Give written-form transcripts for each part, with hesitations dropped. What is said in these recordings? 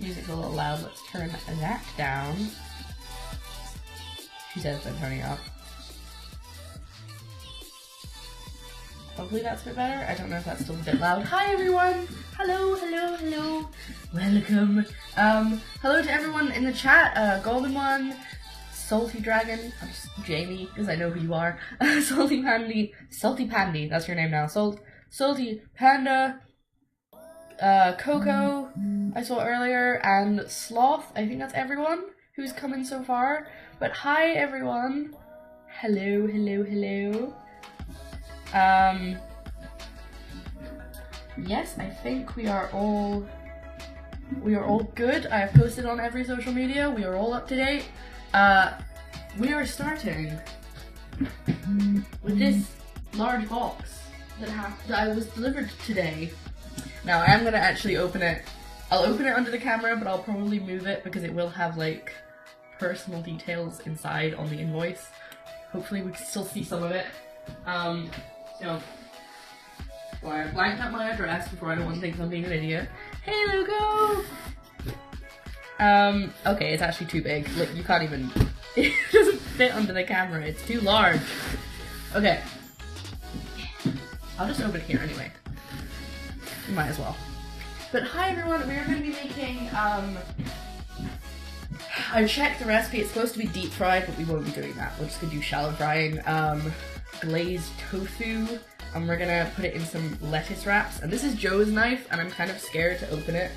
music's a little loud. Let's turn that down. She says I'm turning it up. Hopefully that's a bit better. I don't know if that's still a bit loud. Hi everyone! Hello, hello, hello. Welcome. Hello to everyone in the chat. Golden One, Salty Dragon, I'm just Jamie, because I know who you are. Salty Pandy, that's your name now. Salty Panda, Coco, I saw earlier, and Sloth. I think that's everyone who's come in so far. But hi everyone. Hello, hello, hello. Yes, I think we are all good. I have posted on every social media. We are all up to date. We are starting with this large box that I was delivered today. Now I am gonna actually open it. I'll open it under the camera, but I'll probably move it because it will have like personal details inside on the invoice. Hopefully we can still see some of it. So, well, I blanked out my address before I don't want to think I'm being an idiot. Hey, Lugo! Okay, it's actually too big. Like, you can't even... It doesn't fit under the camera. It's too large. Okay. I'll just open it here anyway. You might as well. But hi everyone, we are going to be making, I checked the recipe. It's supposed to be deep fried, but we won't be doing that. We're just going to do shallow frying. Glazed tofu, and we're gonna put it in some lettuce wraps. And this is Joe's knife, and I'm kind of scared to open it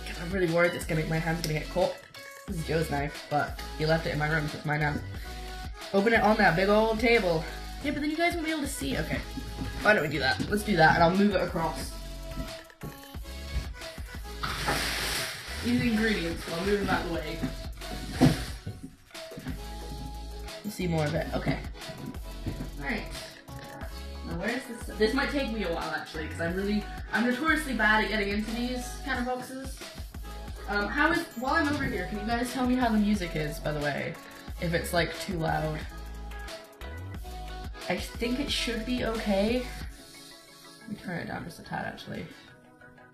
because I'm really worried my hand's gonna get caught. This is Joe's knife, but he left it in my room, so it's mine now. Open it on that big old table. Yeah, but then you guys won't be able to see. Okay, why don't we do that? Let's do that, and I'll move it across. These ingredients, so I'll move them out of the way. You'll see more of it. Okay. Alright, now where's this? This might take me a while actually, because I'm notoriously bad at getting into these kind of boxes. While I'm over here, can you guys tell me how the music is, by the way? If it's like too loud. I think it should be okay. Let me turn it down just a tad actually.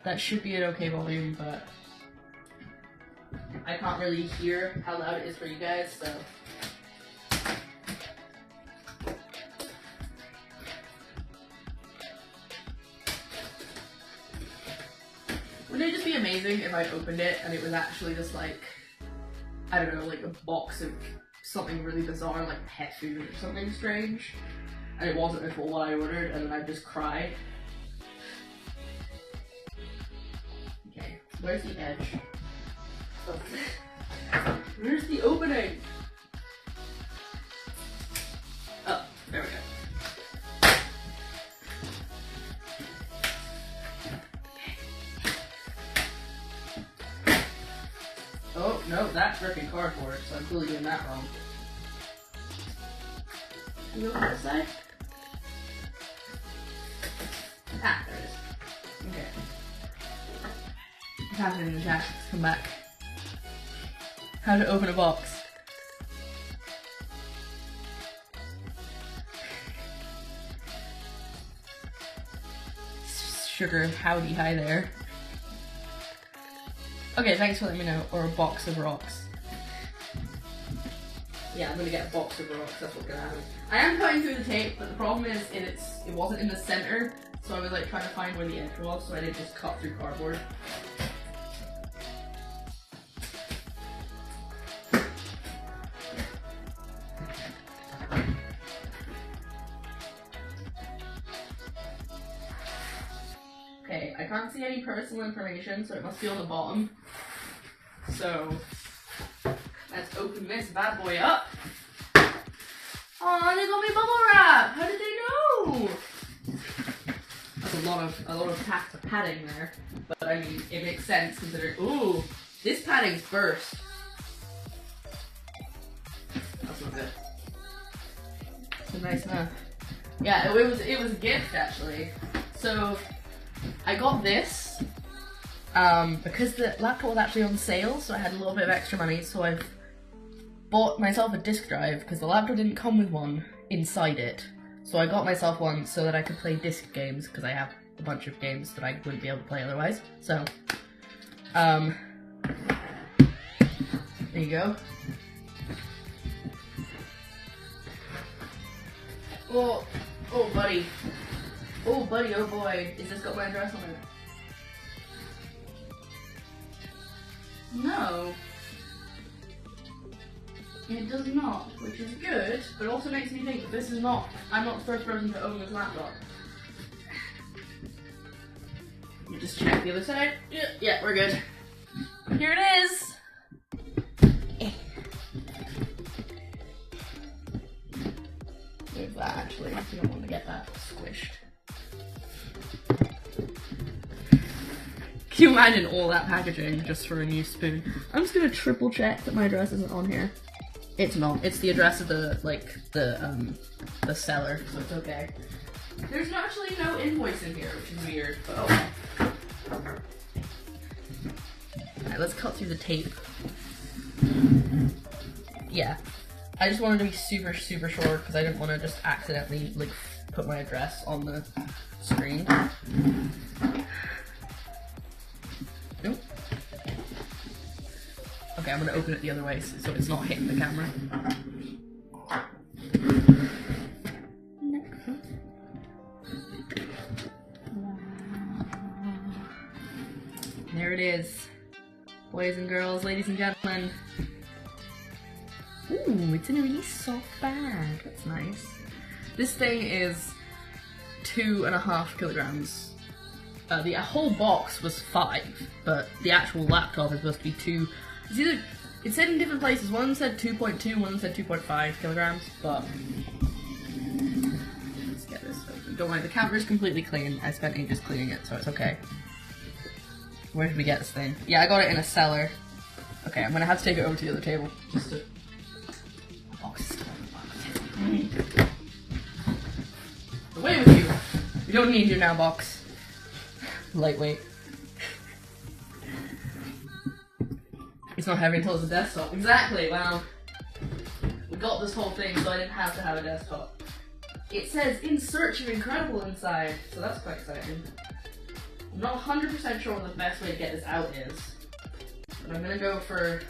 That should be an okay volume, but I can't really hear how loud it is for you guys, so. Wouldn't it just be amazing if I opened it and it was actually just like, I don't know, like a box of something really bizarre like pet food or something strange, and it wasn't at all what I ordered, and then I'd just cry. Okay, where's the edge? Oh. Where's the opening? Oh, there we go. Oh, no, that's freaking cardboard, so I'm clearly doing that wrong. Can you open this side? Ah, there it is. Okay. What's happening in the chat? Let's come back. How to open a box. Sugar, howdy, hi there. Okay, thanks for letting me know. Or a box of rocks. Yeah, I'm gonna get a box of rocks, that's what's gonna happen. I am cutting through the tape, but the problem is it wasn't in the center, so I was like trying to find where the edge was, so I didn't just cut through cardboard. Okay, I can't see any personal information, so it must be on the bottom. So, let's open this bad boy up. Oh, they got me bubble wrap! How did they know? That's a lot of padding there. But I mean, it makes sense considering. Ooh, this padding's burst. That's not good. It's a nice enough. Yeah, it was a gift actually. So I got this because the laptop was actually on sale, so I had a little bit of extra money, so I've bought myself a disk drive because the laptop didn't come with one inside it. So I got myself one so that I could play disc games because I have a bunch of games that I wouldn't be able to play otherwise. So There you go. Oh, oh buddy. Oh buddy, oh boy. Is this got my address on it? No. It does not, which is good, but also makes me think that this is not, I'm not the first person to own this laptop. Let me just check the other side. Yeah, we're good. Here it is! Move that actually, we don't want to get that squished. Can you imagine all that packaging just for a new spoon? I'm just gonna triple check that my address isn't on here. It's not. It's the address of the, like, the seller, so it's okay. There's actually no invoice in here, which is weird, but oh. Alright, let's cut through the tape. Yeah. I just wanted to be super, super sure because I didn't want to just accidentally, like, put my address on the screen. Nope. Okay, I'm gonna open it the other way so it's not hitting the camera. There it is. Boys and girls, ladies and gentlemen. Ooh, it's in a really soft bag. That's nice. This thing is 2.5 kilograms. The whole box was 5, but the actual laptop is supposed to be 2. It's either, it said in different places. One said 2.2, one said 2.5 kilograms, but let's get this open. Don't worry, the camera's completely clean. I spent ages cleaning it, so it's okay. Where did we get this thing? Yeah, I got it in a cellar. Okay, I'm gonna have to take it over to the other table. Just to... Away with you! We don't need you now, box. Lightweight. It's not heavy until it's a desktop. Exactly, wow. We got this whole thing so I didn't have to have a desktop. It says, in search of incredible inside, so that's quite exciting. I'm not 100% sure what the best way to get this out is, but I'm gonna go for...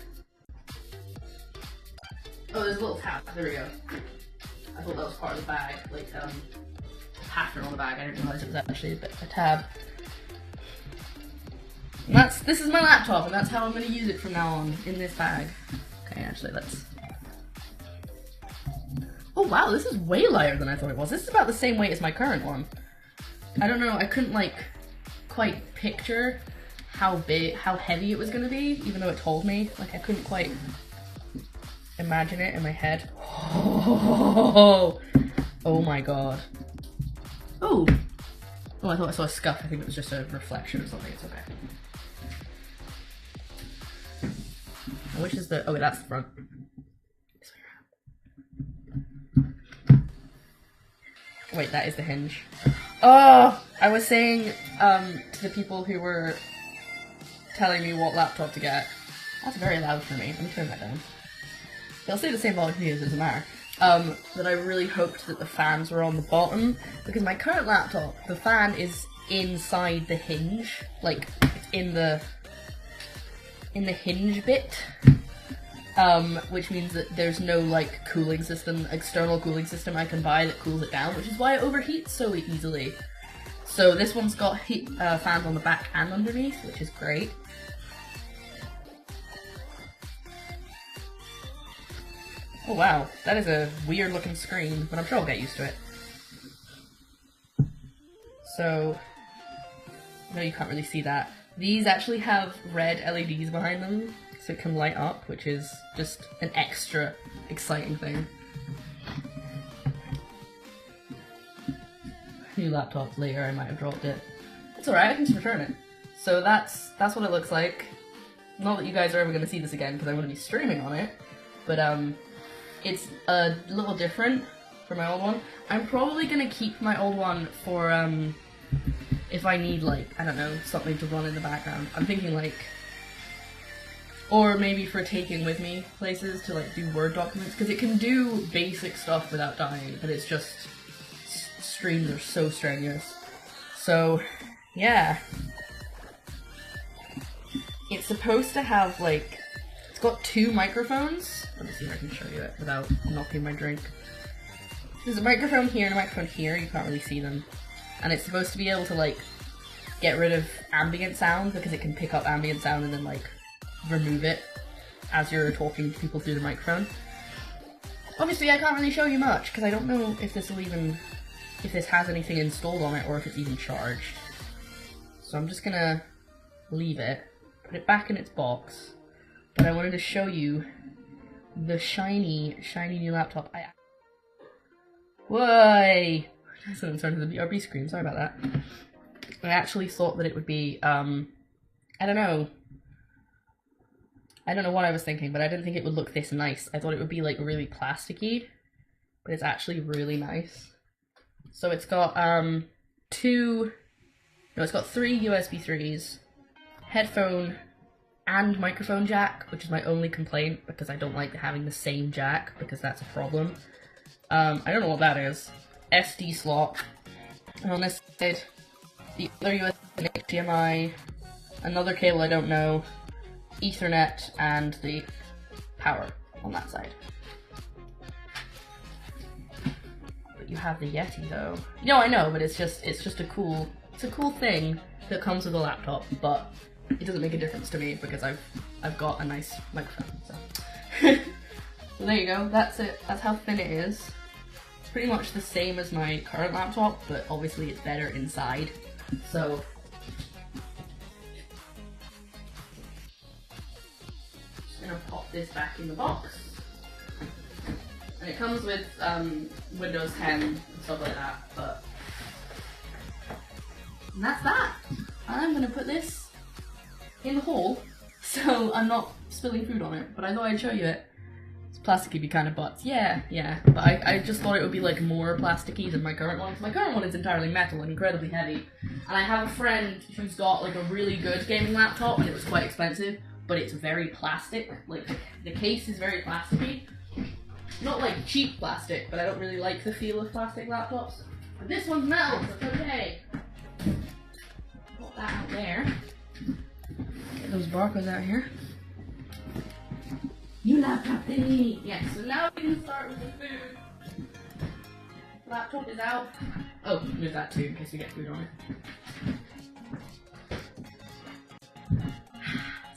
Oh, there's a little tab. There we go. I thought that was part of the bag, like, pattern on the bag. I didn't realize it was actually a tab. And this is my laptop, and that's how I'm gonna use it from now on, in this bag. Okay, actually, let's... Oh wow, this is way lighter than I thought it was. This is about the same weight as my current one. I don't know, I couldn't, like, quite picture how heavy it was gonna be, even though it told me. Like, I couldn't quite imagine it in my head. Oh my god. Oh! Oh, I thought I saw a scuff. I think it was just a reflection or something. It's okay. Which is the... Oh, wait, that's the front. Wait, that is the hinge. Oh! I was saying to the people who were telling me what laptop to get. That's very loud for me. Let me turn that down. They'll stay the same volume as me, it doesn't matter. That I really hoped that the fans were on the bottom, because my current laptop, the fan is inside the hinge, like, it's in the hinge bit, which means that there's no, like, cooling system, external cooling system I can buy that cools it down, which is why it overheats so easily. So this one's got fans on the back and underneath, which is great. Oh wow, that is a weird looking screen, but I'm sure I'll get used to it. So, no, you can't really see that. These actually have red LEDs behind them, so it can light up, which is just an extra exciting thing. New laptop later, I might have dropped it. It's alright, I can just return it. So that's what it looks like. Not that you guys are ever going to see this again, because I'm going to be streaming on it, but it's a little different from my old one. I'm probably gonna keep my old one for, if I need, like, I don't know, something to run in the background. I'm thinking, like, or maybe for taking with me places to, like, do Word documents, because it can do basic stuff without dying, but it's just, streams are so strenuous. So, yeah. It's supposed to have like, it's got 2 microphones. Let me see if I can show you it without knocking my drink. There's a microphone here and a microphone here, you can't really see them. And it's supposed to be able to like get rid of ambient sound because it can pick up ambient sound and then like remove it as you're talking to people through the microphone. Obviously I can't really show you much because I don't know if this will even, if this has anything installed on it or if it's even charged. So I'm just gonna leave it, put it back in its box, but I wanted to show you the shiny new laptop. Whoa! That's an turn to the BRB screen, sorry about that. I actually thought that it would be, I don't know what I was thinking, but I didn't think it would look this nice. I thought it would be like really plasticky, but it's actually really nice. So it's got it's got 3 USB 3s, headphone and microphone jack, which is my only complaint because I don't like having the same jack because that's a problem. I don't know what that is. SD slot, and on this side, the other USB and HDMI, another cable I don't know, Ethernet, and the power on that side. But you have the Yeti though. No, I know, but it's just a cool thing that comes with a laptop, but it doesn't make a difference to me because I've got a nice microphone. So, so there you go. That's it. That's how thin it is. It's pretty much the same as my current laptop, but obviously it's better inside. So just gonna pop this back in the box, and it comes with Windows 10 and stuff like that. But and that's that. I'm gonna put this in the hole so I'm not spilling food on it, but I thought I'd show you it. It's plasticky kind of butts. Yeah. But I just thought it would be like more plasticky than my current one. My current one is entirely metal and incredibly heavy. And I have a friend who's got like a really good gaming laptop and it was quite expensive, but it's very plastic. Like the case is very plasticky. Not like cheap plastic, but I don't really like the feel of plastic laptops. But this one's metal, so it's okay. Put that out there. Get those barcodes out here. New laptop thingy! Yes, so now we can start with the food. Laptop is out. Oh, move that too in case we get food on it.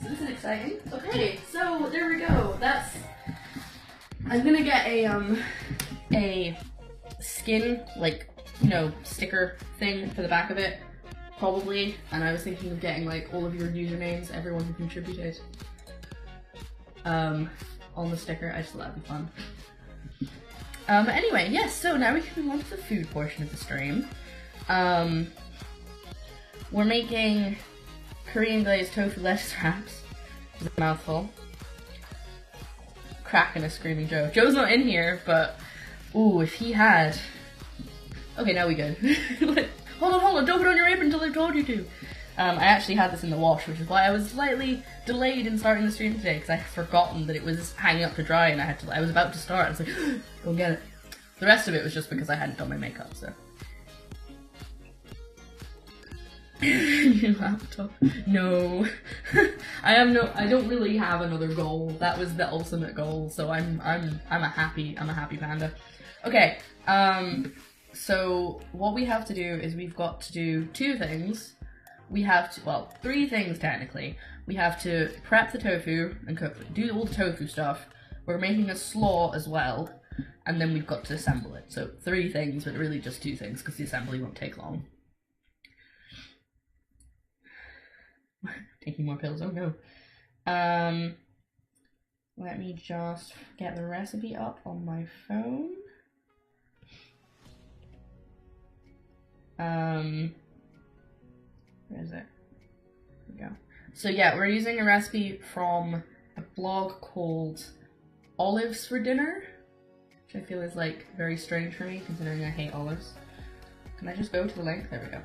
So this is exciting. Okay, so there we go. I'm gonna get a skin, like, you know, sticker thing for the back of it. Probably, and I was thinking of getting like all of your usernames, everyone who contributed, on the sticker. I just thought that'd be fun. Anyway, yes, so now we can move on to the food portion of the stream. We're making Korean glazed tofu lettuce wraps. It's a mouthful. Cracking a screaming Joe. Joe's not in here, but ooh, if he had. Okay, now we good. Hold on, don't put on your apron until I've told you to. I actually had this in the wash, which is why I was slightly delayed in starting the stream today, because I had forgotten that it was hanging up to dry and I was about to start. I was like, go get it. The rest of it was just because I hadn't done my makeup, so. Your laptop? No. I don't really have another goal. That was the ultimate goal, so I'm a happy panda. Okay, so what we have to do is we've got to do 2 things. We have to, well, 3 things technically. We have to prep the tofu and cook it, do all the tofu stuff. We're making a slaw as well, and then we've got to assemble it. So 3 things, but really just 2 things because the assembly won't take long. Taking more pills, oh no. Let me just get the recipe up on my phone. Where is it? Here we go. So yeah, we're using a recipe from a blog called Olives for Dinner, which I feel is like very strange for me considering I hate olives. Can I just go to the link? There we go.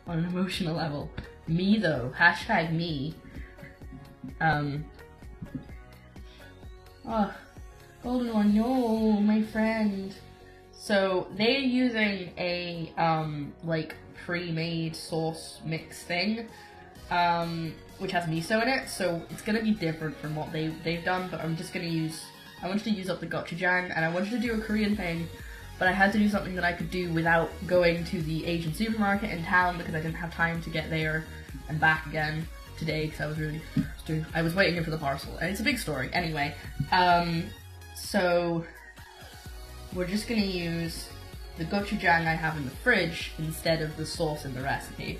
On an emotional level. Me though, hashtag me. Oh, golden one, no, my friend. So they're using a like pre-made sauce mix thing. which has miso in it, so it's gonna be different from what they've done, but I'm just gonna use, I wanted to use up the gochujang, and I wanted to do a Korean thing, but I had to do something that I could do without going to the Asian supermarket in town because I didn't have time to get there and back again today because I was waiting for the parcel, and it's a big story. Anyway, so we're just gonna use the gochujang I have in the fridge instead of the sauce in the recipe.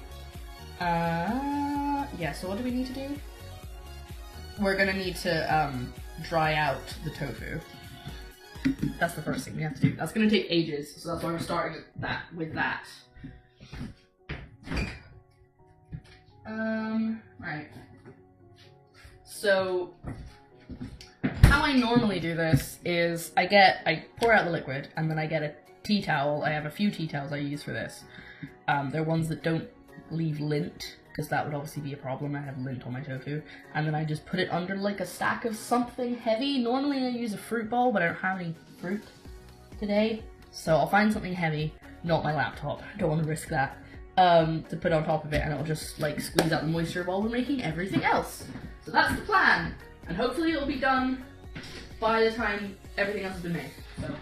Yeah, so what do we need to do? We're gonna need to dry out the tofu. That's the first thing we have to do. That's gonna take ages, so that's why we're starting with that. Right. So, how I normally do this is I pour out the liquid, and then I get a tea towel. I have a few tea towels I use for this. They're ones that don't leave lint, because that would obviously be a problem. I have lint on my tofu. And then I just put it under like a stack of something heavy. Normally I use a fruit bowl, but I don't have any fruit today. So I'll find something heavy, not my laptop. I don't want to risk that. To put on top of it, and it'll just like squeeze out the moisture while we're making everything else. So that's the plan. And hopefully it'll be done by the time everything else has been made. So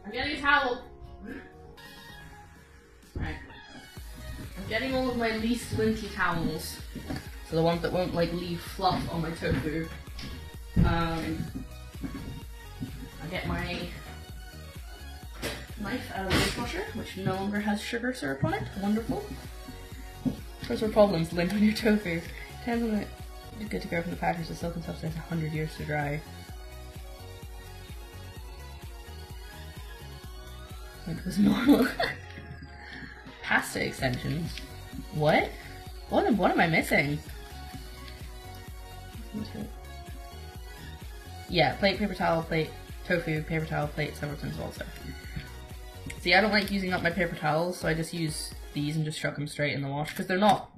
I'm getting a towel. Right. I'm getting all of my least linty towels. So the ones that won't like leave fluff on my tofu. I get my knife out of the dishwasher, which no longer has sugar syrup on it. Wonderful. First world problems, lint on your tofu. Depends on it. It's good to go from the package. The silken substance 100 years to dry. Like was normal. Pasta extensions. What? What am I missing? Yeah, plate, paper towel, plate, tofu, paper towel, plate, several times also. See, I don't like using up my paper towels, so I just use these and just chuck them straight in the wash, because they're not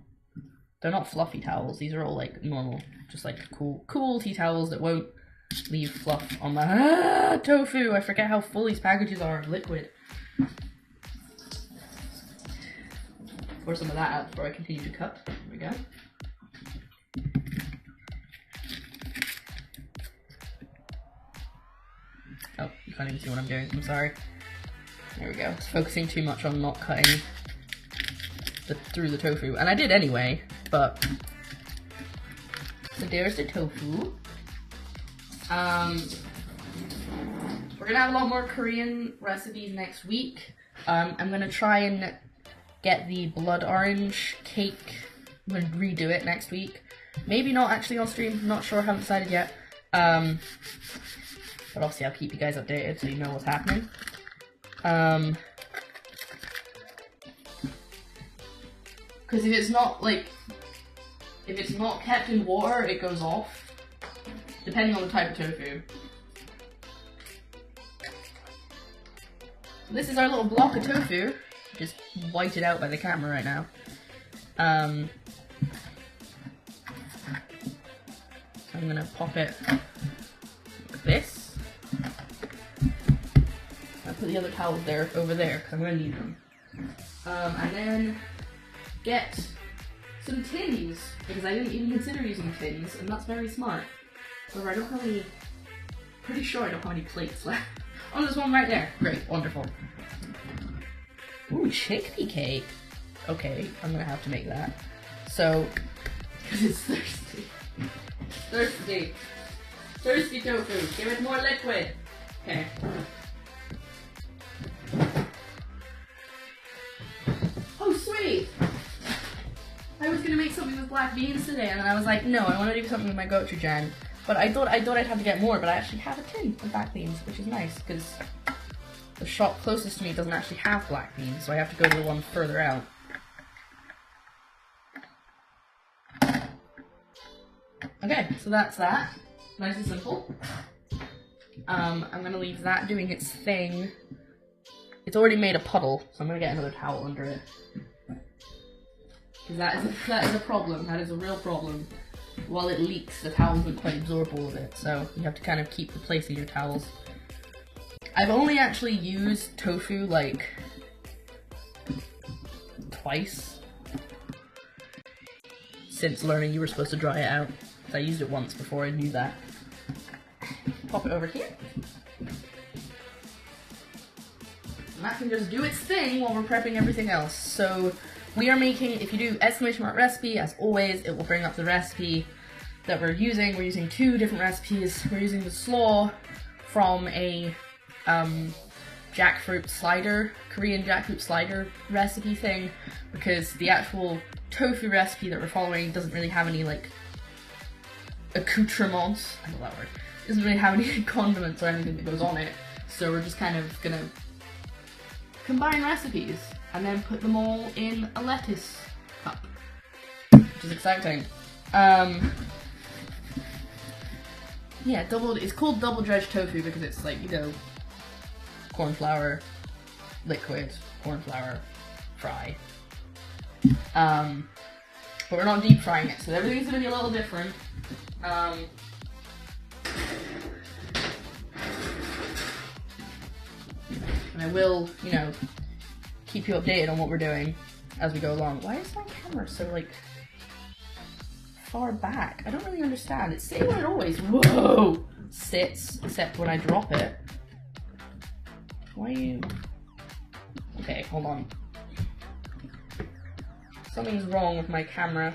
fluffy towels. These are all like normal, just like cool tea towels that won't leave fluff on my tofu. I forget how full these packages are of liquid. Pour some of that out before I continue to cut. There we go. Oh, you can't even see what I'm doing. I'm sorry. There we go. I was focusing too much on not cutting through the tofu, and I did anyway, but so there's the tofu. We're gonna have a lot more Korean recipes next week. I'm gonna try and get the blood orange cake. I'm gonna redo it next week. Maybe not actually on stream, not sure, haven't decided yet. But obviously I'll keep you guys updated so you know what's happening. Because if it's not kept in water, it goes off, depending on the type of tofu. So this is our little block of tofu, just whited out by the camera right now. So I'm gonna pop it like this. I'll put the other towels over there, because I'm gonna need them. And then get some tins, because I didn't even consider using tins, and that's very smart. However, I don't have any, pretty sure I don't have any plates left. Oh, there's one right there. Great, wonderful. Ooh, chickpea cake. Okay, I'm gonna have to make that. So, because it's thirsty. Thirsty. Thirsty tofu. Give it more liquid. Okay. Oh, sweet! I was gonna make something with black beans today, and then I was like, no, I want to do something with my gochujang. But I thought I'd have to get more, but I actually have a tin of black beans, which is nice, because the shop closest to me doesn't actually have black beans, so I have to go to the one further out. Okay, so that's that. Nice and simple. I'm gonna leave that doing its thing. It's already made a puddle, so I'm gonna get another towel under it. Because that is a problem. That is a real problem. While it leaks, the towels don't quite absorb all of it, so you have to kind of keep replacing your towels. I've only actually used tofu like twice. since learning you were supposed to dry it out. I used it once before I knew that. Pop it over here. And that can just do its thing while we're prepping everything else. So we are making, if you do !mark recipe, as always, it will bring up the recipe that we're using. We're using 2 different recipes. We're using the slaw from a jackfruit slider, Korean jackfruit slider recipe thing, because the actual tofu recipe that we're following doesn't really have any like accoutrements, I know that word, doesn't really have any condiments or anything that goes on it, so we're just kind of gonna combine recipes and then put them all in a lettuce cup, which is exciting. Yeah, it's called double dredged tofu because it's like, you know, corn flour, liquid, corn flour, fry. But we're not deep frying it, so everything's gonna be a little different. And I will, you know, keep you updated on what we're doing as we go along. Why is my camera so, like, far back? I don't really understand. It's sitting where it always, whoa, sits, except when I drop it. Why are you... Okay, hold on. Something's wrong with my camera.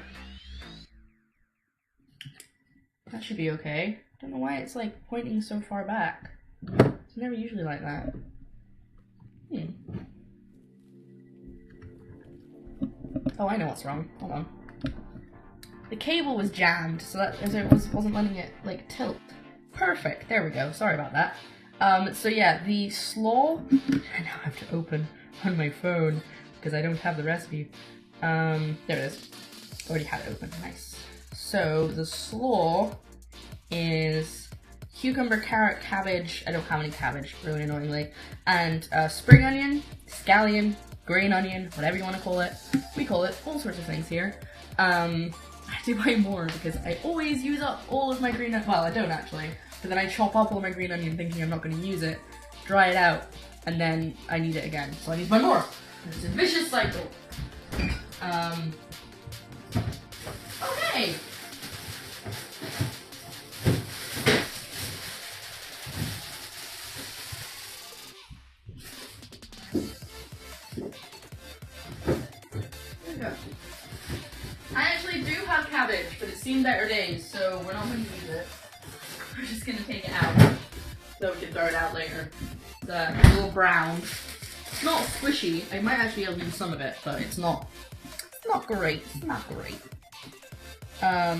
That should be okay. I don't know why it's like pointing so far back. It's never usually like that. Oh, I know what's wrong. Hold on. The cable was jammed, so that it wasn't letting it like tilt. Perfect. There we go. Sorry about that. So yeah, the slaw. I now have to open on my phone because I don't have the recipe. There it is. Already had it open. Nice. So the slaw is cucumber, carrot, cabbage. I don't have any cabbage, really annoyingly. And spring onion, scallion, green onion, whatever you want to call it. We call it all sorts of things here. I have to buy more because I always use up all of my green onion. Well, I don't actually. But then I chop up all my green onion thinking I'm not going to use it, dry it out, and then I need it again. So I need to buy more. It's a vicious cycle. Okay. There we go. I actually do have cabbage, but it's seen better days, so we're not going to use it. We're just going to take it out, so we can throw it out later. The little brown. It's not squishy. I might actually be able to use some of it, but it's not great. It's not great. There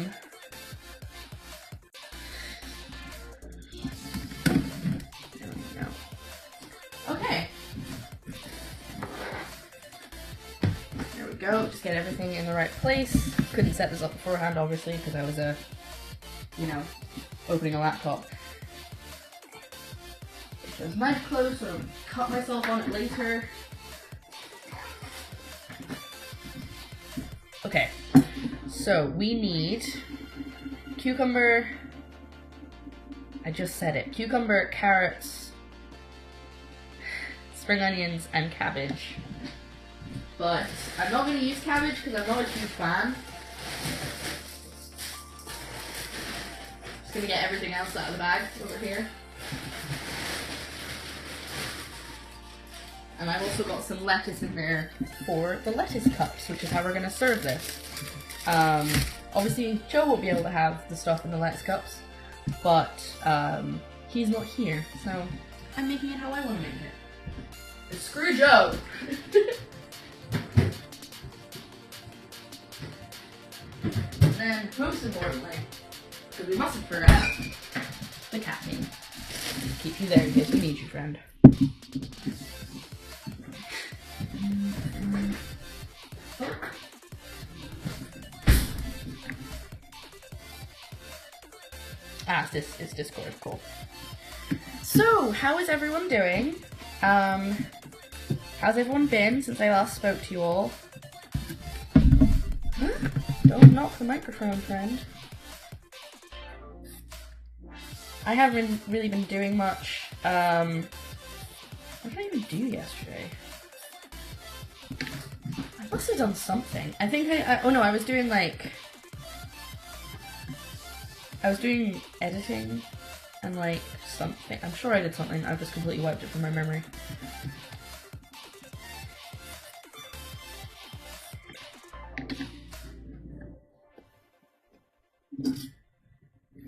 we go. Okay. There we go. Just get everything in the right place. Couldn't set this up beforehand, obviously, because I was you know, opening a laptop. Get those knife close, so I don't cut myself on it later. Okay, so we need cucumber, I just said it, cucumber, carrots, spring onions, and cabbage. But I'm not going to use cabbage because I'm not a huge fan. Just going to get everything else out of the bag over here. And I've also got some lettuce in there for the lettuce cups, which is how we're going to serve this. Obviously, Joe won't be able to have the stuff in the lettuce cups, but he's not here, so I'm making it how I want to make it. And screw Joe! And then, most importantly, because we mustn't forget, the caffeine. Keep you there in case we need you, friend. Ah, it's Discord, cool. So, how is everyone doing? How's everyone been since I last spoke to you all? Huh? Don't knock the microphone, friend. I haven't really been doing much. What did I even do yesterday? I must have done something. I think oh no, I was doing like I was doing editing and like something. I'm sure I did something. I've just completely wiped it from my memory.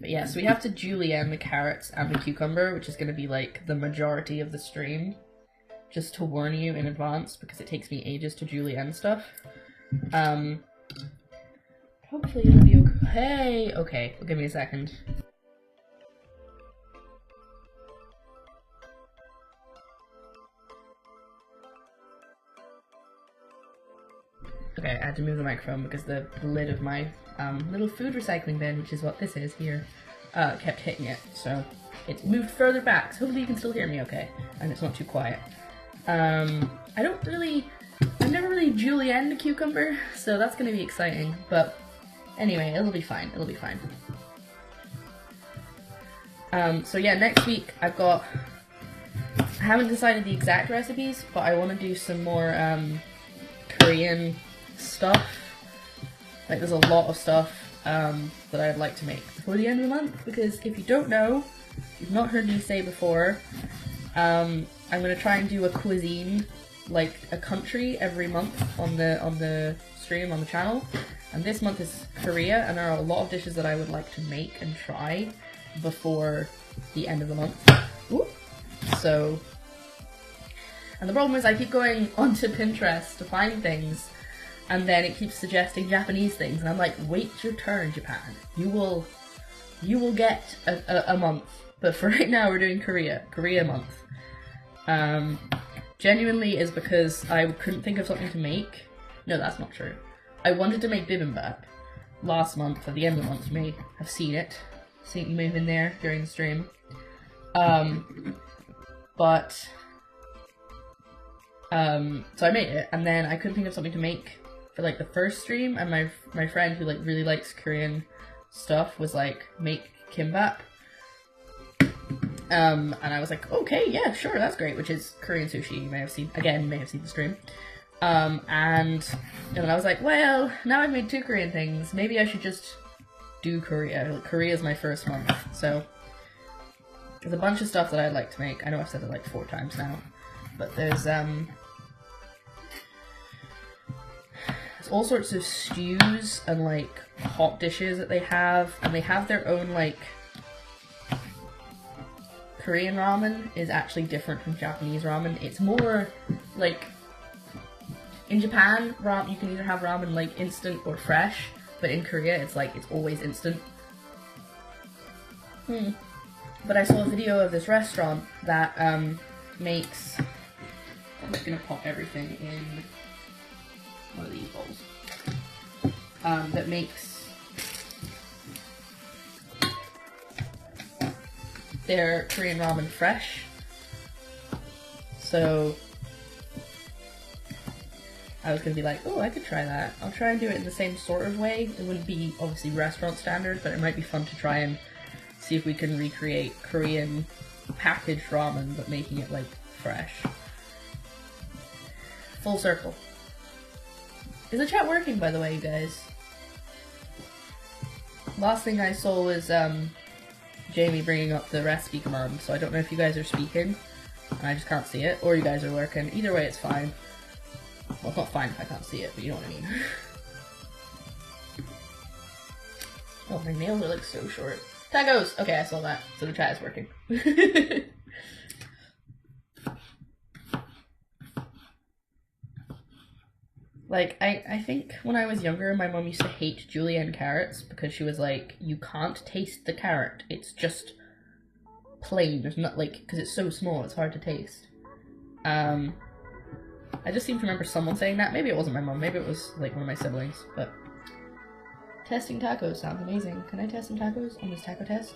But yeah, so we have to julienne the carrots and the cucumber, which is going to be like the majority of the stream. Just to warn you in advance, because it takes me ages to julienne stuff. Hopefully it'll be okay. Okay, well, give me a second. Okay, I had to move the microphone because the lid of my little food recycling bin, which is what this is here, kept hitting it. So it's moved further back. So hopefully you can still hear me okay, and it's not too quiet. I've never really julienned a cucumber, so that's gonna be exciting, but anyway, it'll be fine, it'll be fine. So yeah, next week I haven't decided the exact recipes, but I want to do some more, Korean stuff. Like, there's a lot of stuff, that I'd like to make before the end of the month, because if you don't know, if you've not heard me say before, I'm gonna try and do a cuisine, like a country every month on the stream on the channel, and this month is Korea, and there are a lot of dishes that I would like to make and try before the end of the month. Ooh. So, and the problem is I keep going onto Pinterest to find things, and then it keeps suggesting Japanese things, and I'm like, wait your turn, Japan. You will get a month, but for right now we're doing Korea month. Genuinely is because I couldn't think of something to make. No, that's not true. I wanted to make bibimbap last month, at the end of the month. You may have seen it. You may have been there during the stream. So I made it, and then I couldn't think of something to make for like the first stream, and my friend who like really likes Korean stuff was like, make kimbap. And I was like, okay, yeah, sure, that's great, which is Korean sushi. You may have seen the stream. And then I was like, well, now I've made 2 Korean things, maybe I should just do Korea. Like, Korea is my first month, so there's a bunch of stuff that I'd like to make. I know I've said it like 4 times now, but there's all sorts of stews and like hot dishes that they have, and they have their own like Korean ramen is actually different from Japanese ramen. It's more like, in Japan, you can either have ramen like instant or fresh, but in Korea it's like, it's always instant. But I saw a video of this restaurant that makes, I'm just gonna pop everything in one of these bowls, that makes their Korean ramen fresh. So I was gonna be like, oh, I could try that. I'll try and do it in the same sort of way. It wouldn't be obviously restaurant standard, but it might be fun to try and see if we can recreate Korean packaged ramen, but making it like fresh. Full circle. Is the chat working, by the way, you guys? Last thing I saw was Jamie bringing up the recipe command, so I don't know if you guys are speaking, and I just can't see it, or you guys are lurking. Either way, it's fine. Well, it's not fine if I can't see it, but you know what I mean. Oh, my nails are like so short. Tacos! Okay, I saw that, so the chat is working. Like, I think when I was younger, my mom used to hate julienne carrots because she was like, you can't taste the carrot. It's just plain. There's not, like, because it's so small, it's hard to taste. I just seem to remember someone saying that. Maybe it wasn't my mom. Maybe it was, like, one of my siblings. But testing tacos sounds amazing. Can I test some tacos on this taco test?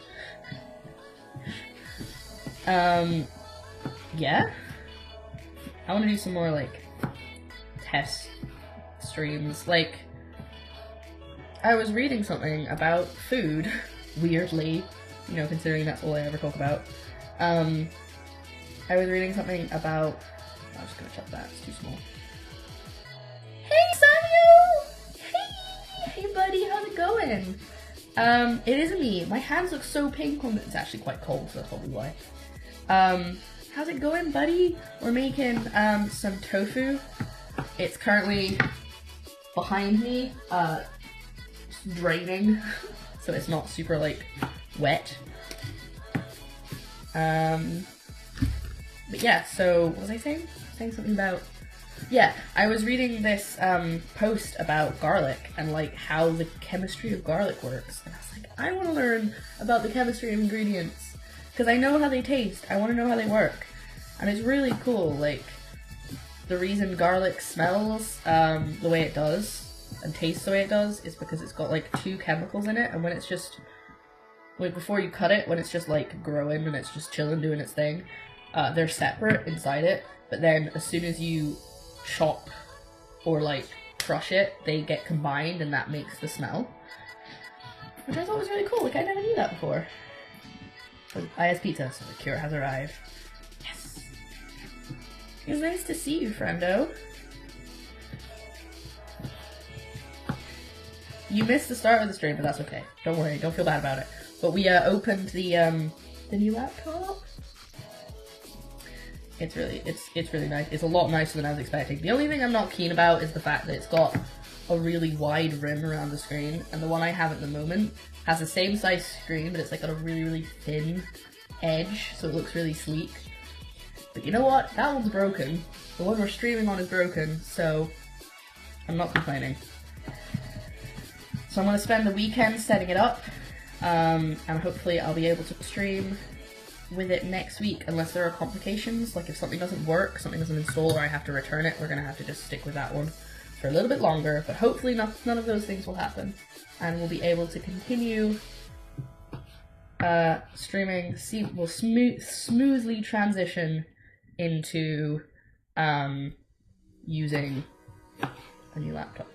Yeah. I want to do some more, like, test streams. Like, I was reading something about food, weirdly, you know, considering that's all I ever talk about. I was reading something about, I'm just gonna chop that, it's too small. Hey Samuel! Hey! Hey buddy, how's it going? It isn't me. My hands look so pink when it's actually quite cold, so that's probably why. How's it going, buddy? We're making some tofu. It's currently behind me, draining, so it's not super like wet. But yeah, so what was I saying? Saying something about, yeah, I was reading this post about garlic and like how the chemistry of garlic works, and I was like, I want to learn about the chemistry of ingredients because I know how they taste. I want to know how they work, and it's really cool. Like the reason garlic smells the way it does and tastes the way it does is because it's got like 2 chemicals in it, and when it's just like before you cut it, when it's just like growing and it's just chilling doing its thing, they're separate inside it, but then as soon as you chop or like crush it, they get combined and that makes the smell, which I thought was really cool. Like I never knew that before. I has pizza, so the cure has arrived. Yes! It was nice to see you, friendo. You missed the start of the stream, but that's okay. Don't worry, don't feel bad about it. But we opened the new laptop. It's really nice. It's a lot nicer than I was expecting. The only thing I'm not keen about is the fact that it's got a really wide rim around the screen, and the one I have at the moment has the same size screen, but it's like got a really, really thin edge, so it looks really sleek. But you know what? That one's broken. The one we're streaming on is broken, so I'm not complaining. So I'm going to spend the weekend setting it up, and hopefully I'll be able to stream with it next week, unless there are complications. Like if something doesn't work, something doesn't install, or I have to return it, we're going to have to just stick with that one for a little bit longer, but hopefully none of those things will happen, and we'll be able to continue streaming. We'll smoothly transition into using a new laptop.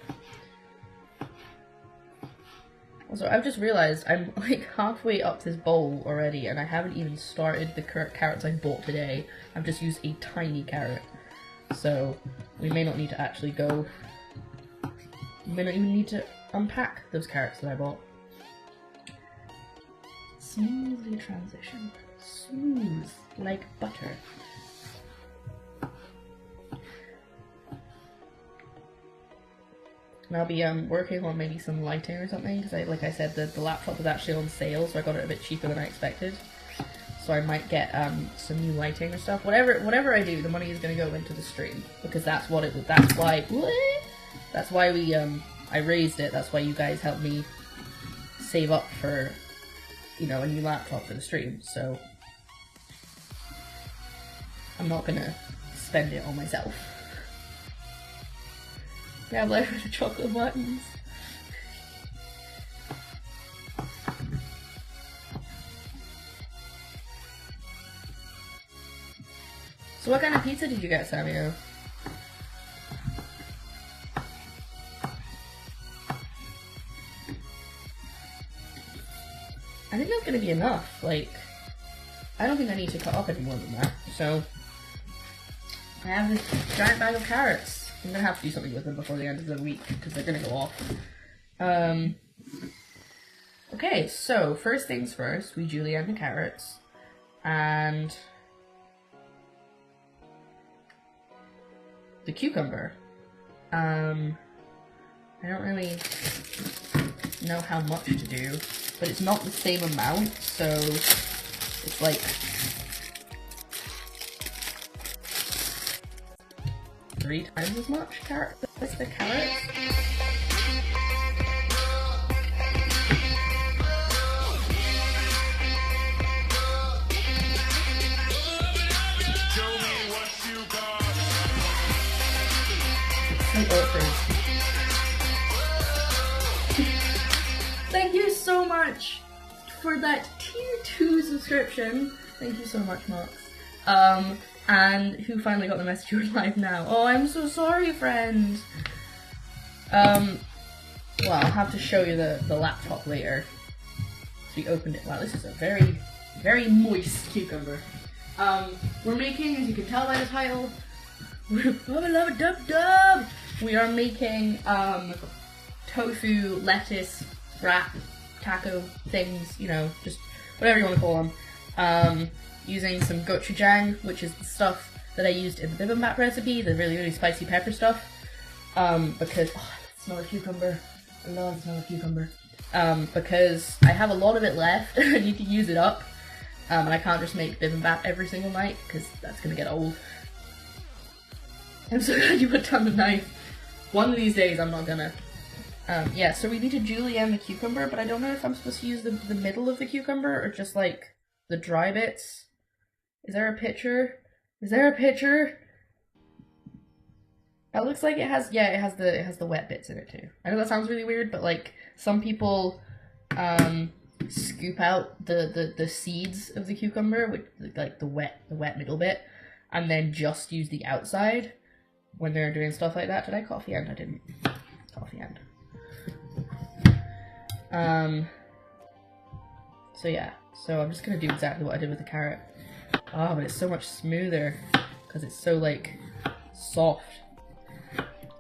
Also, I've just realized I'm like halfway up this bowl already, and I haven't even started the carrots I bought today. I've just used a tiny carrot, so we may not need to actually go. We may not even need to unpack those carrots that I bought. Smoothly transition, smooth like butter. And I'll be working on maybe some lighting or something, because like I said, the laptop was actually on sale, so I got it a bit cheaper than I expected. So I might get some new lighting or stuff. Whatever I do, the money is going to go into the stream, because that's what it was. That's why we I raised it. That's why you guys helped me save up for, you know, a new laptop for the stream. So I'm not gonna spend it on myself. Grab life with the chocolate buttons. So what kind of pizza did you get, Samuel? I think that's gonna be enough. Like, I don't think I need to cut up any more than that. So, I have this giant bag of carrots. I'm gonna have to do something with them before the end of the week, because they're gonna go off. Okay, so first things first, we julienne the carrots, and the cucumber. I don't really know how much to do, but it's not the same amount, so it's like 3 times as much as the carrots. Thank you so much for that tier 2 subscription. Thank you so much, Mark. And who finally got the message you're live now? Oh, I'm so sorry, friend. Well, I'll have to show you the laptop later. So we opened it. Wow, this is a very, very moist cucumber. We're making, as you can tell by the title, we are making tofu lettuce wrap taco things, you know, just whatever you want to call them. Using some gochujang, which is the stuff that I used in the bibimbap recipe, the really, really spicy pepper stuff. Because, oh, I smell a cucumber. I love the smell of cucumber. Because I have a lot of it left, I need to use it up. And I can't just make bibimbap every single night, because that's gonna get old. I'm so glad you put down the knife. One of these days I'm not gonna. Yeah, so we need to julienne the cucumber, but I don't know if I'm supposed to use the middle of the cucumber, or just like the dry bits. Is there a picture? Is there a picture? It looks like it has, yeah, it has the wet bits in it too. I know that sounds really weird, but like some people scoop out the seeds of the cucumber with like the wet middle bit, and then just use the outside when they're doing stuff like that. Did I coffee end? I didn't. Coffee end. So yeah, so I'm just gonna do exactly what I did with the carrot. Oh, but it's so much smoother because it's so like soft.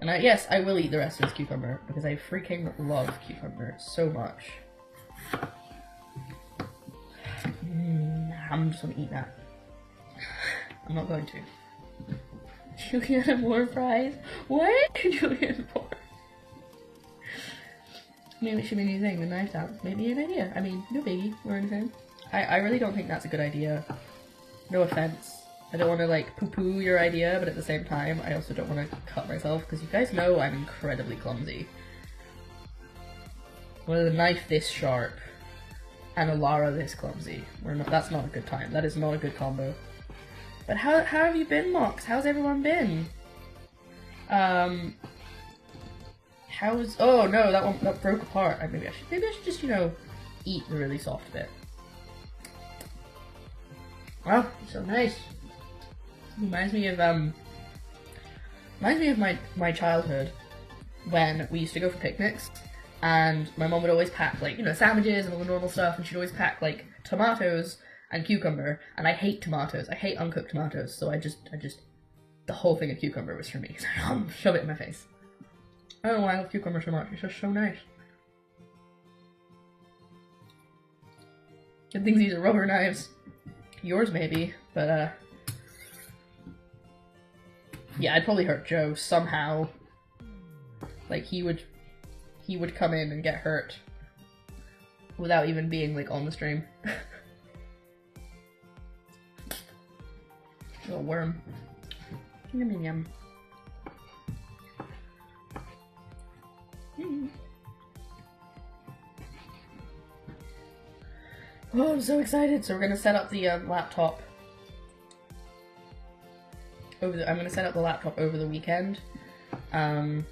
And yes, I will eat the rest of this cucumber because I freaking love cucumber so much. I'm just gonna eat that. I'm not going to. Juliana more fries? What? Juliana more. Maybe it should be a new thing, the knife out. Maybe an idea. I mean, no biggie or anything. I really don't think that's a good idea. No offense. I don't want to like poo-poo your idea, but at the same time, I also don't want to cut myself because you guys know I'm incredibly clumsy. With a knife this sharp and a Lara this clumsy, that's not a good time. That is not a good combo. But how have you been, Mox? How's everyone been? Oh no, that broke apart. Maybe I should just, you know, eat the really soft bit. Wow, so nice. Reminds me of my childhood when we used to go for picnics, and my mom would always pack like, you know, sandwiches and all the normal stuff, and she'd always pack like tomatoes and cucumber, and I hate tomatoes. I hate uncooked tomatoes, so I just the whole thing of cucumber was for me. So shove it in my face. I don't know why I love cucumber so much. It's just so nice. Good things these are rubber knives. Yours maybe, but yeah, I'd probably hurt Joe somehow. Like he would come in and get hurt without even being like on the stream. Little worm. Yum yum yum. Oh, I'm so excited! So we're gonna set up the laptop. I'm gonna set up the laptop over the weekend, and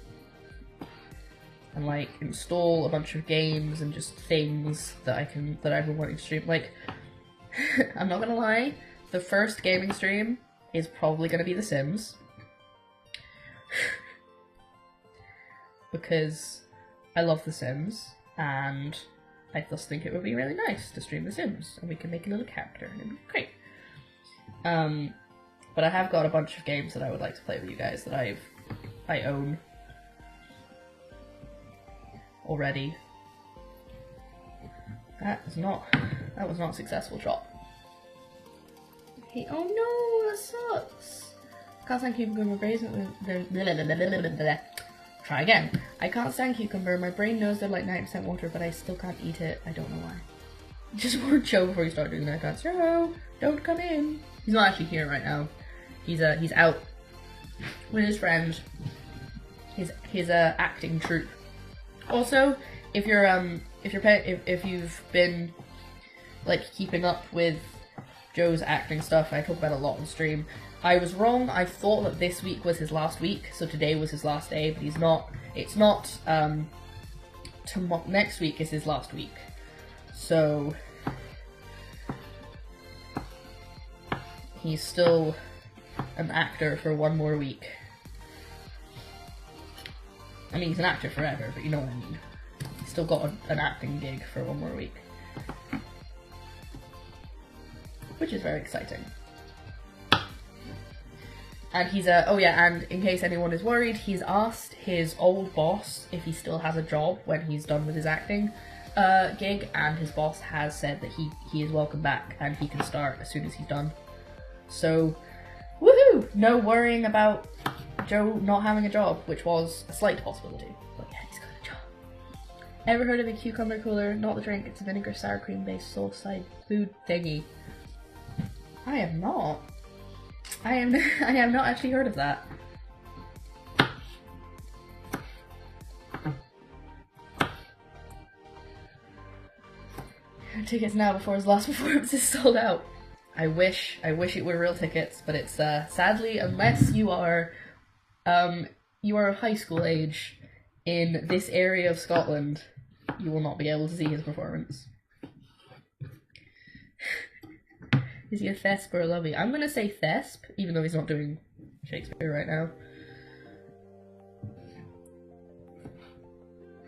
like install a bunch of games and just things that I've been wanting to stream. Like, I'm not gonna lie, the first gaming stream is probably gonna be The Sims. Because I love The Sims, and I just think it would be really nice to stream The Sims, and we can make a little character, and it'd be great. But I have got a bunch of games that I would like to play with you guys that I own already. That was not a successful chop. Hey, oh no, that sucks. Can't stand cucumber, my brain. Try again. I can't stand cucumber. My brain knows they're like 90% water, but I still can't eat it. I don't know why. Just warn Joe before you start doing that. Joe, don't come in. He's not actually here right now. He's out with his friend. His acting troupe. Also, if you've been like keeping up with Joe's acting stuff, I talk about it a lot on stream. I was wrong. I thought that this week was his last week, so today was his last day, but he's not. It's not. Next week is his last week, so he's still an actor for one more week. I mean, he's an actor forever, but you know what I mean. He's still got an acting gig for one more week, which is very exciting. And he's oh yeah, and in case anyone is worried, he's asked his old boss if he still has a job when he's done with his acting, gig, and his boss has said that he is welcome back and he can start as soon as he's done. So, woohoo! No worrying about Joe not having a job, which was a slight possibility. But yeah, he's got a job. Ever heard of a cucumber cooler? Not the drink, it's a vinegar sour cream based sauce side food thingy. I have not. I have not actually heard of that. Tickets now before his last performance is sold out. I wish it were real tickets, but it's sadly, unless you are of high school age in this area of Scotland, you will not be able to see his performance. Is he a Thesp or a Lovey? I'm gonna say Thesp, even though he's not doing Shakespeare right now.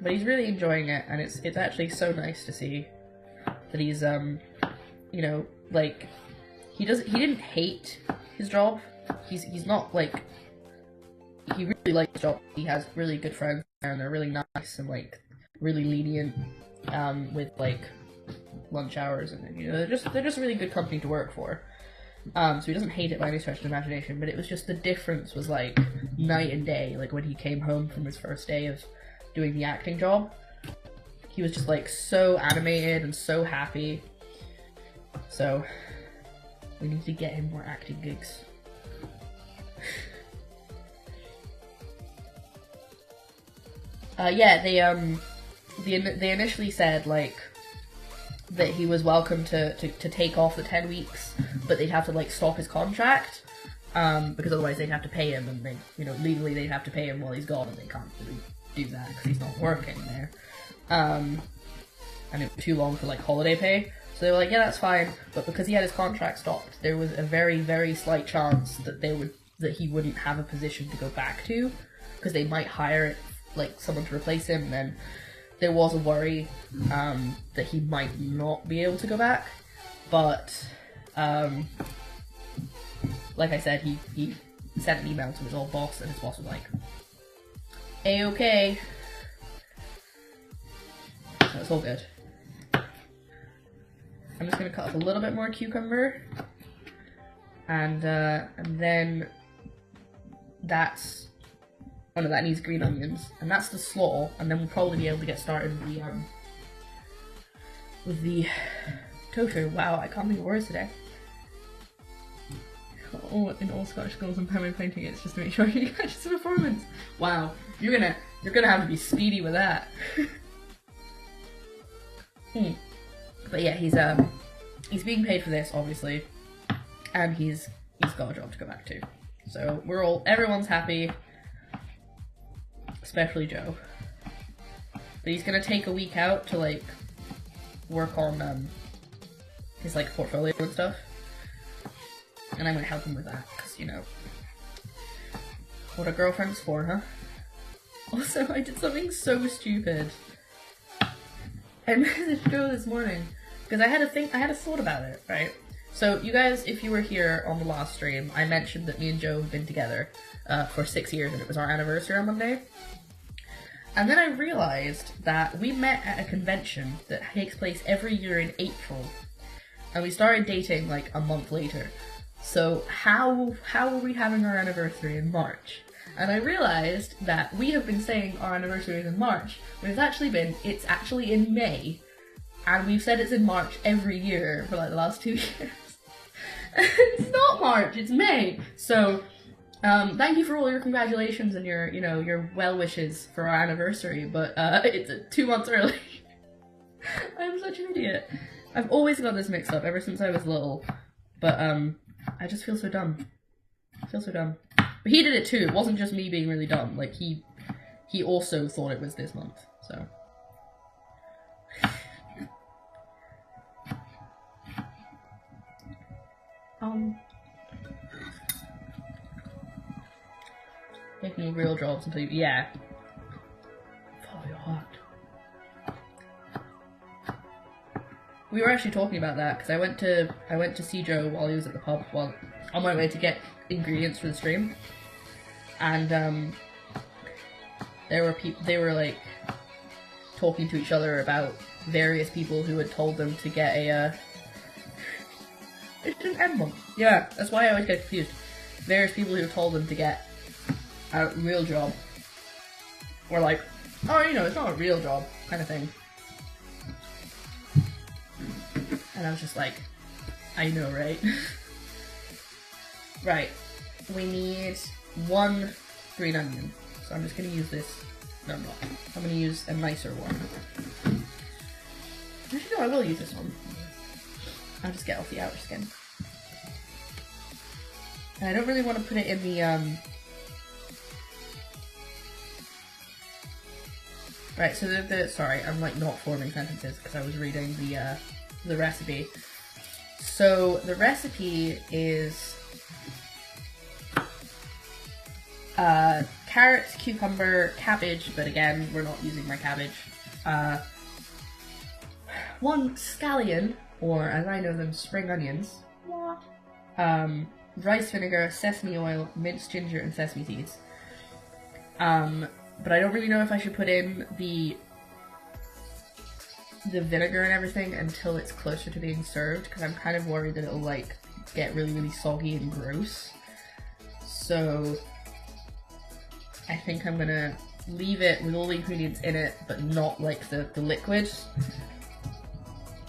But he's really enjoying it, and it's actually so nice to see that he's you know, like, he didn't hate his job. He's not like, he really likes his job. He has really good friends there, and they're really nice and like really lenient with like lunch hours, and you know, they're just a really good company to work for. So he doesn't hate it by any stretch of the imagination, but it was just the difference was like night and day. Like when he came home from his first day of doing the acting job, he was just like so animated and so happy. So we need to get him more acting gigs. Yeah, they initially said like that he was welcome to take off the 10 weeks, but they'd have to like stop his contract, because otherwise they'd have to pay him, and they, you know, legally they'd have to pay him while he's gone, and they can't really do that because he's not working there. And it was too long for like holiday pay, so they were like, yeah, that's fine, but because he had his contract stopped, there was a very, very slight chance that he wouldn't have a position to go back to, because they might hire like someone to replace him, and then there was a worry that he might not be able to go back. But like I said, he sent an email to his old boss, and his boss was like, A-okay. So it's all good. I'm just gonna cut up a little bit more cucumber, and then that's, oh no, that needs green onions, and that's the slaw, and then we'll probably be able to get started with the tofu. Wow, I can't think of words today. In all Scottish schools, I'm permanently playing tickets just to make sure you catch the performance. Wow, you're gonna have to be speedy with that. But yeah, he's being paid for this, obviously, and he's got a job to go back to. So everyone's happy. Especially Joe. But he's gonna take a week out to like work on his like portfolio and stuff, and I'm gonna help him with that, because you know what a girlfriend's for, huh? Also, I did something so stupid. I messaged Joe this morning because I had a thought about it, right? So you guys, if you were here on the last stream, I mentioned that me and Joe have been together for 6 years, and it was our anniversary on Monday. And then I realized that we met at a convention that takes place every year in April, and we started dating like a month later. So how are we having our anniversary in March? And I realized that we have been saying our anniversary is in March, when it's actually in May, and we've said it's in March every year for like the last 2 years. It's not March, it's May. So thank you for all your congratulations and your well wishes for our anniversary, but it's 2 months early. I'm such an idiot. I've always got this mixed up ever since I was little, but I just feel so dumb. But he did it too. It wasn't just me being really dumb. Like he also thought it was this month. So. Making real jobs until you, yeah. Follow your heart. We were actually talking about that because I went to see Joe while he was at the pub, while on my way to get ingredients for the stream, and they were like talking to each other about various people who had told them to get a, it's an emblem. Yeah, that's why I always get confused. Various people who told them to get a real job. Or like, oh, you know, it's not a real job, kind of thing. And I was just like, I know, right? Right. We need 1 green onion. So I'm just gonna use this. No, I'm not. I'm gonna use a nicer one. Actually, no, I will use this one. I'll just get off the outer skin. And I don't really want to put it in the, Right, so sorry, I'm like not forming sentences because I was reading the recipe. So the recipe is carrots, cucumber, cabbage, but again, we're not using my cabbage. 1 scallion, or as I know them, spring onions. Rice vinegar, sesame oil, minced ginger, and sesame seeds. But I don't really know if I should put in the vinegar and everything until it's closer to being served, because I'm kind of worried that it'll like get really, really soggy and gross. So I think I'm gonna leave it with all the ingredients in it, but not like the liquid,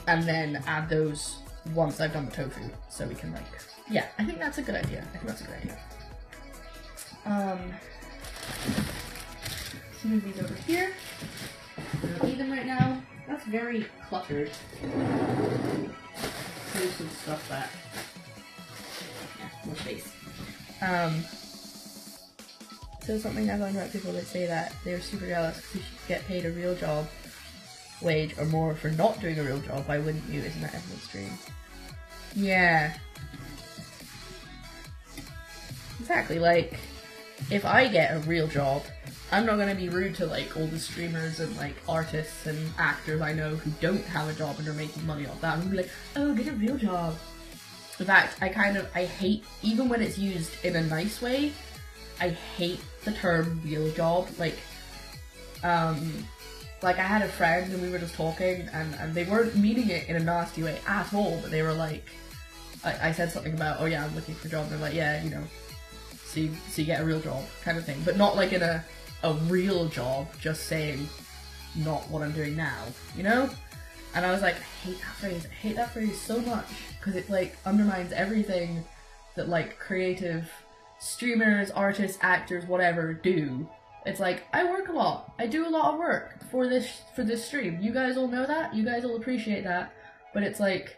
and then add those once I've done the tofu, so we can like, yeah, I think that's a good idea. I think that's a good idea. Let's move these over here. I don't need them right now. That's very cluttered. Move some stuff back. Yeah, more space. So something I've learned about people that say that they're super jealous because you should get paid a real job wage or more for not doing a real job. Why wouldn't you? Isn't that everyone's dream? Yeah. Exactly, like, if I get a real job, I'm not gonna be rude to like all the streamers and like artists and actors I know who don't have a job and are making money off that. I'm gonna be like, oh, get a real job. In fact, I hate, even when it's used in a nice way, I hate the term real job. Like I had a friend and we were just talking and they weren't meaning it in a nasty way at all, but they were like, I said something about, oh yeah, I'm looking for a job, and they're like, yeah, you know, so you get a real job kind of thing, but not like in a real job, just saying not what I'm doing now, you know? And I was like, I hate that phrase so much, because it like undermines everything that like creative streamers, artists, actors, whatever do. It's like, I work a lot, I do a lot of work for this stream, you guys all know that, you guys all appreciate that, but it's like,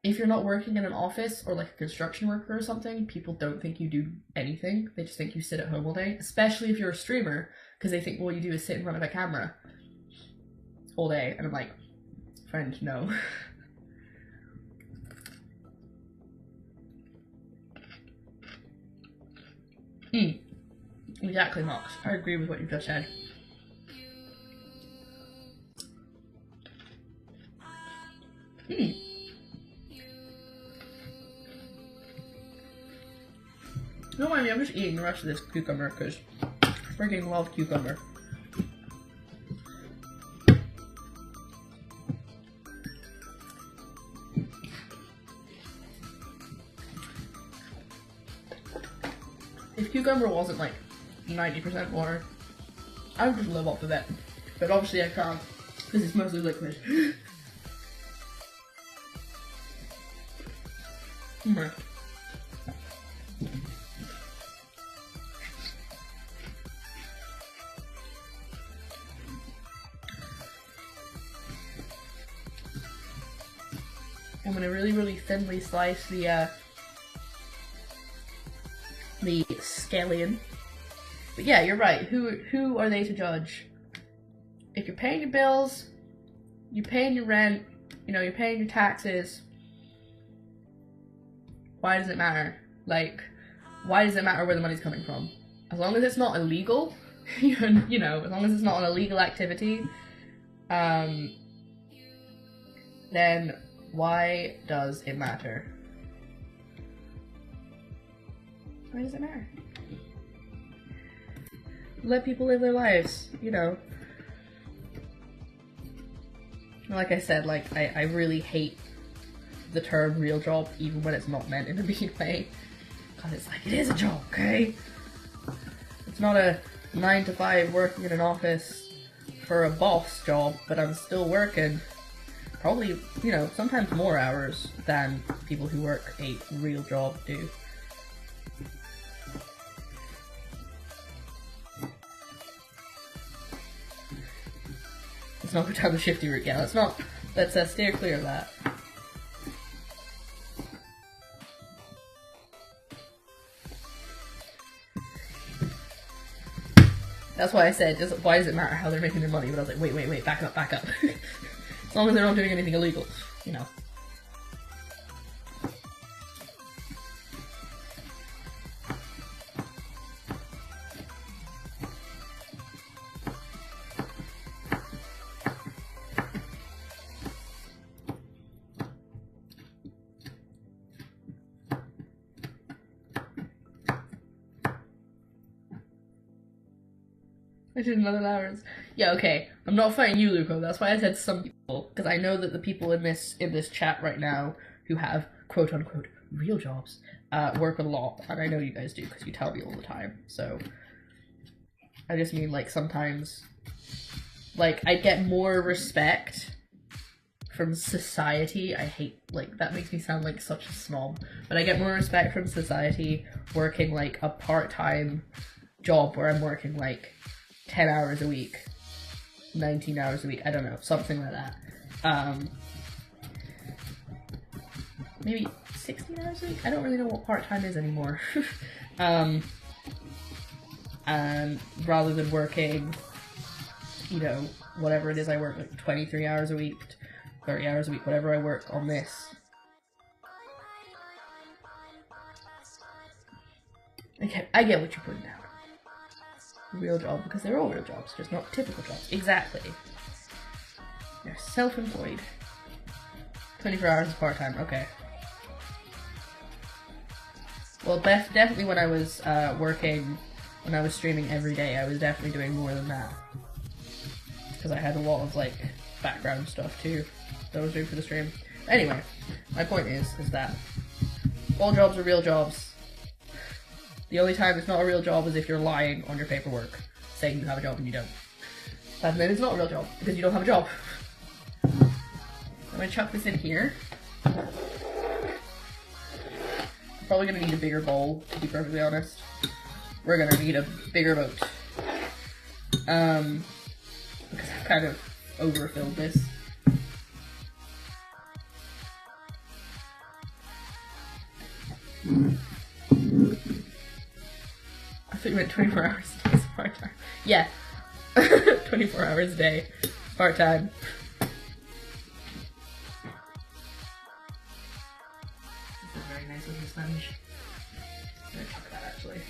if you're not working in an office or like a construction worker or something, people don't think you do anything. They just think you sit at home all day, especially if you're a streamer, because they think all you do is sit in front of a camera all day. And I'm like, friend, no. Exactly, Mox. I agree with what you just said. Don't mind me, I'm just eating the rest of this cucumber because I freaking love cucumber. If cucumber wasn't like 90% water, I would just live off of it. But obviously I can't because it's mostly liquid. I'm gonna really, really thinly slice the scallion. But yeah, you're right. Who are they to judge? If you're paying your bills, you're paying your rent, you know, you're paying your taxes, why does it matter? Like, why does it matter where the money's coming from? As long as it's not illegal, you know, as long as it's not an illegal activity, then why does it matter? Why does it matter? Let people live their lives, you know. Like I said, like, I really hate the term real job, even when it's not meant in a mean way. Because it's like, it is a job, okay? It's not a 9 to 5 working in an office for a boss job, but I'm still working probably, you know, sometimes more hours than people who work a real job do. Let's not go down the shifty route. Yeah, let's steer clear of that. That's why I said, why does it matter how they're making their money? But I was like, wait, back up. As long as they're not doing anything illegal, you know. I did another hours. Yeah, okay. I'm not fighting you, Luco. That's why I said some people, because I know that the people in this chat right now who have quote unquote real jobs work a lot, and I know you guys do because you tell me all the time. So I just mean, like, sometimes, like, I get more respect from society. I hate, like, that makes me sound like such a snob, but I get more respect from society working like a part-time job where I'm working like 10 hours a week, 19 hours a week, I don't know, something like that. Maybe 16 hours a week? I don't really know what part-time is anymore. And rather than working, you know, whatever it is I work, like 23 hours a week, 30 hours a week, whatever I work on this. I get what you're putting down. Real job, because they're all real jobs, just not typical jobs. Exactly. They're self-employed. 24 hours is part-time, okay. Well, definitely when I was working, when I was streaming every day, I was definitely doing more than that. Because I had a lot of, like, background stuff too that I was doing for the stream. Anyway, my point is that all jobs are real jobs. The only time it's not a real job is if you're lying on your paperwork, saying you have a job and you don't. And then it's not a real job, because you don't have a job. I'm gonna chuck this in here. I'm probably gonna need a bigger bowl, to be perfectly honest. We're gonna need a bigger boat. Because I've kind of overfilled this. I thought you meant 24 hours a day is part-time. Yeah. 24 hours a day. Part-time. This is very nice with the sponge. I'm gonna chuck that actually.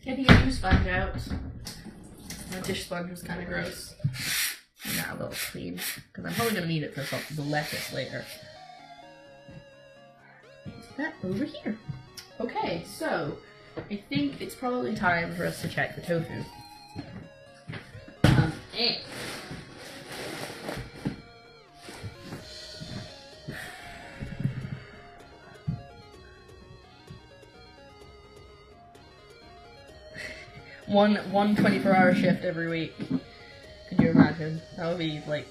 Getting a new sponge out. My dish sponge was kind of gross. And now they'll clean, because I'm probably going to need it for something, the lettuce later. Put that over here. Okay, so I think it's probably time for us to check the tofu. One 24-hour shift every week. Could you imagine? That would be, like,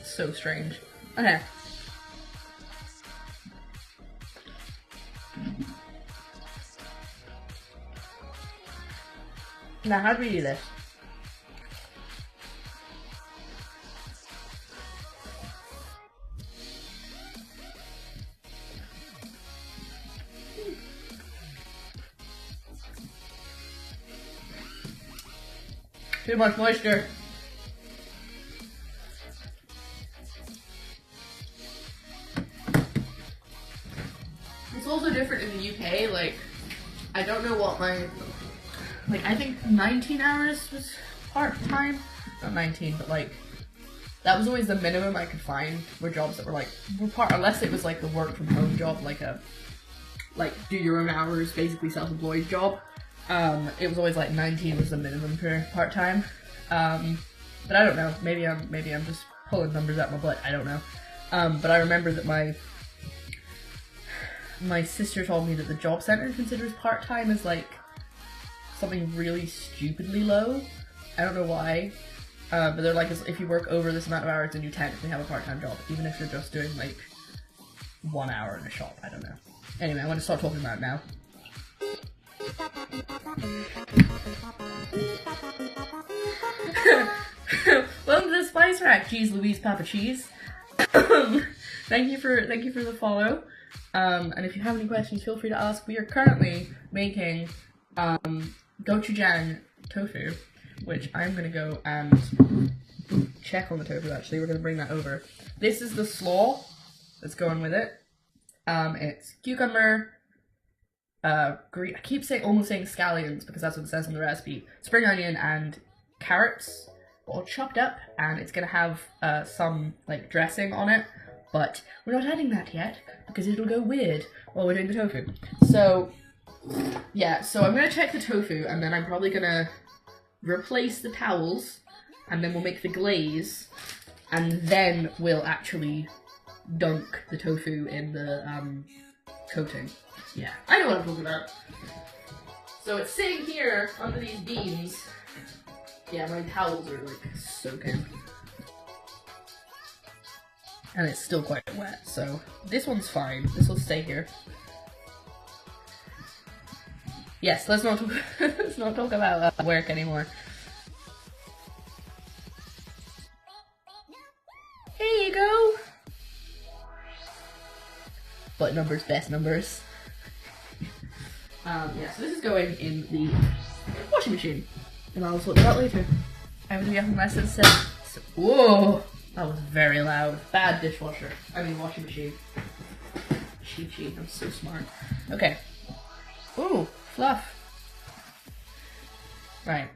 so strange. Okay. Now, how do we do this? Too much moisture. It's also different in the UK, like, I don't know what my, like, I think 19 hours was part-time. Not 19, but like, that was always the minimum I could find, were jobs that were like, unless it was like a work from home job, like do your own hours, basically self-employed job. It was always like 19 was the minimum for part-time. But I don't know, maybe I'm just pulling numbers out my butt, I don't know. But I remember that my sister told me that the job center considers part-time as like something really stupidly low. I don't know why, but they're like, if you work over this amount of hours then you technically have a part-time job, even if you're just doing like 1 hour in a shop, I don't know. Anyway, I'm gonna start talking about it now. Welcome to the Spice Rack, Cheese Louise Papa Cheese. Thank you for the follow. And if you have any questions, feel free to ask. We are currently making gochujang tofu, which I'm gonna go and check on the tofu. Actually, we're gonna bring that over. This is the slaw that's going with it. It's cucumber, green. I keep almost saying scallions because that's what it says in the recipe. Spring onion and carrots, all chopped up, and it's gonna have some like dressing on it. But we're not adding that yet because it'll go weird while we're doing the tofu. So yeah, so I'm gonna check the tofu and then I'm probably gonna replace the towels and then we'll make the glaze and then we'll actually dunk the tofu in the coating. Yeah, I know what I'm talking about. So it's sitting here under these beans. Yeah, my towels are like soaking. And it's still quite wet, so this one's fine. This will stay here. Yes, let's not talk about work anymore. Here you go. Butt numbers, best numbers. Yeah, so this is going in the washing machine, and I'll sort it out later. I will be up unless it says. Whoa. That was very loud. Bad dishwasher. I mean washing machine. Cheat. I'm so smart. Okay. Ooh, fluff. Right.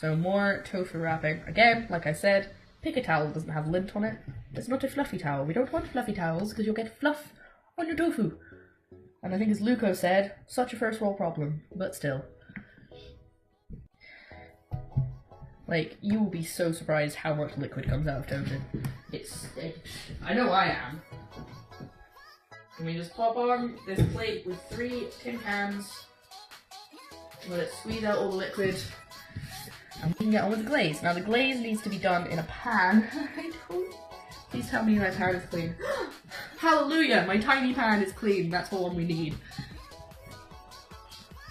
So more tofu wrapping. Again, like I said, pick a towel that doesn't have lint on it. It's not a fluffy towel. We don't want fluffy towels because you'll get fluff on your tofu. And I think as Luco said, such a first world problem, but still. Like, you will be so surprised how much liquid comes out of tofu. I know I am. And we just pop on this plate with 3 tin cans, let it squeeze out all the liquid, and we can get on with the glaze. Now the glaze needs to be done in a pan. Please tell me my pan is clean. Hallelujah, my tiny pan is clean, that's the one we need.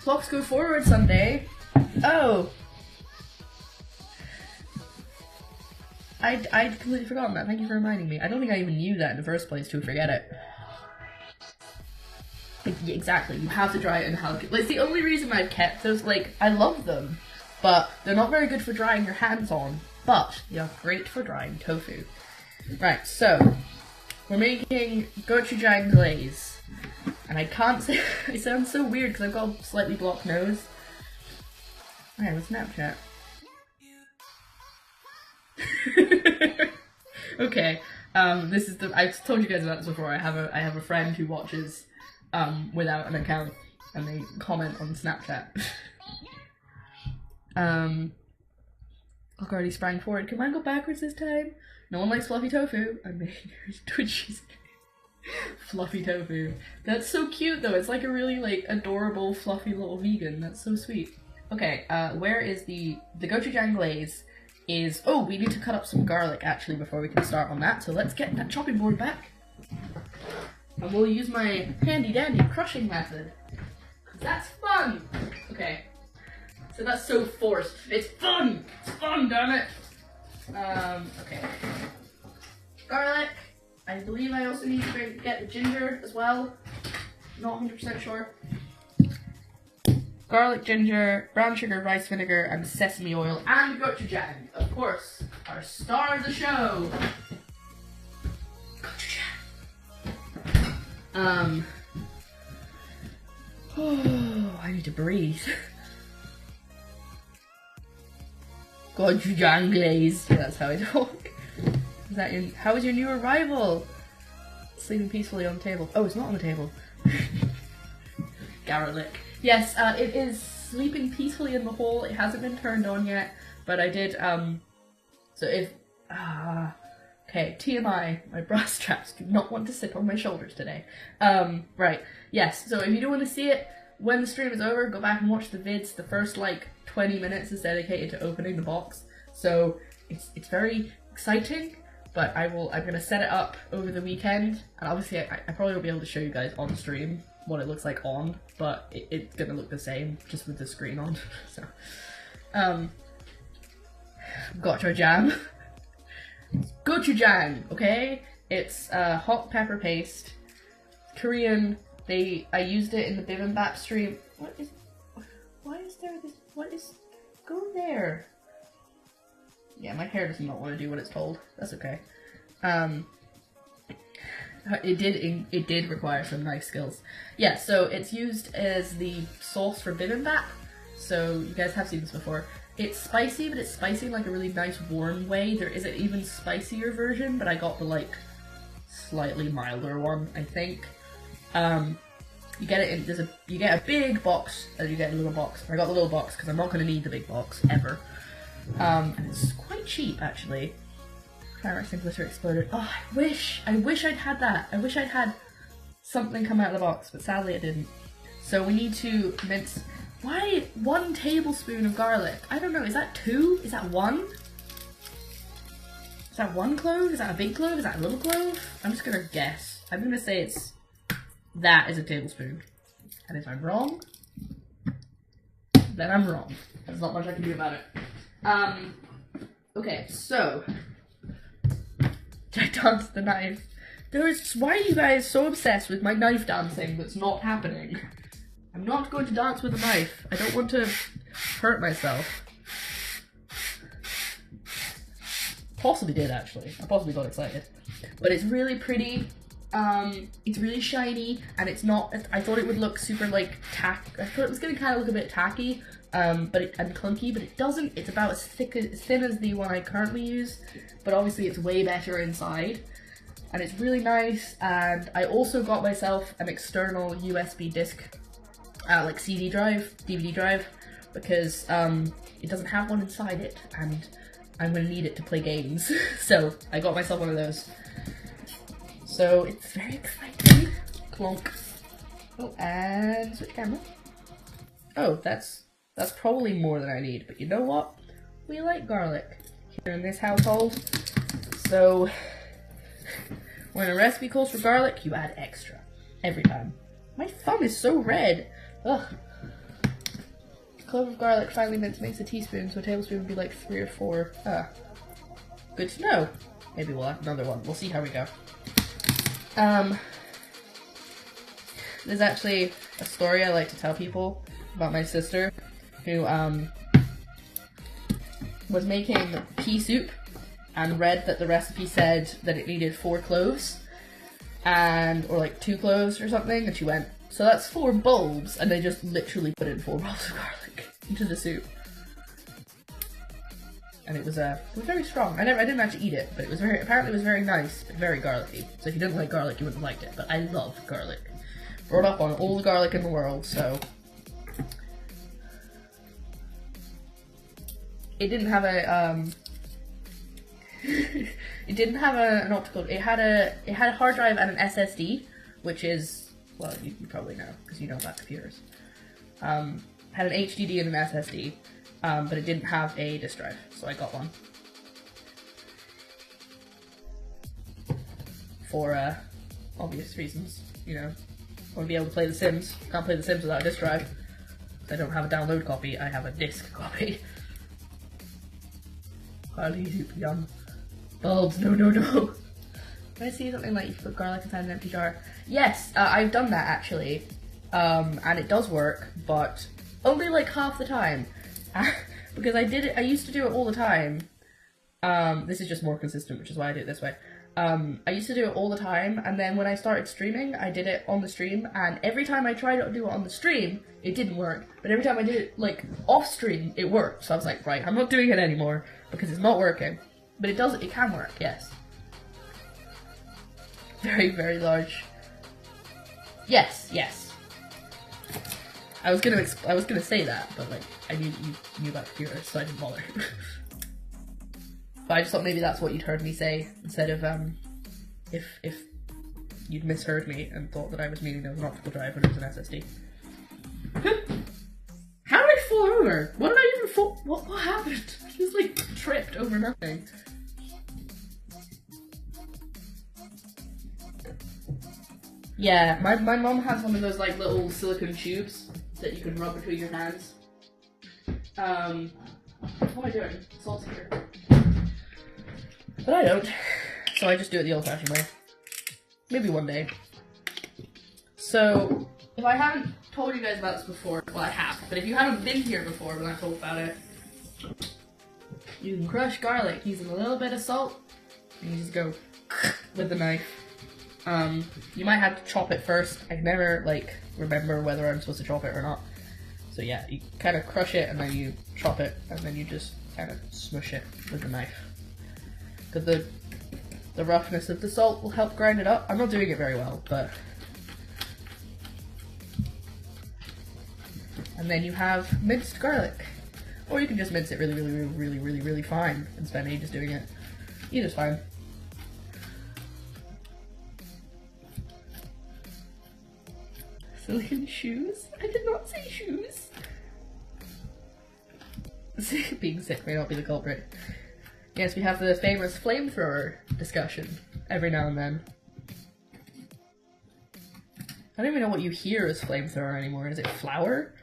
Clocks go forward someday. Oh! I'd completely forgotten that. Thank you for reminding me. I don't think I even knew that in the first place to forget it. Yeah, exactly. You have to dry it in hell. Like, it's the only reason I've kept those. Like, I love them, but they're not very good for drying your hands on. But they are great for drying tofu. Right. So we're making gochujang glaze, and I can't say. It sounds so weird because I've got a slightly blocked nose. I have a Snapchat. Okay, this is I've told you guys about this before. I have a friend who watches without an account and they comment on Snapchat. Look, already sprang forward. Can mine go backwards this time? No one likes fluffy tofu. I'm making Twitch fluffy tofu. That's so cute though. It's like a really like adorable fluffy little vegan. That's so sweet. Okay, where is the gochujang glaze? Oh, we need to cut up some garlic actually before we can start on that, so let's get that chopping board back. And we'll use my handy dandy crushing method. That's fun! Okay. So that's so forced. It's fun! It's fun, damn it! Okay. Garlic. I believe I also need to get the ginger as well. Not 100% sure. Garlic, ginger, brown sugar, rice vinegar, and sesame oil, and gochujang. Of course, our star of the show. Gochujang. Oh, I need to breathe. Gochujang glazed. Yeah, that's how I talk. Is that your, how is your new arrival? Sleeping peacefully on the table. Oh, it's not on the table. Garlic. Yes, it is sleeping peacefully in the hole. It hasn't been turned on yet, but I did, so if, okay, TMI, my bra straps do not want to sit on my shoulders today. Right, yes, so if you don't want to see it, when the stream is over, go back and watch the vids. The first, like, 20 minutes is dedicated to opening the box, so it's very exciting, but I'm gonna set it up over the weekend, and obviously I probably won't be able to show you guys on stream what it looks like on, but it's gonna look the same, just with the screen on, so, gochujang. Gochujang, okay? It's hot pepper paste, Korean. I used it in the bibimbap stream. Why is there this, what is, go there. Yeah, my hair does not want to do what it's told. That's okay. It did require some knife skills. Yeah, so it's used as the sauce for bibimbap. So you guys have seen this before. It's spicy, but it's spicy in like a really nice warm way. There is an even spicier version, but I got the like slightly milder one, I think. You get it in, you get a big box, and you get a little box. I got the little box because I'm not going to need the big box ever. And it's quite cheap actually. Fireworks and glitter exploded. Oh, I wish I'd had that. I wish I'd had something come out of the box, but sadly it didn't. So we need to mince. Why 1 tablespoon of garlic? I don't know. Is that 2? Is that 1? Is that 1 clove? Is that a big clove? Is that a little clove? I'm just gonna guess. I'm gonna say it's that is a tablespoon. And if I'm wrong, then I'm wrong. There's not much I can do about it. Okay, so I danced the knife. Why are you guys so obsessed with my knife dancing that's not happening? I'm not going to dance with a knife. I don't want to hurt myself. Possibly did actually. I possibly got excited. But it's really pretty. It's really shiny, and it's not. I thought it would look super like I thought it was gonna kind of look a bit tacky, and clunky, but it doesn't. It's about as thin as the one I currently use, but obviously it's way better inside, and it's really nice. And I also got myself an external USB disc, like CD drive, DVD drive, because it doesn't have one inside it, and I'm gonna need it to play games. So I got myself one of those. So it's very exciting. Clonk. Oh, and switch camera. Oh, that's probably more than I need, but you know what? We like garlic here in this household. So when a recipe calls for garlic, you add extra every time. My thumb is so red. Ugh. A clove of garlic finely minced makes a teaspoon, so a tablespoon would be like 3 or 4. Good to know. Maybe we'll add another one. We'll see how we go. There's actually a story I like to tell people about my sister who was making pea soup and read that the recipe said that it needed 4 cloves or like 2 cloves or something, and she went, so that's 4 bulbs, and they just literally put in 4 bulbs of garlic into the soup. And it was very strong. I didn't actually eat it, but apparently it was very nice, but very garlicky. So if you didn't like garlic, you wouldn't have liked it, but I love garlic. Brought up on all the garlic in the world, so. It didn't have a, it didn't have an optical, it had a hard drive and an SSD, which is, well, you probably know, because you know about computers. Had an HDD and an SSD. But it didn't have a disk drive, so I got one. For, obvious reasons, you know. I want to be able to play The Sims. Can't play The Sims without a disk drive. I don't have a download copy, I have a disk copy. Highly super young. Bulbs, no, no, no. Can I see something like you put garlic inside an empty jar? Yes, I've done that actually. And it does work, but only like half the time. Because I used to do it all the time. This is just more consistent, which is why I do it this way. I used to do it all the time, and then when I started streaming, I did it on the stream, and every time I tried to do it on the stream, it didn't work. But every time I did it, like, off stream, it worked. So I was like, right, I'm not doing it anymore, because it's not working. But it can work, yes. Very, very large. Yes, yes. I was gonna say that, but like, I knew you knew about here, so I didn't bother. But I just thought maybe that's what you'd heard me say, instead of, if you'd misheard me and thought that I was meaning there was an optical drive when it was an SSD. How did I fall over? What did I even fall? What happened? I just like tripped over nothing. Yeah, my mom has one of those like little silicone tubes that you can rub between your hands. What am I doing? Salt's here. But I don't, so I just do it the old-fashioned way. Maybe one day. So, if I haven't told you guys about this before, well I have, but if you haven't been here before when I told about it, you can crush garlic using a little bit of salt, and you just go with the knife. You might have to chop it first. I never, like, remember whether I'm supposed to chop it or not. So yeah, you kind of crush it, and then you chop it, and then you just kind of smush it with the knife. Because the roughness of the salt will help grind it up. I'm not doing it very well, but... And then you have minced garlic. Or you can just mince it really fine and spend ages doing it. Either's fine. Silicone shoes? I did not say shoes! Being sick may not be the culprit. Yes, we have the famous flamethrower discussion every now and then. I don't even know what you hear as flamethrower anymore. Is it flour?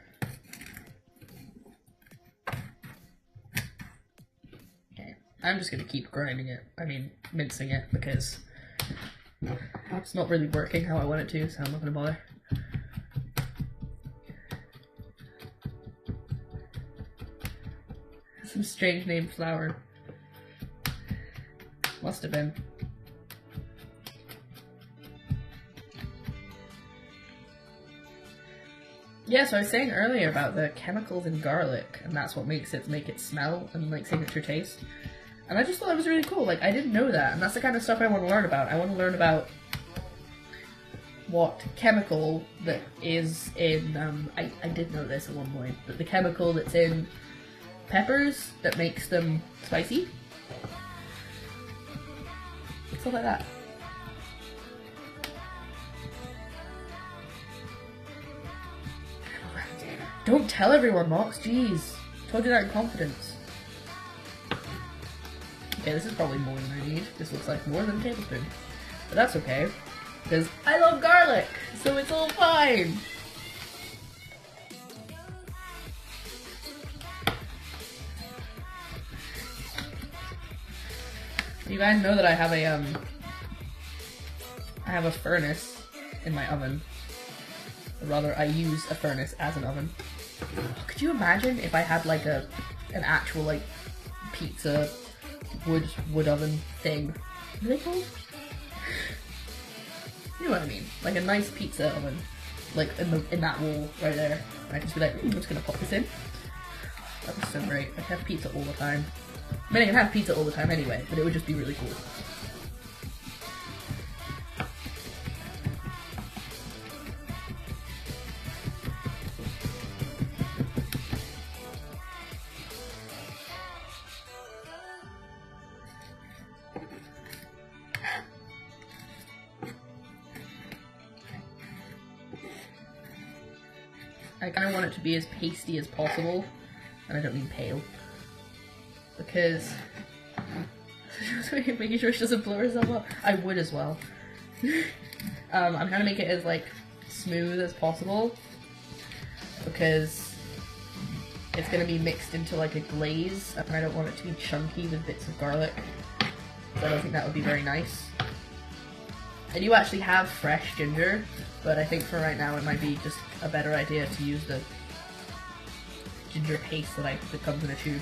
Okay, I'm just gonna keep grinding it. I mean, mincing it, because it's not really working how I want it to, so I'm not gonna bother. Some strange name flour. Must have been. Yeah, so I was saying earlier about the chemicals in garlic, and that's what makes it make it smell and like signature taste. And I just thought it was really cool. Like, I didn't know that, and that's the kind of stuff I want to learn about. I want to learn about what chemical that is in, I did know this at one point, but the chemical that's in peppers that makes them spicy. Stuff like that. Don't tell everyone, Mox, jeez. Told you that in confidence. Okay, this is probably more than I need. This looks like more than a tablespoon. But that's okay, because I love garlic, so it's all fine. You guys know that I have a furnace in my oven. Or rather, I use a furnace as an oven. Could you imagine if I had like an actual like pizza wood oven thing? What are they called? You know what I mean? Like a nice pizza oven, like in that wall right there. And I just be like, I'm just gonna pop this in. That was so great. I have pizza all the time. I mean, I can have pizza all the time anyway, but it would just be really cool. I kind of want it to be as pasty as possible, and I don't mean pale. Because making sure she doesn't blow herself up. I would as well. I'm trying to make it as like smooth as possible because it's gonna be mixed into like a glaze, and I don't want it to be chunky with bits of garlic. So I don't think that would be very nice. I do actually have fresh ginger, but I think for right now it might be just a better idea to use the ginger paste that comes in a tube.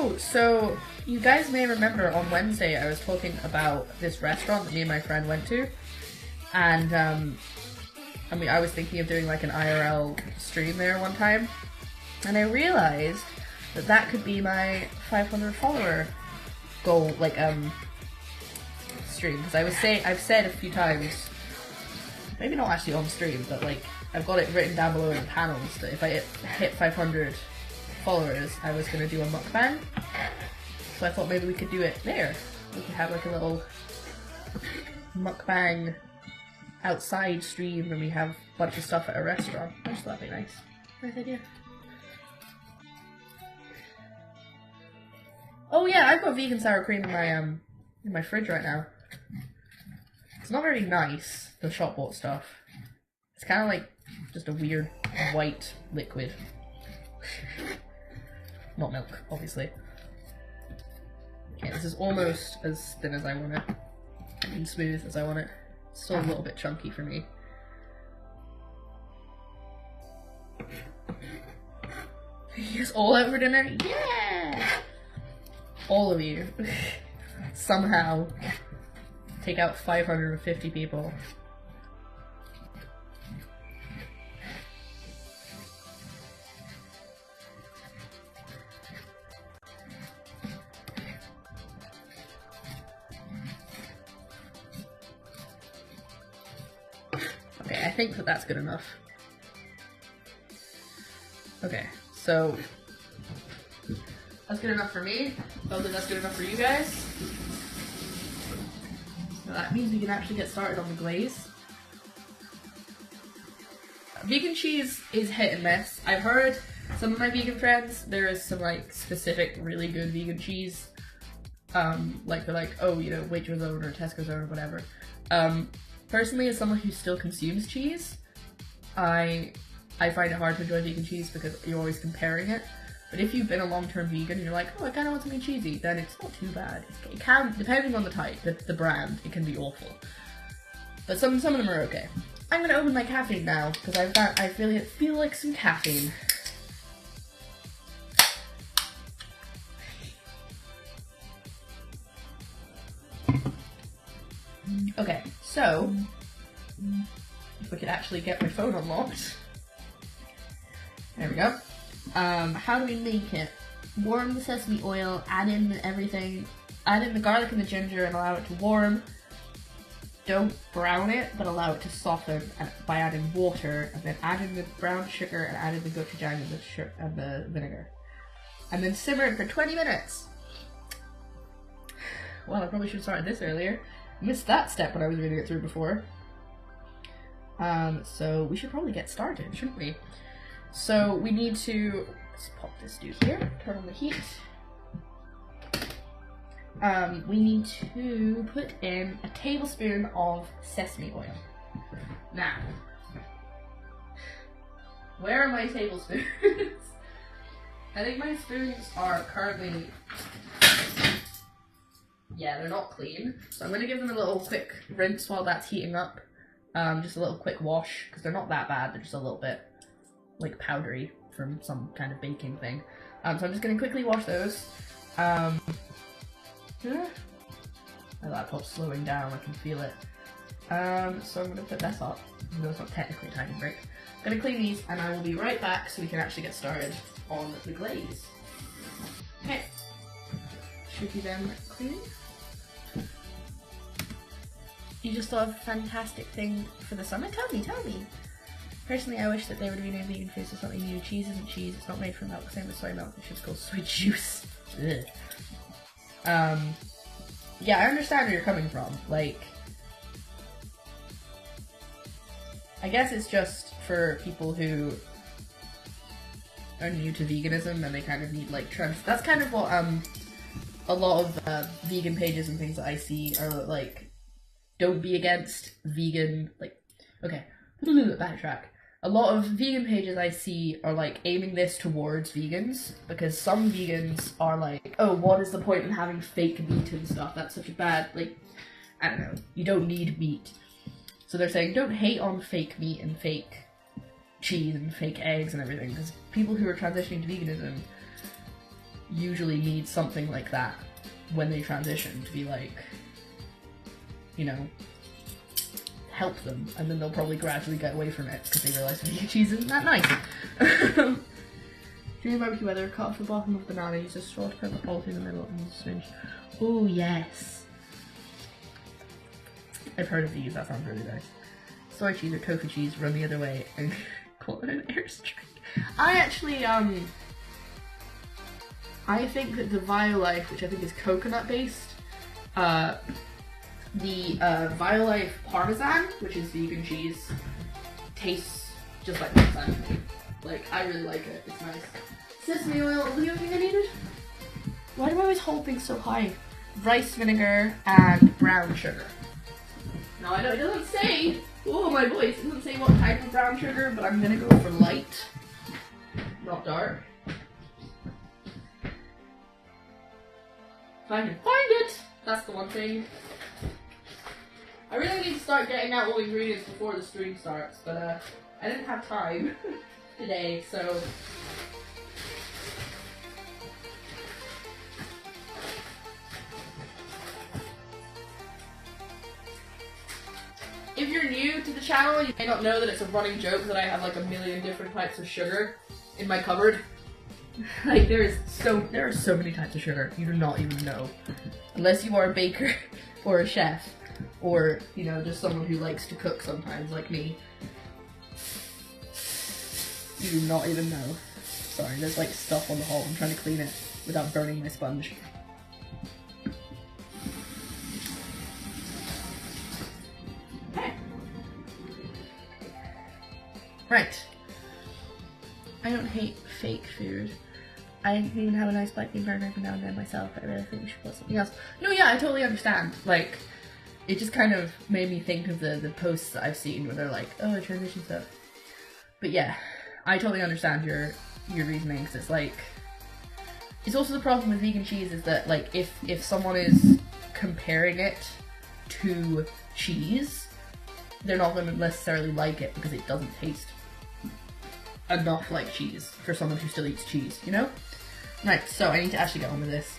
Oh, so you guys may remember on Wednesday I was talking about this restaurant that me and my friend went to, and I was thinking of doing like an IRL stream there one time, and I realized that that could be my 500 follower goal, like stream, because I've said a few times, maybe not actually on stream, but like I've got it written down below in the panels that if I hit 500 followers, I was going to do a mukbang. So I thought maybe we could do it there. We could have like a little mukbang outside stream and we have a bunch of stuff at a restaurant. I just thought that'd be nice. Nice idea. Oh yeah, I've got vegan sour cream in my fridge right now. It's not very nice, the shop bought stuff. It's kind of like just a weird white liquid. Not milk, obviously. Okay, this is almost as thin as I want it. And smooth as I want it. Still a little bit chunky for me. He's all out for dinner? Yeah! All of you. Somehow take out 550 people. Okay, I think that that's good enough. Okay, so that's good enough for me. Hopefully that's good enough for you guys. So that means we can actually get started on the glaze. Vegan cheese is hit and miss. I've heard some of my vegan friends, there is some like specific really good vegan cheese. Like they're like, oh, you know, Waitrose own or Tesco's own or whatever. Personally, as someone who still consumes cheese, I find it hard to enjoy vegan cheese because you're always comparing it. But if you've been a long-term vegan and you're like, oh, I kind of want something cheesy, then it's not too bad. It can, depending on the type, the brand, it can be awful. But some of them are okay. I'm gonna open my caffeine now because I feel like some caffeine. Okay, so if we could actually get my phone unlocked. There we go. How do we make it? Warm the sesame oil, add in everything, add in the garlic and the ginger and allow it to warm. Don't brown it, but allow it to soften by adding water, and then add in the brown sugar and add in the gochujang and the vinegar. And then simmer it for 20 minutes. Well, I probably should have started this earlier. Missed that step when I was reading it through before. So we should probably get started, shouldn't we? So we need to, let's pop this dude here, turn on the heat. We need to put in a tablespoon of sesame oil. Now, where are my tablespoons? I think my spoons are currently, yeah, they're not clean. So I'm going to give them a little quick rinse while that's heating up. Just a little quick wash, because they're not that bad, they're just a little bit like powdery from some kind of baking thing. So I'm just going to quickly wash those. My laptop's slowing down, I can feel it. So I'm going to put this up, even though it's not technically a tiny break. I'm going to clean these and I will be right back so we can actually get started on the glaze. Okay. Should we then clean? You just thought of a fantastic thing for the summer? Tell me. Personally, I wish that there would be no vegan foods or something new. Cheese isn't cheese, it's not made from milk, same with soy milk, it's just called soy juice. Ugh. Yeah, I understand where you're coming from. Like, I guess it's just for people who are new to veganism and they kind of need like trends. That's kind of what a lot of vegan pages and things that I see are like, don't be against vegan, like, okay, backtrack. A lot of vegan pages I see are like aiming this towards vegans because some vegans are like, oh, what is the point in having fake meat and stuff? That's such a bad, like, I don't know, you don't need meat. So they're saying don't hate on fake meat and fake cheese and fake eggs and everything because people who are transitioning to veganism, usually need something like that when they transition to be like, you know, help them, and then they'll probably gradually get away from it because they realize vegan cheese isn't that nice. During barbecue weather, cut off the bottom of the banana, use a straw to put the hole through the middle and swinge. Oh yes. I've heard of these, that sounds really nice. Soy cheese or tofu cheese, run the other way and call it an airstrike. I actually, I think that the Violife, which I think is coconut based, the Violife Parmesan, which is vegan cheese, tastes just like Parmesan to me. Like, I really like it, it's nice. Sesame oil, is the only thing I needed? Why do I always hold things so high? Rice vinegar and brown sugar. No, I know it doesn't say, oh my voice, it doesn't say what type of brown sugar, but I'm gonna go for light, not dark. If I can find it, that's the one thing. I really need to start getting out all the ingredients before the stream starts, but I didn't have time today, so. If you're new to the channel, you may not know that it's a running joke that I have like a million different types of sugar in my cupboard. Like there are so many types of sugar, you do not even know. Unless you are a baker or a chef, or, you know, just someone who likes to cook sometimes, like me. You do not even know. Sorry, there's like stuff on the hob, I'm trying to clean it without burning my sponge. Okay. Right. I don't hate fake food. I can even have a nice black bean burger every now and then myself, but I really think we should put something else. No, yeah, I totally understand. Like, it just kind of made me think of the posts that I've seen where they're like, oh, transition stuff. But yeah, I totally understand your reasoning, because it's like, it's also the problem with vegan cheese is that, like, if someone is comparing it to cheese, they're not going to necessarily like it because it doesn't taste enough like cheese for someone who still eats cheese, you know? Right, so I need to actually get on with this,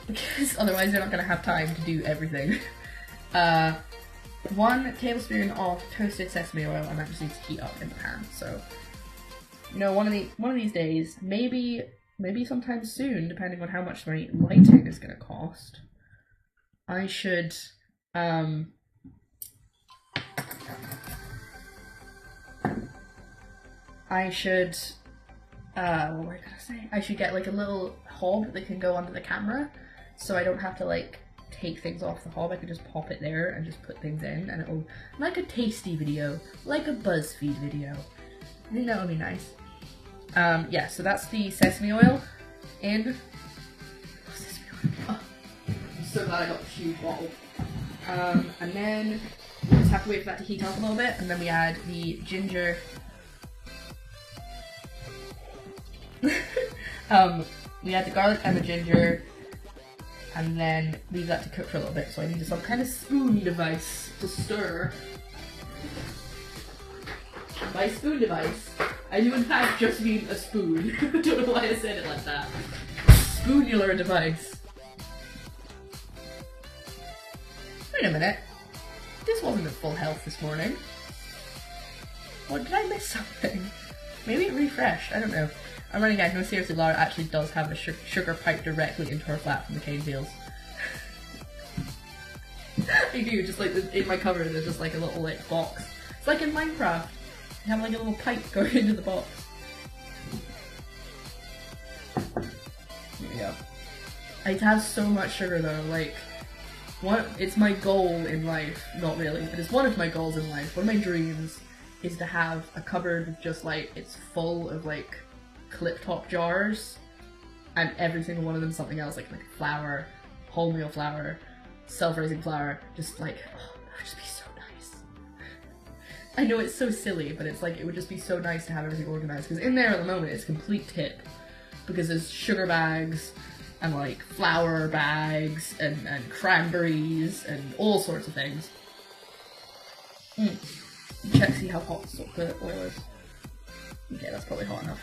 because otherwise they're not going to have time to do everything. 1 tablespoon of toasted sesame oil, and that just needs to heat up in the pan. So, you know, one of these days, maybe sometime soon, depending on how much my lighting is going to cost, I should what am I gonna say? I should get like a little hob that can go under the camera, so I don't have to like take things off the hob. I can just pop it there and just put things in, and it'll, like a tasty video, like a BuzzFeed video. I think that would be nice. Yeah, so that's the sesame oil in. Oh, sesame oil. Oh, I'm so glad I got the huge bottle. And then we just have to wait for that to heat up a little bit, and then we add the ginger. We add the garlic and the ginger, and then leave that to cook for a little bit. So I need some kind of spoon device to stir. By spoon device, I do in fact just mean a spoon. I don't know why I said it like that. Spoonular device. Wait a minute. This wasn't at full health this morning. Or did I miss something? Maybe it refreshed, I don't know. I'm running out. No, seriously, Laura actually does have a sugar pipe directly into her flat from the cane fields. I do, just like in my cupboard there's just like a little like box. It's like in Minecraft. You have like a little pipe going into the box. There we go. It has so much sugar though, like, it's my goal in life, not really, but it's one of my goals in life. One of my dreams is to have a cupboard with just like, it's full of like clip top jars, and every single one of them something else, like flour, wholemeal flour, self-raising flour, just like, oh, that would just be so nice. I know it's so silly, but it's like, it would just be so nice to have everything organized, because in there at the moment it's complete tip, because there's sugar bags, and like flour bags, and cranberries, and all sorts of things. Check, see how hot the oil is. Okay, that's probably hot enough.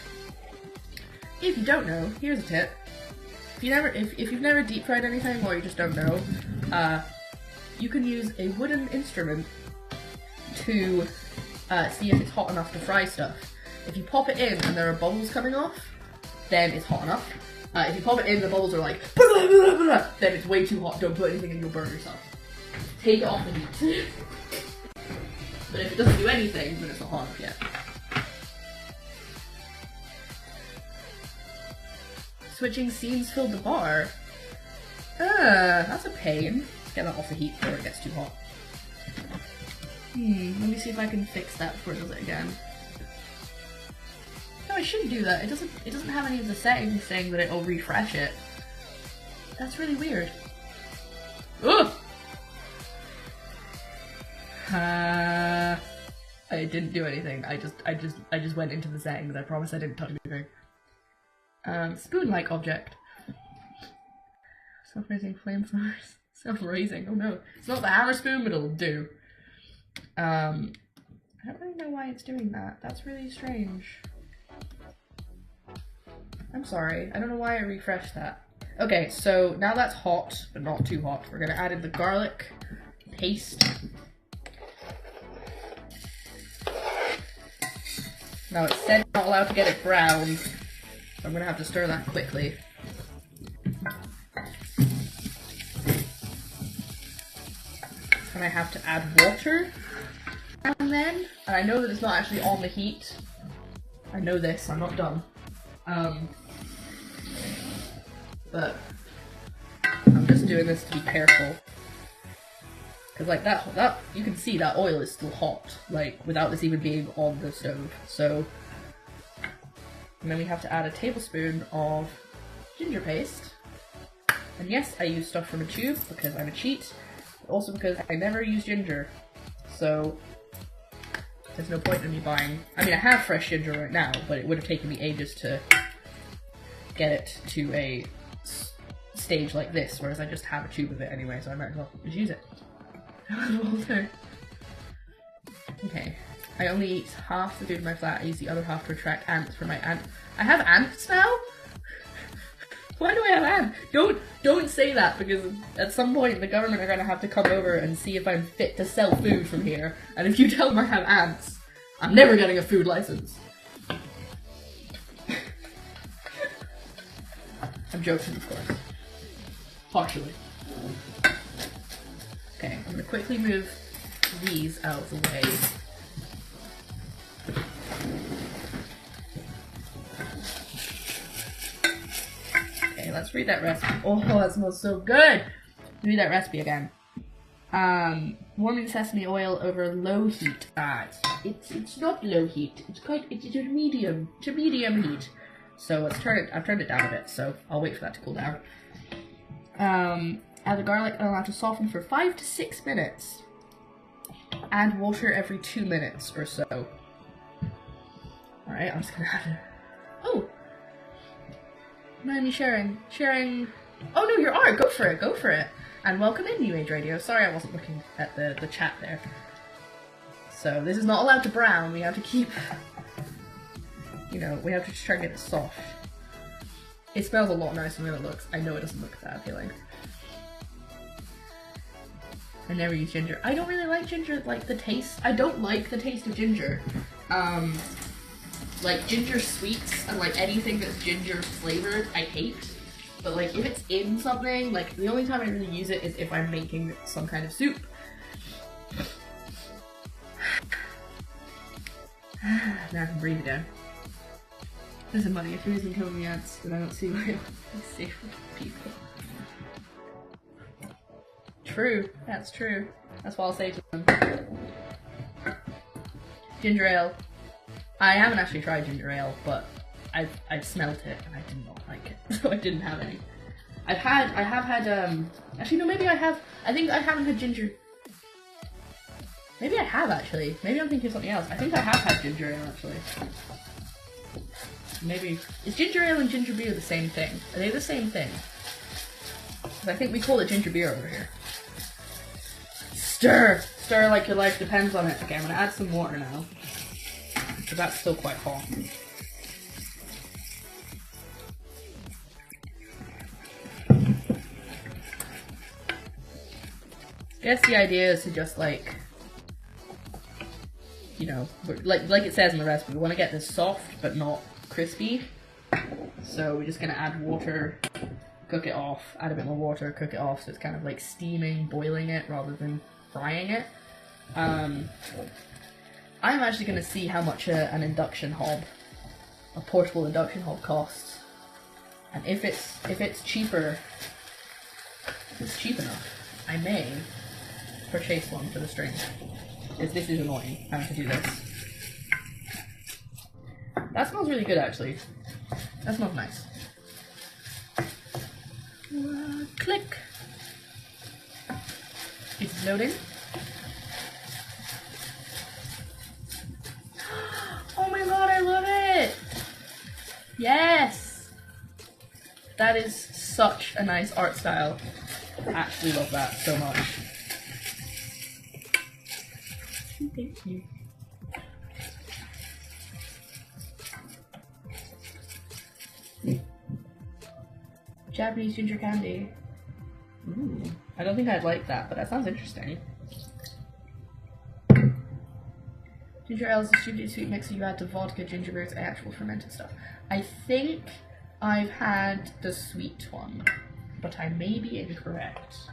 If you don't know, here's a tip. if you've never deep fried anything or you just don't know, you can use a wooden instrument to see if it's hot enough to fry stuff. If you pop it in and there are bubbles coming off, then it's hot enough. If you pop it in, the bubbles are like, blah, blah, blah, blah, then it's way too hot. Don't put anything in, you'll burn yourself. Take it off the heat. But if it doesn't do anything, then it's not hot enough yet. Switching scenes filled the bar. That's a pain. Let's get that off the heat before it gets too hot. Let me see if I can fix that before it does it again. No, I shouldn't do that. It doesn't have any of the settings saying that it'll refresh it. That's really weird. Ugh! I didn't do anything. I just went into the settings. I promise I didn't touch anything. Spoon-like object. Self-raising flamethrowers. Self-raising. Oh no. It's not the hammer spoon, but it'll do. I don't really know why it's doing that. That's really strange. I'm sorry. I don't know why I refreshed that. Okay, so now that's hot, but not too hot. We're gonna add in the garlic paste. Now it said not allowed to get it brown, so I'm gonna have to stir that quickly. And I have to add water. And then, and I know that it's not actually on the heat. I know this, I'm not dumb. But I'm just doing this to be careful. Cause like that you can see that oil is still hot, like without this even being on the stove. So, and then we have to add a tablespoon of ginger paste. And yes, I use stuff from a tube because I'm a cheat, but also because I never use ginger. So there's no point in me buying. I mean, I have fresh ginger right now, but it would have taken me ages to get it to a stage like this, whereas I just have a tube of it anyway, so I might as well just use it. Okay, I only eat half the food in my flat. I use the other half to attract ants for my ant. I have ants now? Why do I have ants? Don't say that, because at some point the government are gonna have to come over and see if I'm fit to sell food from here. And if you tell them I have ants, I'm never getting a food license. I'm joking, of course. Partially. Okay, I'm gonna quickly move these out of the way. Okay, let's read that recipe. Oh, that smells so good! Read that recipe again. Warming sesame oil over low heat. It's not low heat. It's a medium. It's a medium heat. So let's turn it. I've turned it down a bit, so I'll wait for that to cool down. Add the garlic and allow to soften for 5 to 6 minutes. Add water every 2 minutes or so. Alright, I'm just gonna add it. Oh! Mind me sharing. Oh no, your art! Go for it, go for it! And welcome in, New Age Radio. Sorry I wasn't looking at the chat there. So, this is not allowed to brown. We have to keep... You know, we have to just try and get it soft. It smells a lot nicer than it looks. I know it doesn't look that appealing. I never use ginger. I don't really like ginger, like the taste. I don't like the taste of ginger. Like ginger sweets and like anything that's ginger flavored, I hate. But like if it's in something, like the only time I really use it is if I'm making some kind of soup. Now I can breathe again. Listen, buddy, if you're using killing me ads, then I don't see why I'm safe with people. True, that's true. That's what I'll say to them. Ginger ale. I haven't actually tried ginger ale, but I've smelt it and I did not like it, so I didn't have any. I have had actually no, maybe I have. I think I haven't had ginger. Maybe I have actually. Maybe I'm thinking of something else. I think I have had ginger ale actually. Maybe is ginger ale and ginger beer the same thing? Are they the same thing? Because I think we call it ginger beer over here. Stir! Stir like your life depends on it. Okay, I'm gonna add some water now. But that's still quite hot. I guess the idea is to just like, you know, like it says in the recipe, we want to get this soft but not crispy. So we're just gonna add water, cook it off, add a bit more water, cook it off, so it's kind of like steaming, boiling it rather than frying it. I'm actually gonna see how much an induction hob, a portable induction hob costs, and if it's cheaper, if it's cheap enough, I may purchase one for the stream, because this is annoying having to do this. That smells really good, actually. That smells nice. Click. It's loading. Oh my god, I love it! Yes! That is such a nice art style. I actually love that so much. Thank you. Japanese ginger candy. Ooh, I don't think I'd like that, but that sounds interesting. Ginger ale is a sweet mixer you add to vodka, ginger beer, actual fermented stuff. I think I've had the sweet one, but I may be incorrect.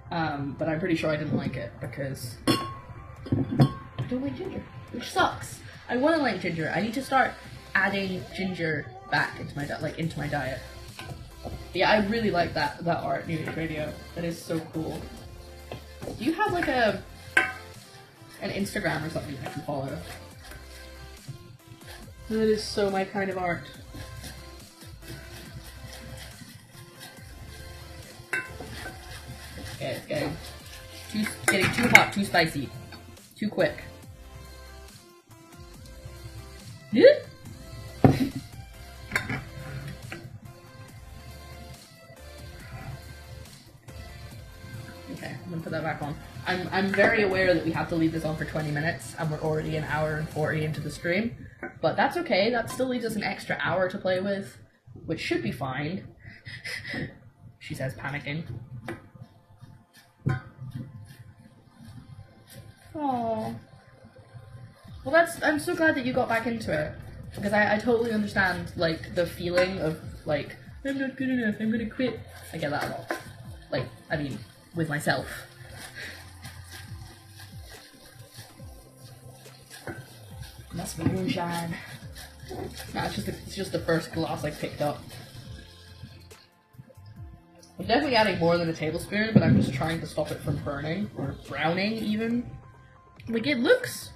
But I'm pretty sure I didn't like it because I don't like ginger, which sucks. I want to like ginger. I need to start adding ginger back into my diet. Yeah, I really like that art, New Age Radio. That is so cool. Do you have like an Instagram or something I can follow? That is so my kind of art. Okay, it's getting too hot, too spicy, too quick. Okay, I'm gonna put that back on. I'm very aware that we have to leave this on for 20 minutes, and we're already an hour and 40 into the stream, but that's okay. That still leaves us an extra hour to play with, which should be fine. She says, panicking. Oh. Well, I'm so glad that you got back into it, because I totally understand, like, the feeling of, like, I'm not good enough, I'm gonna quit. I get that a lot. Like, I mean, with myself. Must be moonshine. Nah, it's just the first glass I picked up. I'm definitely adding more than a tablespoon, but I'm just trying to stop it from burning, or browning even. Like, it looks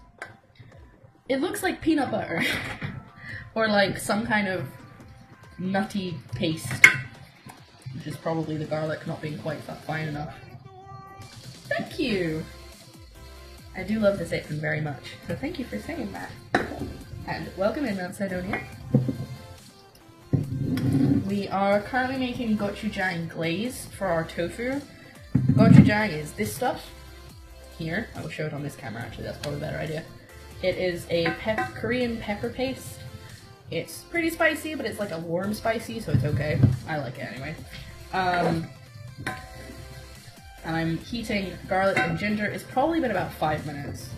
like peanut butter. Or like some kind of nutty paste. Which is probably the garlic not being quite fine enough. Thank you! I do love this apron very much, so thank you for saying that. And welcome in, Mount Sidonia. We are currently making gochujang glaze for our tofu. Gochujang is this stuff. Here, I will show it on this camera actually, that's probably a better idea. It is a Korean pepper paste. It's pretty spicy, but it's like a warm spicy, so it's okay. I like it anyway. And I'm heating garlic and ginger. It's probably been about 5 minutes.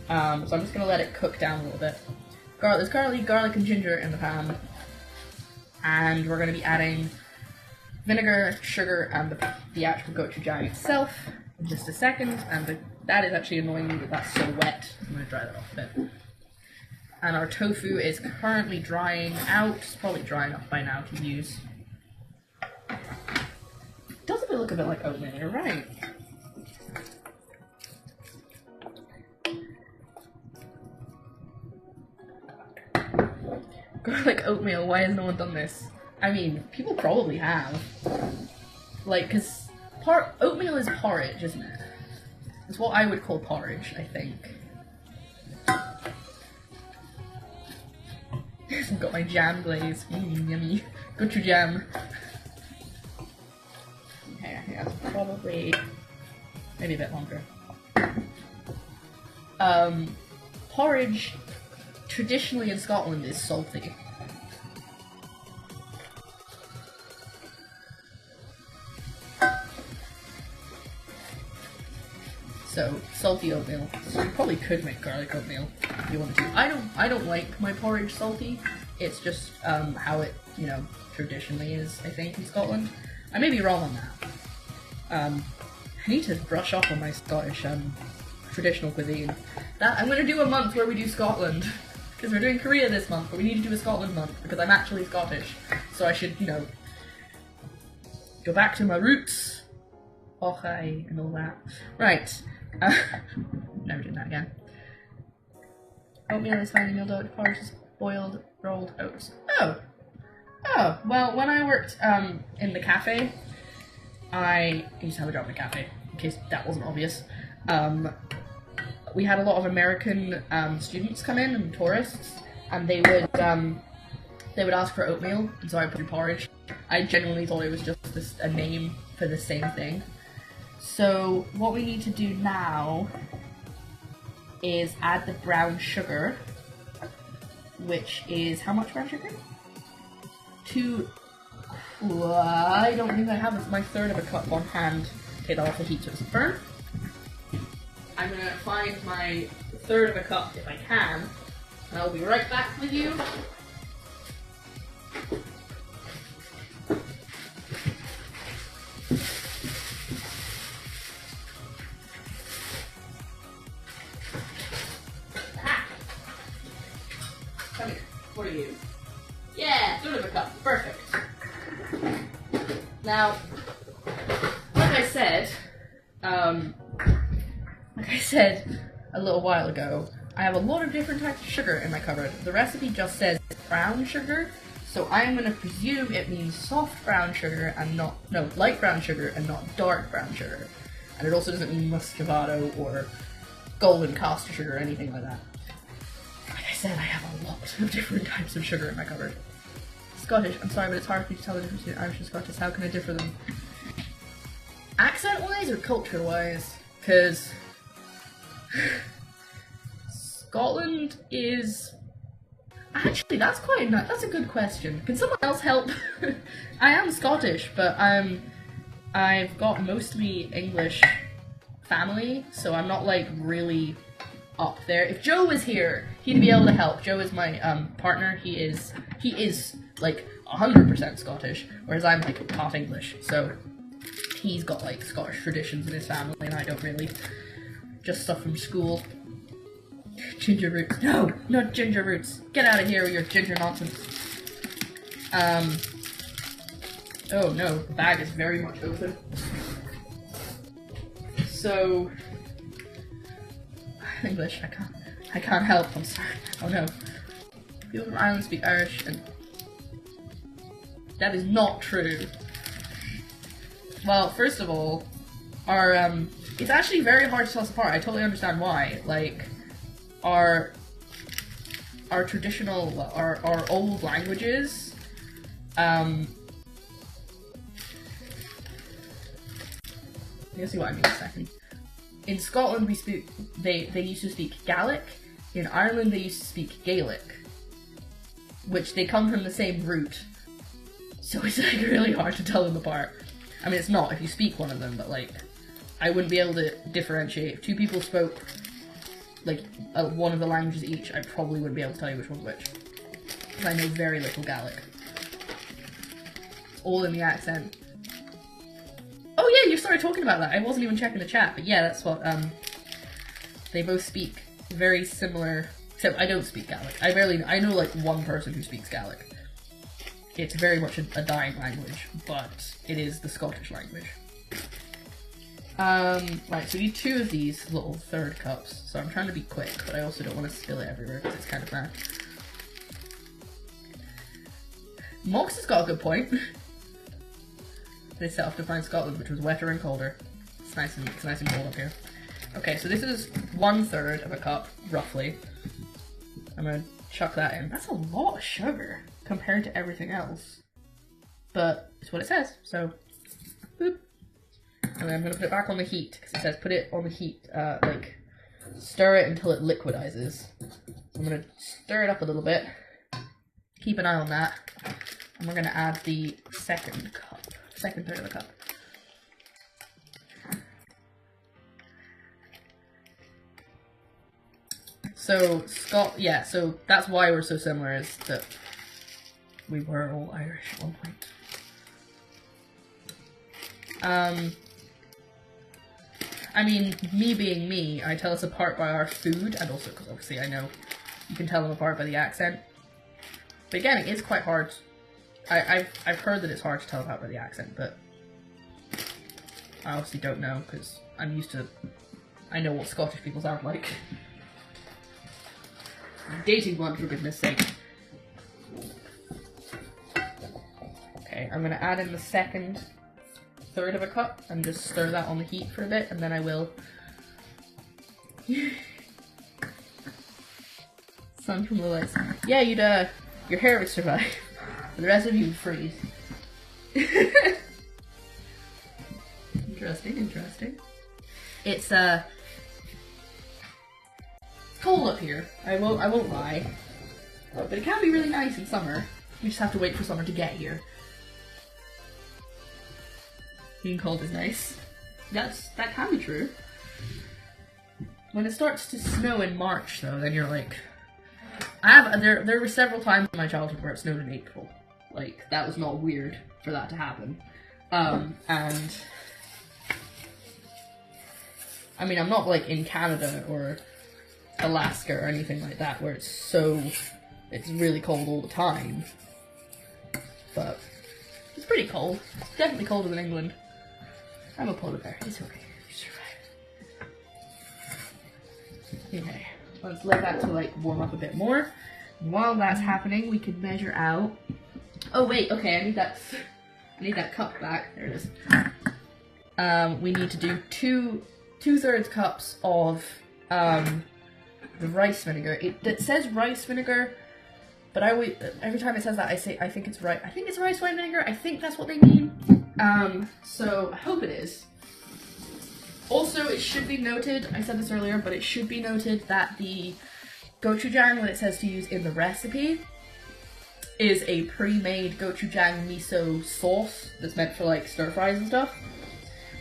So I'm just gonna let it cook down a little bit. There's currently garlic and ginger in the pan. And we're gonna be adding vinegar, sugar, and the actual gochujang itself in just a second. And that is actually annoying me that that's so wet. I'm gonna dry that off a bit. And our tofu is currently drying out. It's probably dry enough by now to use. It does look a bit like oatmeal, you're right. Garlic oatmeal, why has no one done this? I mean, people probably have. Like, cause oatmeal is porridge, isn't it? It's what I would call porridge, I think. I've got my jam glaze. Yummy. Gochujang. Okay, I think that's probably maybe a bit longer. Porridge traditionally in Scotland is salty. So salty oatmeal. So you probably could make garlic oatmeal if you wanted to. I don't like my porridge salty. It's just how it, you know, traditionally is, I think, in Scotland. I may be wrong on that. I need to brush up on my Scottish traditional cuisine. I'm gonna do a month where we do Scotland. Because we're doing Korea this month, but we need to do a Scotland month because I'm actually Scottish. So I should, you know, go back to my roots. Okay, and all that. Right. Never doing that again. Oatmeal is finely milled out, porridge is boiled, rolled oats. Oh! Oh, well, when I worked in the cafe, I used to have a job in a cafe, in case that wasn't obvious. We had a lot of American students come in and tourists, and they would ask for oatmeal, and so I put in porridge. I genuinely thought it was just a name for the same thing. So what we need to do now is add the brown sugar, which is how much brown sugar? I don't think I have my third of a cup on hand. Take that off the heat so it doesn't burn. I'm gonna find my third of a cup if I can, and I'll be right back with you. Ah. Come here, what are you? Yeah, third of a cup, perfect. Now, like I said a little while ago, I have a lot of different types of sugar in my cupboard. The recipe just says brown sugar, so I'm going to presume it means soft brown sugar and light brown sugar and not dark brown sugar. And it also doesn't mean muscovado or golden caster sugar or anything like that. Like I said, I have a lot of different types of sugar in my cupboard. Scottish, I'm sorry, but it's hard for you to tell the difference between Irish and Scottish. How can I differ them? Accent-wise or culture-wise? Because Scotland is... Actually, that's a good question. Can someone else help? I am Scottish, but I've got mostly English family, so I'm not like really up there. If Joe was here, he'd be able to help. Joe is my partner. He is like 100% Scottish, whereas I'm like half English. So he's got like Scottish traditions in his family, and I don't really. Just stuff from school. Ginger roots. No, not ginger roots. Get out of here with your ginger nonsense. Oh no, the bag is very much open. So English, I can't help, I'm sorry. Oh no. People from Ireland speak Irish, and that is not true. Well, first of all, our it's actually very hard to tell us apart. I totally understand why. Like, our traditional, our old languages, you'll see what I mean in a second. In Scotland, they used to speak Gaelic. In Ireland, they used to speak Gaelic, which they come from the same root. So it's like really hard to tell them apart. I mean, it's not if you speak one of them, but like, I wouldn't be able to differentiate. If two people spoke like one of the languages each, I probably wouldn't be able to tell you which one's which. Because I know very little Gaelic. It's all in the accent. Oh yeah, you started talking about that. I wasn't even checking the chat, but yeah, that's what, they both speak very similar, except I don't speak Gaelic. I know like one person who speaks Gaelic. It's very much a dying language, but it is the Scottish language. Right, so we need 2 of these little third cups, so I'm trying to be quick, but I also don't want to spill it everywhere, because it's kind of bad. Mox has got a good point. They set off to find Scotland, which was wetter and colder. It's nice and cold up here. Okay, so this is 1/3 of a cup, roughly. I'm gonna chuck that in. That's a lot of sugar compared to everything else. But it's what it says, so boop. And then I'm gonna put it back on the heat, because it says put it on the heat, like, stir it until it liquidizes. So I'm gonna stir it up a little bit. Keep an eye on that. And we're gonna add the second third of a cup. So yeah, so that's why we're so similar, is that we were all Irish at one point. I mean, me being me, I tell us apart by our food, and also because obviously I know you can tell them apart by the accent. But again, it is quite hard. I've heard that it's hard to tell apart by the accent, but I obviously don't know because I'm used to. I know what Scottish people sound like. Dating one, for goodness sake. Okay, I'm gonna add in the second third of a cup and just stir that on the heat for a bit, and then I will. Sun from the lights. Yeah, your hair would survive, but the rest of you would freeze. Interesting. It's cold up here. I won't lie, but it can be really nice in summer. We just have to wait for summer to get here. Being cold is nice. That can be true. When it starts to snow in March, though, then you're like, there were several times in my childhood where it snowed in April. Like, that was not weird for that to happen. And I mean, I'm not like in Canada or Alaska or anything like that where it's really cold all the time. But it's pretty cold. It's definitely colder than England. I'm a polar bear. It's okay. You survive. Okay, let's let that to like warm up a bit more. And while that's happening, we could measure out. Oh wait, okay. I need that cup back. There it is. We need to do two-thirds cups of the rice vinegar. It says rice vinegar, but every time it says that I think it's right. I think it's rice wine vinegar. I think that's what they mean. So I hope it is. Also, it should be noted, I said this earlier, but it should be noted that the gochujang that it says to use in the recipe is a pre-made gochujang miso sauce that's meant for like stir fries and stuff.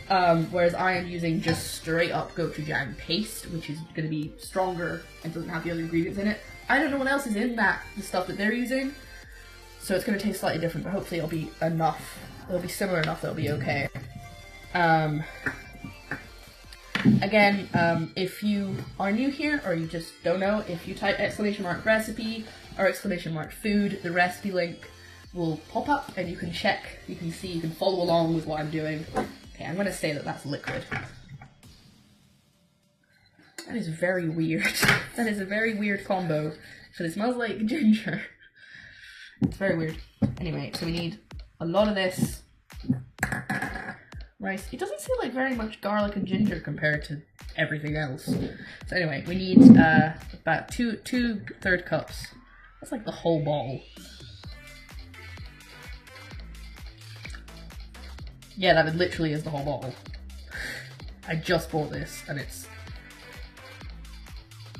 Whereas I am using just straight up gochujang paste, which is going to be stronger and doesn't have the other ingredients in it. I don't know what else is in the stuff that they're using, so it's going to taste slightly different, but hopefully it'll be enough. It'll be similar enough that it'll be okay. Again, if you are new here or you just don't know, if you type !recipe or !food, the recipe link will pop up and you can check, you can see, you can follow along with what I'm doing. Okay, I'm gonna say that that's liquid. That is very weird. That is a very weird combo, but it smells like ginger. It's very weird. Anyway, so we need a lot of this rice. It doesn't seem like very much garlic and ginger compared to everything else. So anyway, we need about two third cups. That's like the whole bowl. Yeah, that literally is the whole bottle. I just bought this and it's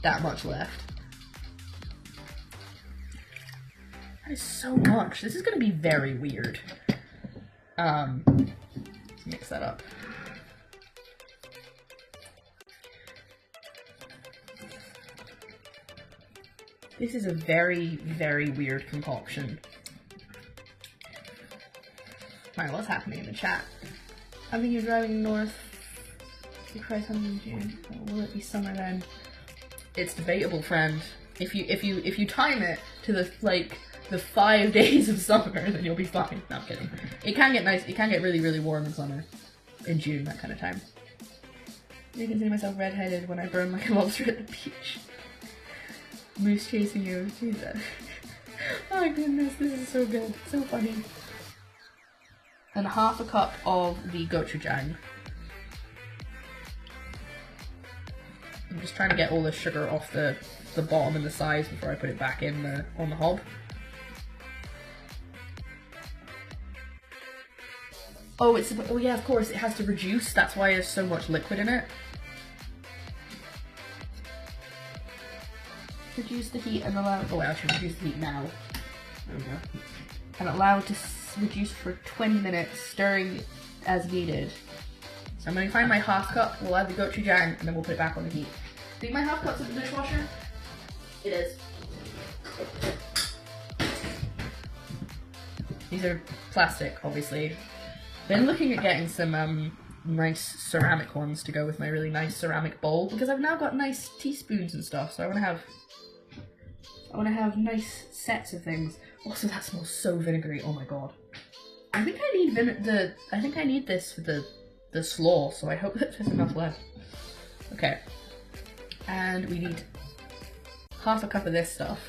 that much left. That is so much. This is gonna be very weird. Let's mix that up. This is a very, very weird concoction. Alright, what's happening in the chat? I think you're driving north. You cry something in June. Oh, will it be summer then? It's debatable, friend. If you time it to the 5 days of summer, then you'll be fine. No, I'm kidding. It can get nice. It can get really, really warm in summer, in June, that kind of time. I can see myself redheaded when I burn like a lobster at the beach. Moose chasing you. Jesus. Oh my goodness, this is so good. So funny. And half a cup of the gochujang. I'm just trying to get all the sugar off the bottom and the sides before I put it back in on the hob. Oh, oh yeah, of course, it has to reduce. That's why there's so much liquid in it. Reduce the heat and allow. Oh, I should reduce the heat now. There we go. And allow to reduce for 20 minutes, stirring as needed. So I'm going to find my half cup, we'll add the gochujang, and then we'll put it back on the heat. I think my half cup's in the dishwasher. It is. These are plastic, obviously. Been looking at getting some nice ceramic ones to go with my really nice ceramic bowl, because I've now got nice teaspoons and stuff, so I want to have nice sets of things. Also, that smells so vinegary. Oh my god. I think I need I think I need this for the slaw, so I hope that there's enough left. Okay. And we need half a cup of this stuff.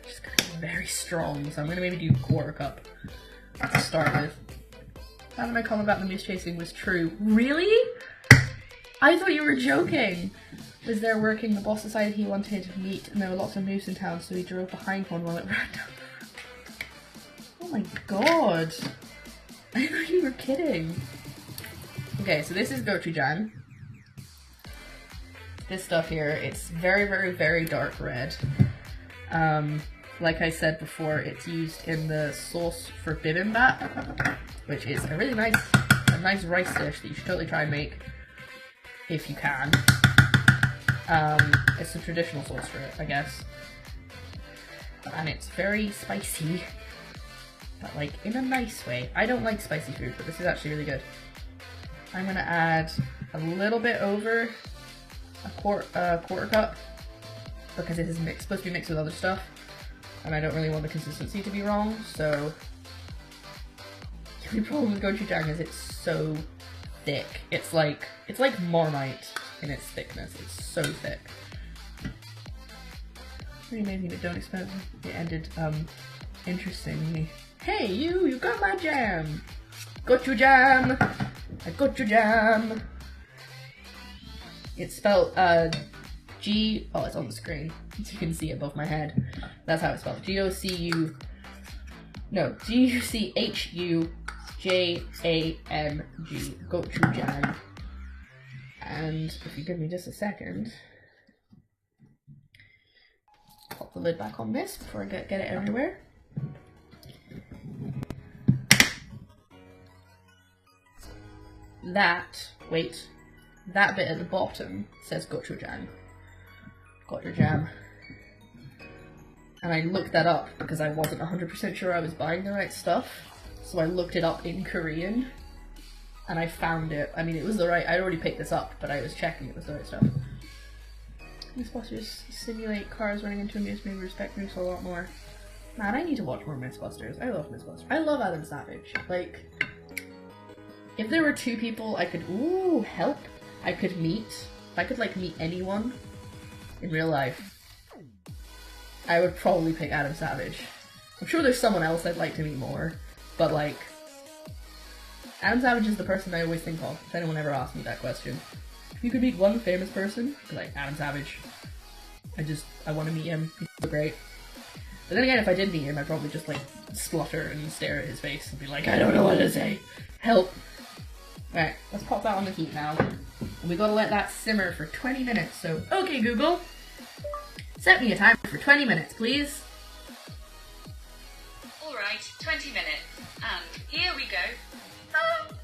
Which is gonna be very strong, so I'm gonna maybe do a quarter cup to start with. How did my comment about the moose chasing was true? Really? I thought you were joking! Was there working, the boss decided he wanted meat and there were lots of moose in town, so he drove behind one while it ran down the road. Oh my god! I thought you were kidding. Okay, so this is gochujang. This stuff here, it's very, very, very dark red. Like I said before, it's used in the sauce for bibimbap, which is a really nice rice dish that you should totally try and make if you can. It's the traditional sauce for it, I guess. And it's very spicy, but like in a nice way. I don't like spicy food, but this is actually really good. I'm gonna add a little bit over a quarter cup because it is supposed to be mixed with other stuff, and I don't really want the consistency to be wrong. So the only problem with gochujang is it's so thick. It's like Marmite in its thickness. It's so thick. Pretty amazing, but don't expect it ended interestingly. Hey you got my jam! Gochujang! I gochujang! It's spelled G, oh it's on the screen, so you can see it above my head. That's how it's spelled. G-O-C-U, no, G-U-C-H-U-J-A-N-G, gochujang. And if you give me just a second, pop the lid back on this before I get it everywhere. That bit at the bottom says gochujang. Gochujang. And I looked that up because I wasn't 100% sure I was buying the right stuff. So I looked it up in Korean and I found it. I mean, it was the right, I'd already picked this up, but I was checking it was the right stuff. Mythbusters simulate cars running into a moose, maybe respect moose a lot more. Man, I need to watch more Mythbusters. I love Mythbusters. I love Adam Savage. Like, if there were two people I could, help, I could meet, if I could like meet anyone in real life, I would probably pick Adam Savage. I'm sure there's someone else I'd like to meet more, but like, Adam Savage is the person I always think of if anyone ever asks me that question. If you could meet one famous person, I'd be like, Adam Savage. I want to meet him, he's so great. But then again, if I did meet him, I'd probably just like splutter and stare at his face and be like, I don't know what to say, help. Alright, let's pop that on the heat now. And we gotta let that simmer for 20 minutes, so okay Google, set me a timer for 20 minutes, please. Alright, 20 minutes, and here we go.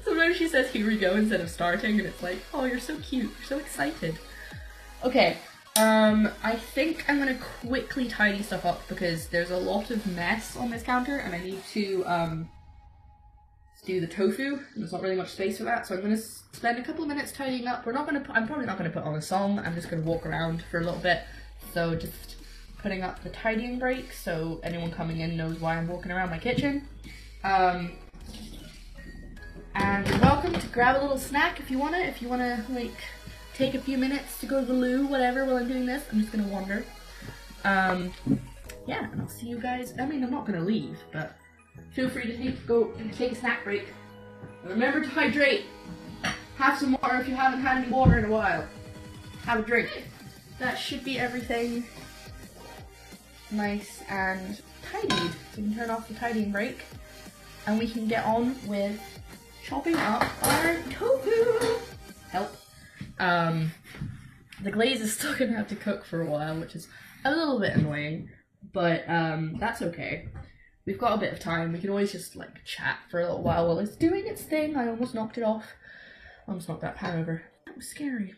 Sometimes she says here we go instead of starting, and it's like, oh you're so cute, you're so excited. Okay, I think I'm gonna quickly tidy stuff up because there's a lot of mess on this counter and I need to do the tofu, and there's not really much space for that, so I'm going to spend a couple of minutes tidying up. I'm probably not going to put on a song, I'm just going to walk around for a little bit, so just putting up the tidying break so anyone coming in knows why I'm walking around my kitchen. And you're welcome to grab a little snack if you want to like take a few minutes to go to the loo, whatever, while I'm doing this. I'm just going to wander. Yeah, and I'll see you guys. I mean, I'm not going to leave, but feel free to go and take a snack break. And remember to hydrate. Have some water if you haven't had any water in a while. Have a drink. That should be everything nice and tidied. So we can turn off the tidying break and we can get on with chopping up our tofu. Help. The glaze is still gonna have to cook for a while, which is a little bit annoying, but that's okay. We've got a bit of time. We can always just like chat for a little while it's doing its thing. I almost knocked it off. I almost knocked that pan over. That was scary.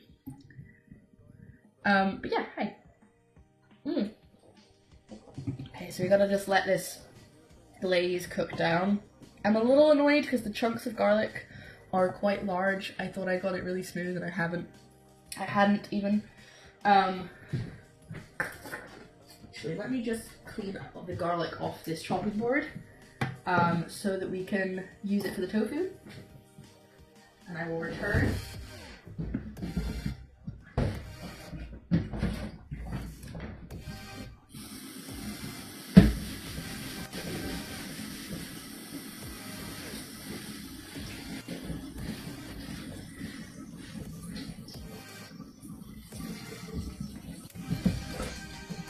But yeah, hi. So we gotta just let this glaze cook down. I'm a little annoyed because the chunks of garlic are quite large. I thought I got it really smooth and I hadn't even. Actually, let me just clean up the garlic off this chopping board so that we can use it for the tofu. And I will return.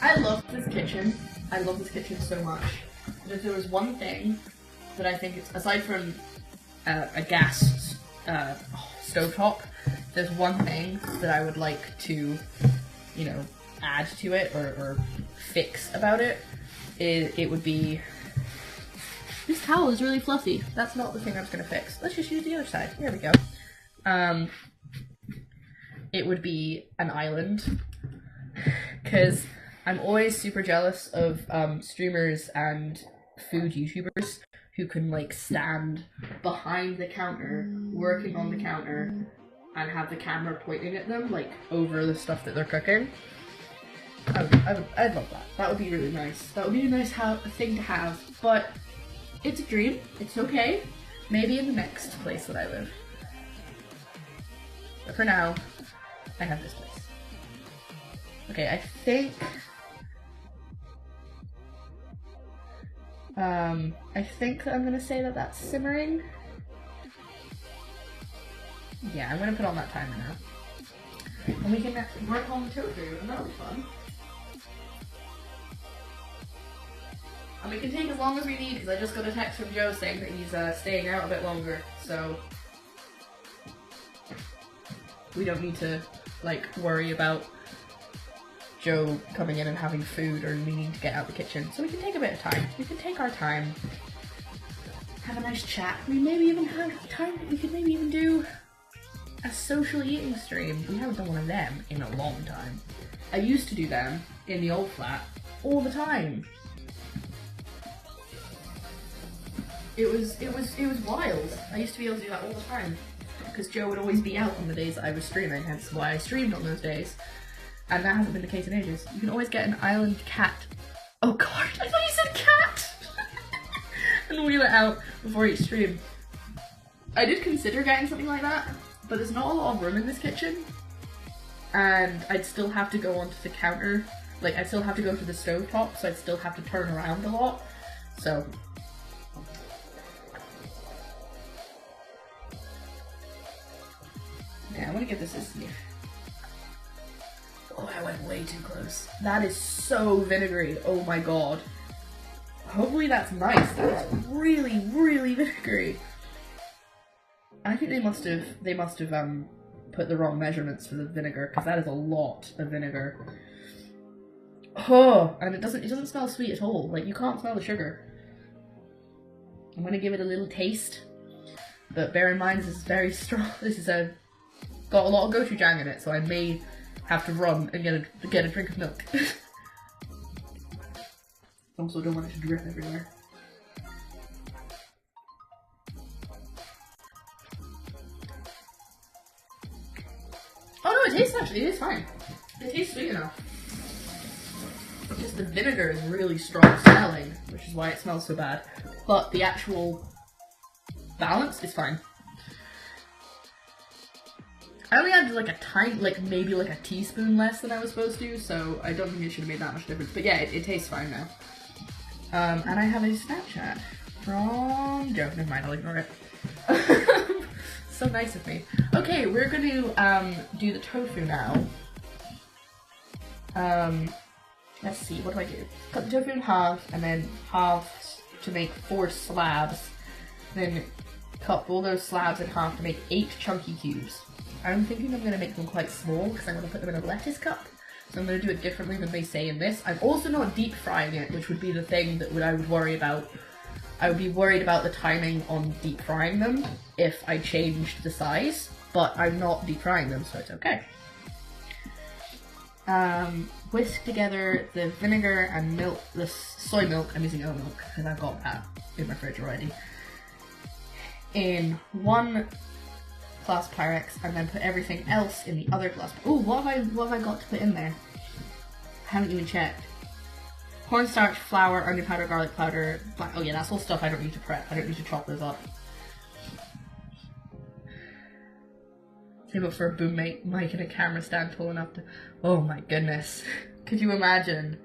I love this kitchen. I love this kitchen so much. But if there was one thing that I think, it's, aside from a gas stovetop, there's one thing that I would like to, you know, add to it or fix about it, it would be... This towel is really fluffy. That's not the thing I was going to fix. Let's just use the other side. Here we go. It would be an island. Because I'm always super jealous of streamers and food YouTubers who can like stand behind the counter, working on the counter, and have the camera pointing at them, like over the stuff that they're cooking. I'd love that. That would be really nice. That would be a nice thing to have. But it's a dream. It's okay. Maybe in the next place that I live. But for now, I have this place. Okay, I think that I'm gonna say that that's simmering. Yeah, I'm gonna put on that timer now. And we can work on the tofu, and that'll be fun. And we can take as long as we need, because I just got a text from Joe saying that he's staying out a bit longer, so we don't need to, like, worry about Joe coming in and having food or needing to get out the kitchen. So we can take a bit of time. We can take our time, have a nice chat. We maybe even have time, we could maybe even do a social eating stream. We haven't done one of them in a long time. I used to do them in the old flat all the time. It was wild. I used to be able to do that all the time because Joe would always be out on the days that I was streaming, hence why I streamed on those days. And that hasn't been the case in ages. You can always get an island cat. Oh god, I thought you said cat! And wheel it out before each stream. I did consider getting something like that, but there's not a lot of room in this kitchen. And I'd still have to go onto the counter. Like, I'd still have to go to the stovetop, so I'd still have to turn around a lot. So... yeah, I'm gonna give this a sniff. Oh, I went way too close. That is so vinegary. Oh my god. Hopefully that's nice. That is really, really vinegary. I think they must have put the wrong measurements for the vinegar, because that is a lot of vinegar. Oh, and it doesn't smell sweet at all. Like, you can't smell the sugar. I'm gonna give it a little taste, but bear in mind this is very strong. This is got a lot of gochujang in it, so I may have to run and get a drink of milk. Also don't want it to drip everywhere. Oh no, it is fine. It tastes sweet enough. It's just the vinegar is really strong smelling, which is why it smells so bad. But the actual balance is fine. I only added like a tiny, like maybe like a teaspoon less than I was supposed to, so I don't think it should have made that much difference. But yeah, it tastes fine now. And I have a Snapchat from Joe. Never mind, I'll ignore it. So nice of me. Okay, we're going to do the tofu now. Let's see, what do I do? Cut the tofu in half, and then half to make 4 slabs. Then cut all those slabs in half to make 8 chunky cubes. I'm thinking I'm going to make them quite small because I'm going to put them in a lettuce cup. So I'm going to do it differently than they say in this. I'm also not deep frying it, which would be the thing that I would worry about. I would be worried about the timing on deep frying them if I changed the size, but I'm not deep frying them, so it's okay. whisk together the vinegar and milk, the soy milk. I'm using oat milk because I've got that in my fridge already. In one glass Pyrex, and then put everything else in the other glass. Oh, what have I got to put in there? I haven't even checked. Cornstarch, flour, onion powder, garlic powder. Oh yeah, that's all stuff I don't need to prep. I don't need to chop those up. Came up for a boom mic and a camera stand tall enough to. Oh my goodness. Could you imagine,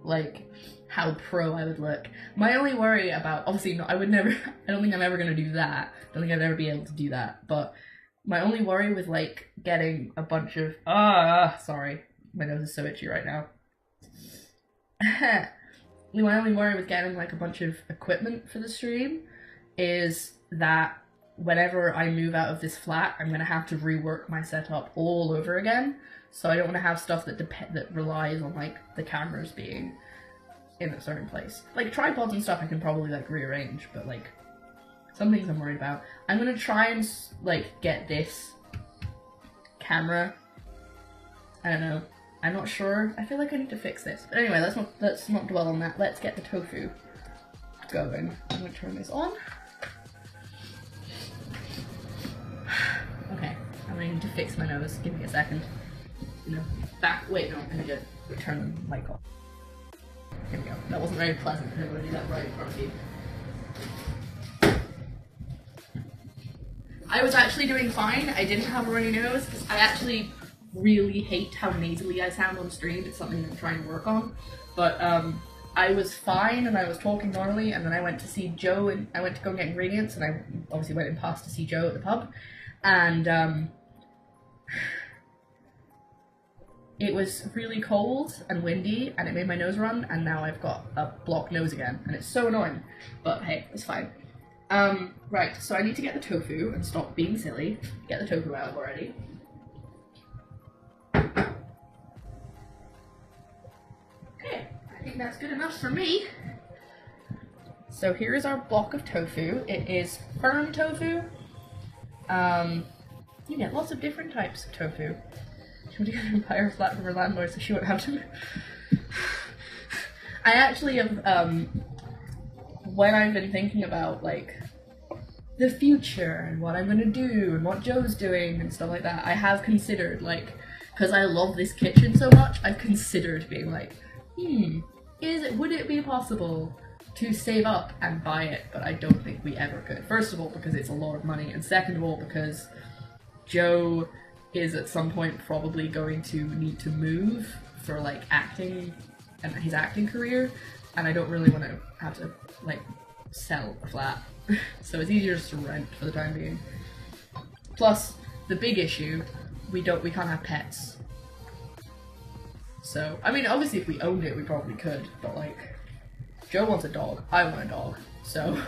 like, how pro I would look? My only worry about, obviously, no, I would never, I don't think I'm ever going to do that. I don't think I'd ever be able to do that. But my only worry with, like, getting a bunch of, sorry, my nose is so itchy right now. My only worry with getting, like, a bunch of equipment for the stream is that whenever I move out of this flat, I'm going to have to rework my setup all over again. So I don't want to have stuff that relies on, like, the cameras being in a certain place. Like, tripods and stuff I can probably, like, rearrange, but, like, some things I'm worried about. I'm going to try and, like, get this camera. I don't know. I'm not sure. I feel like I need to fix this. But anyway, let's not dwell on that. Let's get the tofu going. I'm going to turn this on. Okay, I'm going to need to fix my nose. Give me a second. No, wait, no, I need to turn the mic off. Here we go. That wasn't very pleasant. I'm going to do that right in front of you. I was actually doing fine. I didn't have a runny nose because I actually really hate how nasally I sound on stream. It's something I'm trying to work on. But I was fine and I was talking normally, and then I went to see Joe and I went to go get ingredients, and I obviously went in past to see Joe at the pub, and it was really cold and windy and it made my nose run, and now I've got a blocked nose again and it's so annoying, but hey, it's fine. Right, so I need to get the tofu and stop being silly. Get the tofu out already. Okay, I think that's good enough for me. So here is our block of tofu. It is firm tofu. You get lots of different types of tofu. She went to get an empire flat from her landlord so she won't have to. I actually have, when I've been thinking about, like, the future and what I'm gonna do and what Joe's doing and stuff like that, I have considered, like, because I love this kitchen so much, I've considered being like, would it be possible to save up and buy it? But I don't think we ever could. First of all, because it's a lot of money, and second of all, because Joe is at some point probably going to need to move for, like, acting and his acting career, and I don't really want to have to, like, sell a flat. So it's easier just to rent for the time being. Plus, the big issue, we can't have pets. So, I mean, obviously if we owned it, we probably could, but, like, Joe wants a dog, I want a dog, so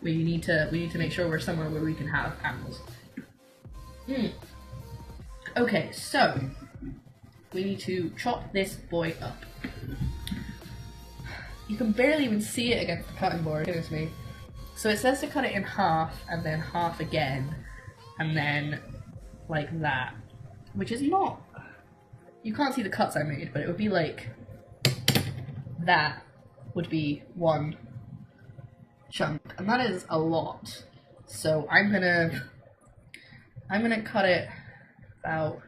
we need to make sure we're somewhere where we can have animals. Okay, so we need to chop this boy up. You can barely even see it against the cutting board, goodness me. So it says to cut it in half, and then half again, and then like that, which is not, you can't see the cuts I made, but it would be like, that would be one chunk, and that is a lot. So I'm gonna cut it about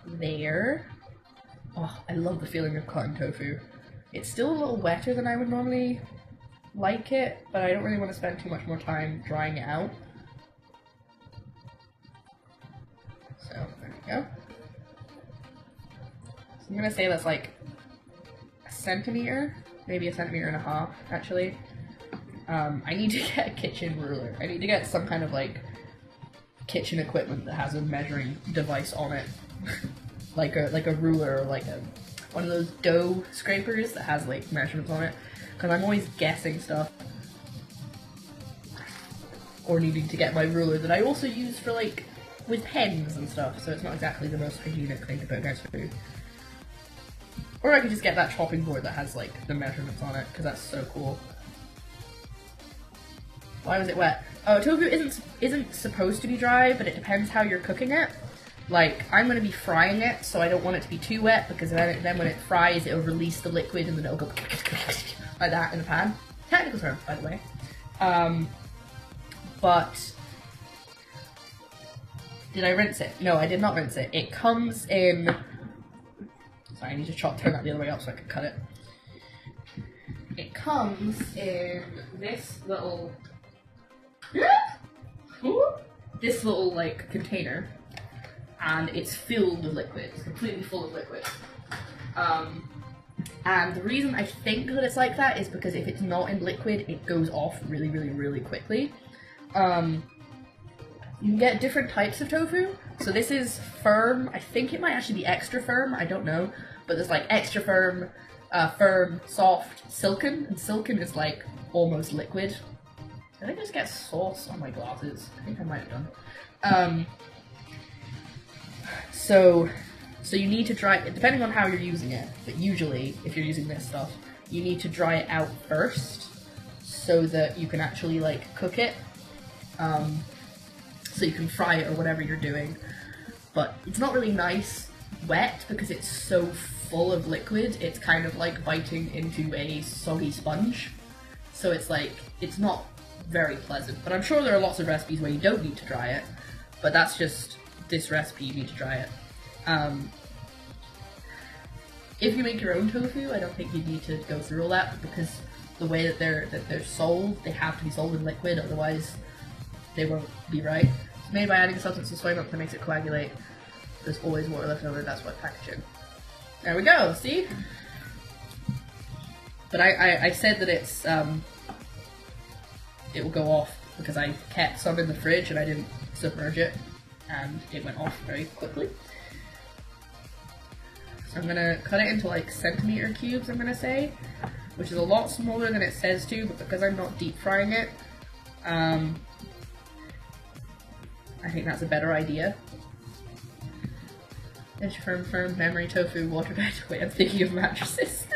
there. Oh, I love the feeling of cutting tofu. It's still a little wetter than I would normally like it, but I don't really want to spend too much more time drying it out. So, there we go. So I'm gonna say that's like a centimeter, maybe a centimeter and a half, actually. I need to get a kitchen ruler. I need to get some kind of, like, kitchen equipment that has a measuring device on it. like a ruler, or like one of those dough scrapers that has, like, measurements on it. Because I'm always guessing stuff. Or needing to get my ruler that I also use for, like, with pens and stuff, so it's not exactly the most hygienic thing to put against food. Or I could just get that chopping board that has, like, the measurements on it, because that's so cool. Why was it wet? Oh, tofu isn't supposed to be dry, but it depends how you're cooking it. Like, I'm going to be frying it, so I don't want it to be too wet, because then when it fries, it'll release the liquid, and then it'll go like that in the pan. Technical term, by the way. But did I rinse it? No, I did not rinse it. It comes in... Sorry, I need to turn that the other way up so I can cut it. It comes in this little... this little, like, container. And it's filled with liquid. It's completely full of liquid. And the reason I think that it's like that is because if it's not in liquid, it goes off really, really, really quickly. You can get different types of tofu. So this is firm. I think it might actually be extra firm. I don't know. But there's like extra firm, firm, soft, silken. And silken is like almost liquid. I think I just get sauce on my glasses. I think I might have done. So you need to dry it, depending on how you're using it, but usually, if you're using this stuff, you need to dry it out first, so that you can actually, like, cook it, so you can fry it or whatever you're doing. But it's not really nice wet, because it's so full of liquid, it's kind of like biting into a soggy sponge. So it's like, it's not very pleasant. But I'm sure there are lots of recipes where you don't need to dry it, but that's just this recipe, you need to dry it. If you make your own tofu, I don't think you need to go through all that, because the way that they're sold, they have to be sold in liquid, otherwise they won't be right. It's made by adding a substance to soy milk that makes it coagulate. There's always water left over, that's wet packaging. There we go, see? But I said that it's, it will go off because I kept some in the fridge and I didn't submerge it, and it went off very quickly. So I'm gonna cut it into like centimeter cubes, I'm gonna say, which is a lot smaller than it says to, but because I'm not deep frying it, I think that's a better idea. It's firm, memory, tofu, waterbed. Wait, I'm thinking of mattresses.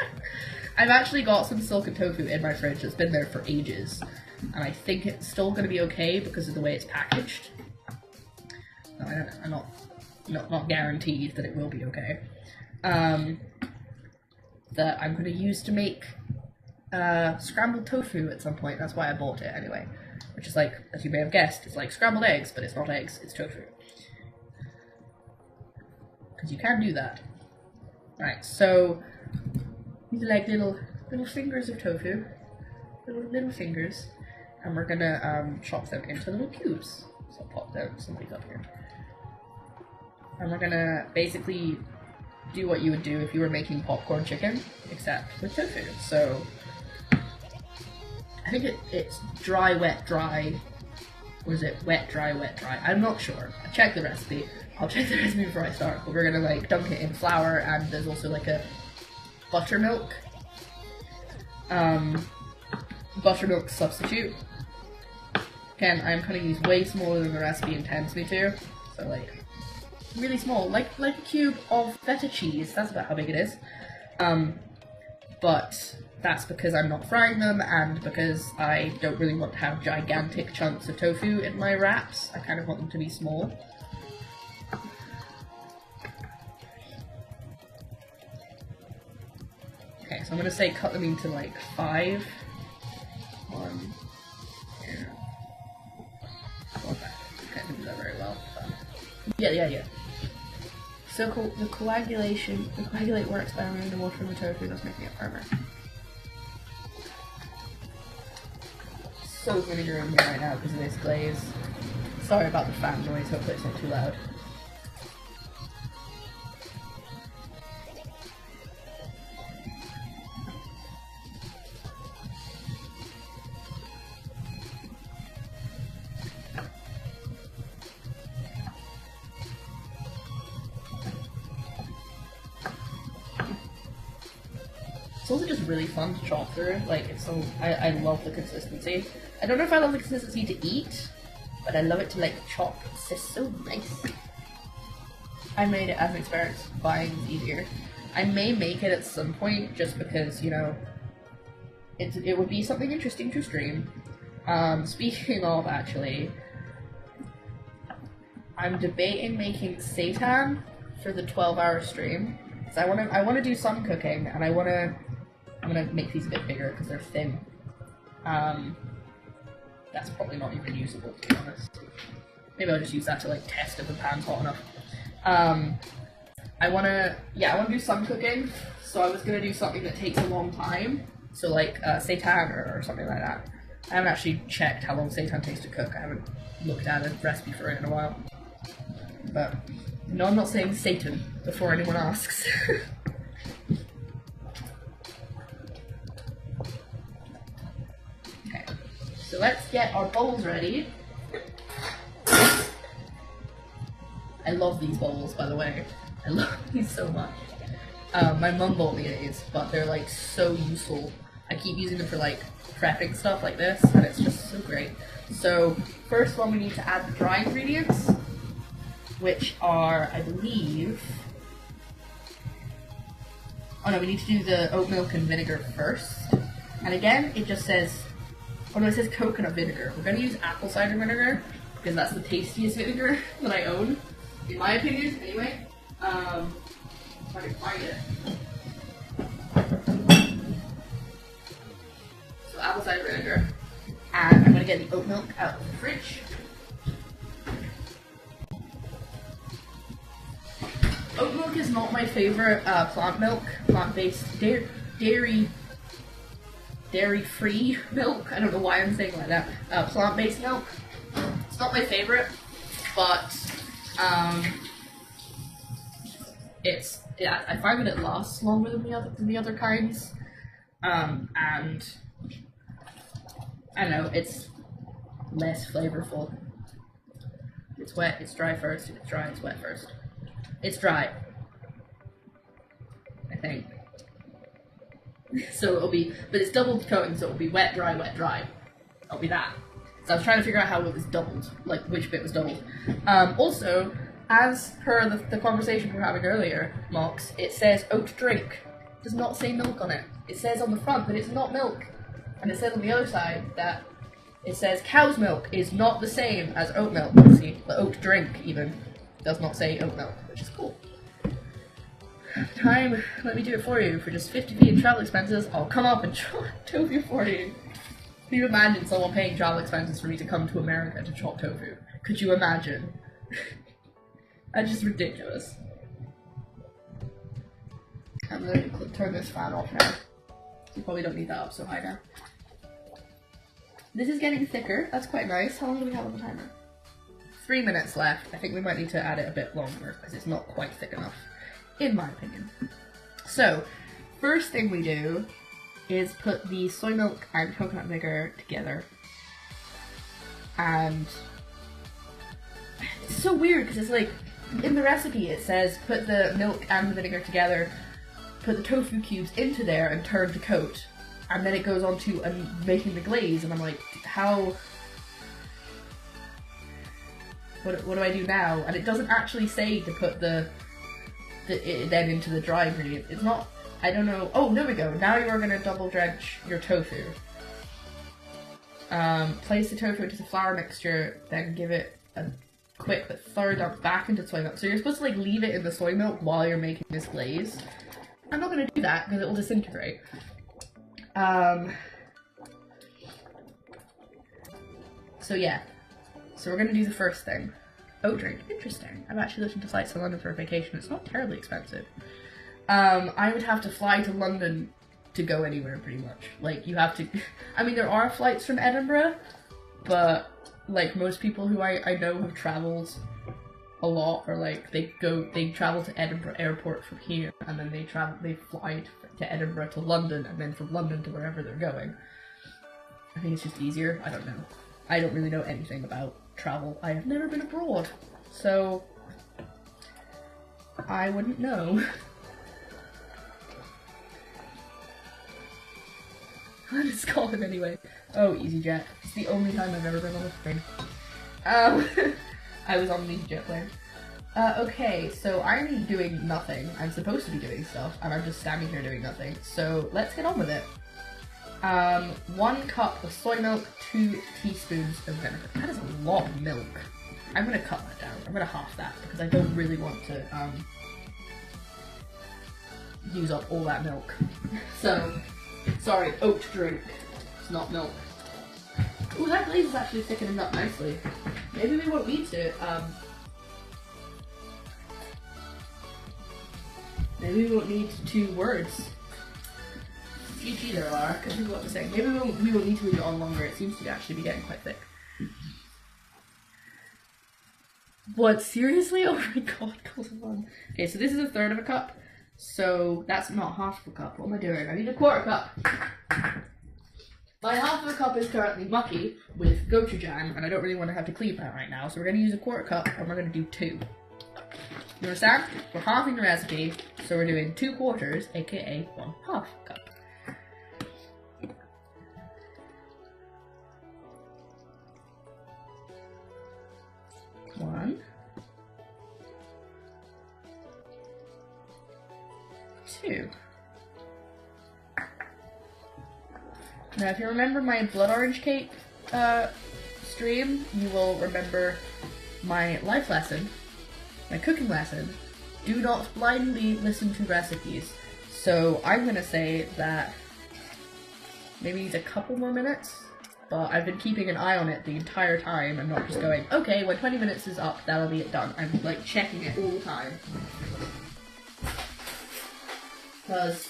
I've actually got some silken tofu in my fridge that's been there for ages, and I think it's still gonna be okay because of the way it's packaged. No, I don't know, I'm not guaranteed that it will be okay. That I'm going to use to make scrambled tofu at some point. That's why I bought it anyway. Which is like, as you may have guessed, it's like scrambled eggs, but it's not eggs, it's tofu. Because you can do that. Right, so these are like little fingers of tofu. Little fingers. And we're going to chop them into little cubes. So I'll pop them, somebody's up here. And we're going to basically do what you would do if you were making popcorn chicken, except with tofu. So I think it's dry, wet, dry. Or is it wet, dry, wet, dry? I'm not sure. I checked the recipe. I'll check the recipe before I start. But we're gonna like dunk it in flour, and there's also like a buttermilk substitute. Again, I'm cutting these way smaller than the recipe intends me to. So like really small, like a cube of feta cheese. That's about how big it is. But that's because I'm not frying them, and because I don't really want to have gigantic chunks of tofu in my wraps. I kind of want them to be small. Okay, so I'm gonna say cut them into like 5. 1, 2. I can't do that very well. But yeah. So the coagulate works by removing the water from the tofu, thus making it firmer. So vinegar in here right now because of this glaze. Sorry about the fan noise, hopefully it's not too loud. It's also just really fun to chop through. Like, it's so, I love the consistency. I don't know if I love the consistency to eat, but I love it to like chop. It's just so nice. I made it as an experiment. Buying is easier. I may make it at some point just because, you know, it would be something interesting to stream. Speaking of, actually, I'm debating making seitan for the 12-hour stream. So I wanna do some cooking, and I'm gonna make these a bit bigger because they're thin. That's probably not even usable, to be honest. Maybe I'll just use that to like test if the pan's hot enough. I wanna do some cooking. So I was gonna do something that takes a long time. So like seitan or something like that. I haven't actually checked how long seitan takes to cook. I haven't looked at a recipe for it in a while. But no, I'm not saying Satan before anyone asks. Okay, so let's get our bowls ready. I love these bowls, by the way. I love these so much. My mum bought me these, but they're like so useful. I keep using them for like prepping stuff like this, and it's just so great. So first one, we need to add the dry ingredients, which are, I believe, oh no, we need to do the oat milk and vinegar first. And again, it just says, oh no, it says coconut vinegar. We're going to use apple cider vinegar, because that's the tastiest vinegar that I own, in my opinion, anyway. If I can find it. So apple cider vinegar, and I'm going to get the oat milk out of the fridge. Oat milk is not my favorite plant milk, plant-based, dairy-free milk. I don't know why I'm saying like that. Plant-based milk. It's not my favorite, but I find that it lasts longer than the other kinds, and I don't know, it's less flavorful. It's wet, it's dry first. If it's dry, it's wet first. It's dry, I think. So it'll be, but it's double coating, so it'll be wet, dry, wet, dry. It'll be that. So I was trying to figure out how it was doubled, like which bit was doubled. Also, as per the conversation we were having earlier, Mox, it says oat drink. It does not say milk on it. It says on the front that it's not milk. And it says on the other side that it says cow's milk is not the same as oat milk. See, the oat drink even does not say oat milk, which is cool. Time, let me do it for you. For just 50p in travel expenses, I'll come up and chop tofu for you. Can you imagine someone paying travel expenses for me to come to America to chop tofu? Could you imagine? That's just ridiculous. I'm going to turn this fan off now. You probably don't need that up so high now. This is getting thicker. That's quite nice. How long do we have on the timer? 3 minutes left. I think we might need to add it a bit longer because it's not quite thick enough, in my opinion. So, first thing we do is put the soy milk and coconut vinegar together. And it's so weird because it's like, in the recipe it says put the milk and the vinegar together, put the tofu cubes into there and turn to coat. And then it goes on to making the glaze, and I'm like, how... What do I do now? And it doesn't actually say to put it then into the dry ingredient. It's not, I don't know. Oh, there we go. Now you are going to double drench your tofu. Place the tofu into the flour mixture, then give it a quick but thorough dump back into soy milk. So you're supposed to like leave it in the soy milk while you're making this glaze. I'm not going to do that because it will disintegrate. So yeah. So we're going to do the first thing. Oat drink. Interesting. I've actually looked into flights to London for a vacation. It's not terribly expensive. I would have to fly to London to go anywhere, pretty much. Like, you have to... I mean, there are flights from Edinburgh, but, like, most people who I know have travelled a lot, or, like, they travel to Edinburgh Airport from here, and then they fly to Edinburgh to London, and then from London to wherever they're going. I think it's just easier. I don't know. I don't really know anything about travel. I have never been abroad, so I wouldn't know. I'm in Scotland anyway. Oh, EasyJet. It's the only time I've ever been on a plane. I was on an EasyJet plane. Okay, so I'm doing nothing. I'm supposed to be doing stuff, and I'm just standing here doing nothing. So let's get on with it. 1 cup of soy milk, 2 teaspoons of vinegar. That is a lot of milk. I'm gonna cut that down. I'm gonna half that because I don't really want to use up all that milk. So, sorry, oat drink. It's not milk. Ooh, that glaze is actually thickening up nicely. Maybe we won't need to, maybe we won't need 2 words. GG there, Lara, because people have to say. Maybe we won't need to leave it on longer. It seems to actually be getting quite thick. What, seriously? Oh my god, on. Okay, so this is 1/3 of a cup. So that's not half of a cup. What am I doing? I need a 1/4 cup. My half of a cup is currently mucky with gochujang, and I don't really want to have to clean that right now, so we're going to use a 1/4 cup, and we're going to do 2. You understand? We're halving the recipe, so we're doing 2 quarters, aka 1/2 cup. One, 2. Now, if you remember my blood orange cake stream, you will remember my life lesson, my cooking lesson. Do not blindly listen to recipes. So I'm gonna say that maybe needs a couple more minutes, but I've been keeping an eye on it the entire time and not just going, okay, when 20 minutes is up, that'll be it done. I'm like checking it all the time. Because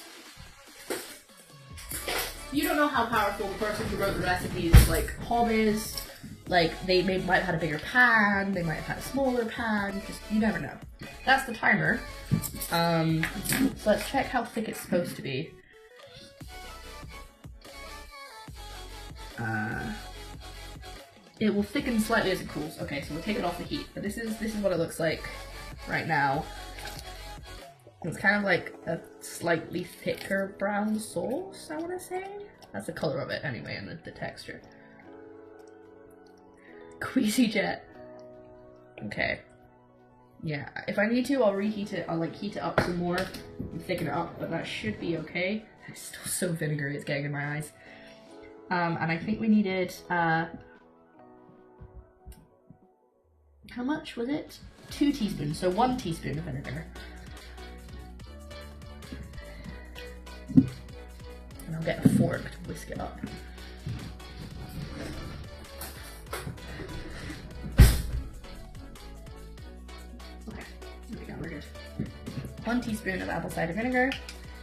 you don't know how powerful the person who wrote the recipes, like, home is. Like, they might have had a bigger pan, they might have had a smaller pan, just, you never know. That's the timer. So let's check how thick it's supposed to be. It will thicken slightly as it cools. Okay, so we'll take it off the heat. But this is what it looks like right now. It's kind of like a slightly thicker brown sauce, I want to say. That's the color of it anyway, and the texture. Queasy jet. Okay. Yeah, if I need to, I'll reheat it. I'll like heat it up some more and thicken it up, but that should be okay. It's still so vinegary, it's getting in my eyes. And I think we needed, how much was it? 2 teaspoons, so 1 teaspoon of vinegar. And I'll get a fork to whisk it up. Okay, there we go, we're good. 1 teaspoon of apple cider vinegar.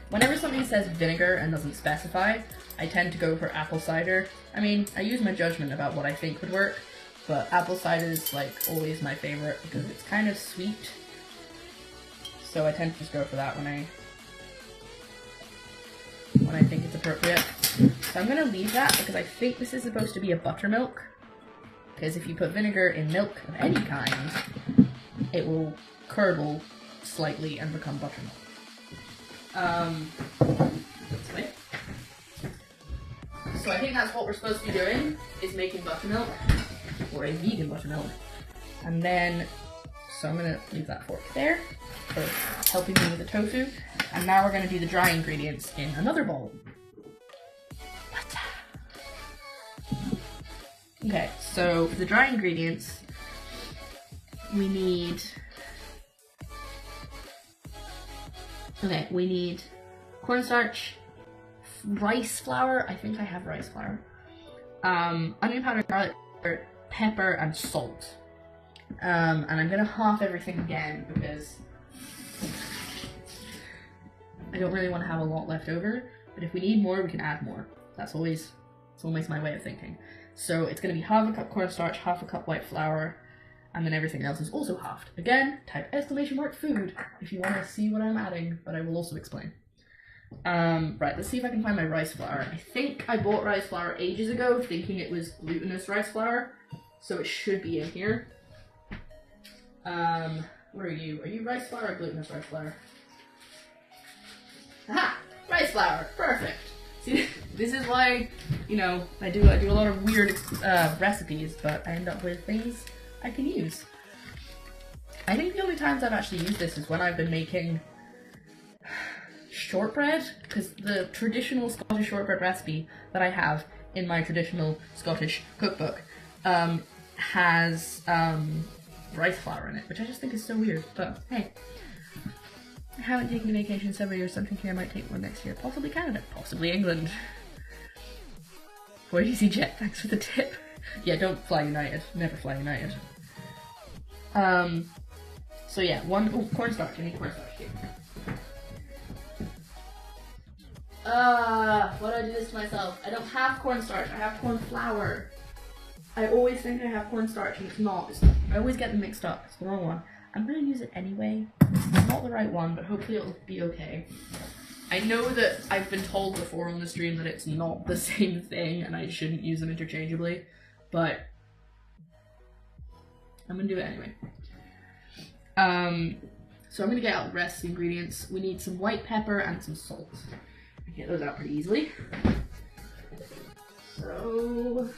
Whenever something says vinegar and doesn't specify, I tend to go for apple cider. I mean, I use my judgment about what I think would work, but apple cider is like always my favorite because it's kind of sweet. So I tend to just go for that when I think it's appropriate. So I'm gonna leave that because I think this is supposed to be a buttermilk. Because if you put vinegar in milk of any kind, it will curdle slightly and become buttermilk. This way. So I think that's what we're supposed to be doing, is making buttermilk, or a vegan buttermilk. And then, so I'm gonna leave that fork there for helping me with the tofu. And now we're gonna do the dry ingredients in another bowl. Okay, so for the dry ingredients, we need cornstarch, rice flour. I think I have rice flour. Onion powder, garlic powder, pepper, and salt. And I'm gonna half everything again because I don't really want to have a lot left over. But if we need more, we can add more. It's always my way of thinking. So it's gonna be half a cup cornstarch, half a cup white flour, and then everything else is also halved. Again, type !food if you want to see what I'm adding, but I will also explain. Right, let's see if I can find my rice flour. I think I bought rice flour ages ago, thinking it was glutinous rice flour, so it should be in here. Where are you? Are you rice flour or glutinous rice flour? Aha! Rice flour! Perfect! See, this is why, you know, I do a lot of weird recipes, but I end up with things I can use. I think the only times I've actually used this is when I've been making shortbread, because the traditional Scottish shortbread recipe that I have in my traditional Scottish cookbook has rice flour in it, which I just think is so weird, but hey. I haven't taken a vacation in several years, so I'm thinking I might take one next year. Possibly Canada, possibly England. Where do you see Jet? Thanks for the tip. Yeah, don't fly United. Never fly United. So yeah, cornstarch. I need cornstarch here. Why did I do this to myself? I don't have cornstarch, I have corn flour. I always think I have cornstarch and it's not. I always get them mixed up. It's the wrong one. I'm gonna use it anyway. It's not the right one, but hopefully it'll be okay. I know that I've been told before on the stream that it's not the same thing and I shouldn't use them interchangeably, but I'm gonna do it anyway. So I'm gonna get out the rest of the ingredients. We need some white pepper and some salt. I can get those out pretty easily. So,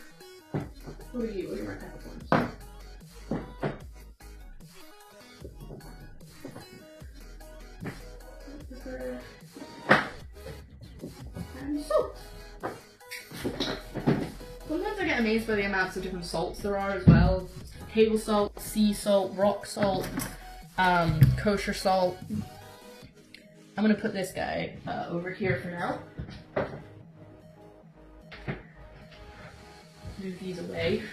what are you? What are my peppercorns? Pepper and salt. Sometimes I get amazed by the amounts of different salts there are as well. Table salt, sea salt, rock salt, kosher salt. I'm gonna put this guy over here for now. Move these away.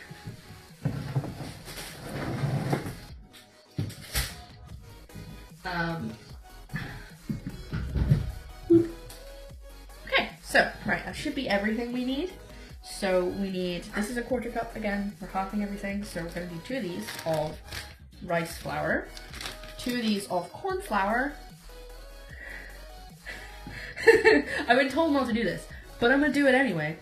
Okay, so, right, that should be everything we need. So we need, this is a 1/4 cup again, we're halving everything, so we're gonna do 2 of these of rice flour, 2 of these of corn flour. I've been told not to do this, but I'm gonna do it anyway.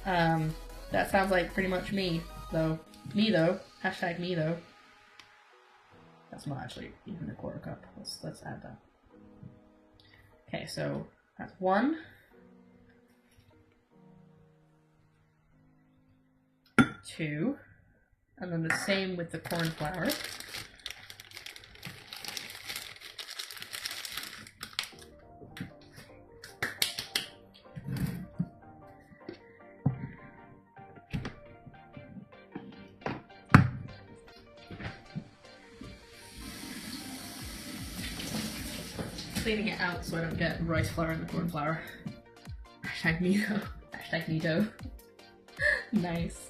That sounds like pretty much me, though. Me though, hashtag me though. That's not actually even a 1/4 cup, let's add that. Okay, so that's 1. 2, and then the same with the corn flour. Cleaning it out so I don't get rice flour in the corn flour. Hashtag Nito. Hashtag Nito. Nice.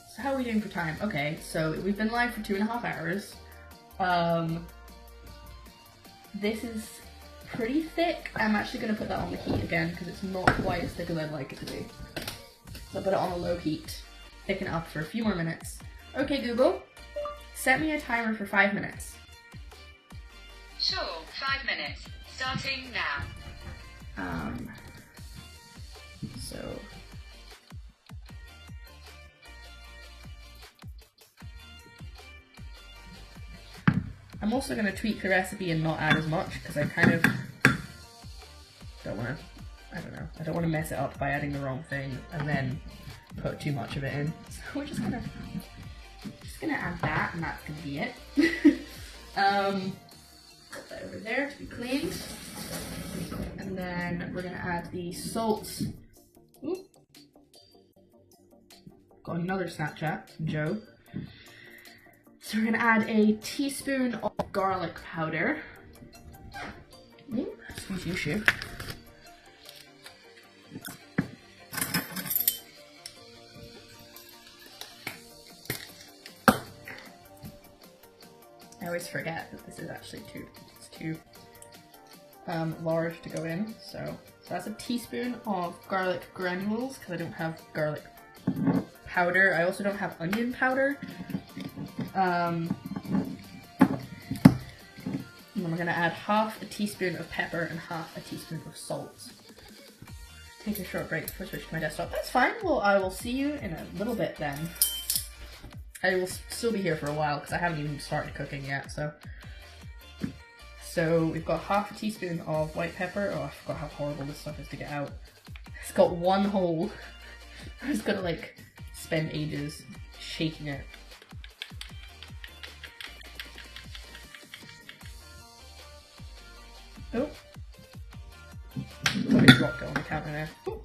So how are we doing for time? Okay, so we've been live for 2.5 hours. This is pretty thick. I'm actually going to put that on the heat again because it's not quite as thick as I'd like it to be. So I'll put it on a low heat, thicken it up for a few more minutes. Okay, Google, set me a timer for 5 minutes. Sure, 5 minutes. Starting now. So I'm also going to tweak the recipe and not add as much because I kind of don't want to, I don't want to mess it up by adding the wrong thing and then put too much of it in. So we're just gonna add that and that's gonna be it. Put that over there to be cleaned. And then we're gonna add the salt. Ooh. Got another Snapchat from Joe. So we're gonna add a teaspoon of garlic powder. Excuse you, Shu. I always forget that this is actually too large to go in. So that's a teaspoon of garlic granules because I don't have garlic powder. I also don't have onion powder. And then we're gonna add 1/2 a teaspoon of pepper and 1/2 a teaspoon of salt. Take a short break before switching to my desktop. That's fine. Well, I will see you in a little bit then. I will still be here for a while because I haven't even started cooking yet. So we've got 1/2 a teaspoon of white pepper. Oh, I forgot how horrible this stuff is to get out. It's got 1 hole. I was gonna like spend ages shaking it. Oh. Probably dropped it on the counter there. Ooh.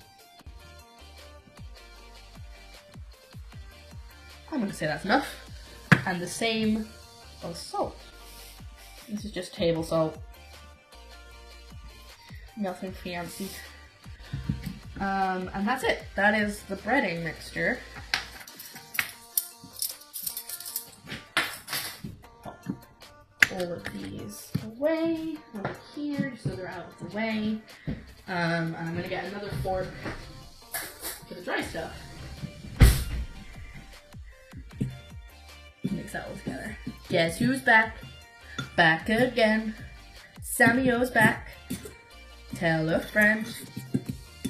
I'm gonna say that's enough. And the same of salt. This is just table salt. Nothing fancy. And that's it. That is the breading mixture. Pop all of these away over here, so they're out of the way. And I'm gonna get another fork for the dry stuff. Mix that all together. Guess who's back? Back again. Sammy-O's back. Tell a friend.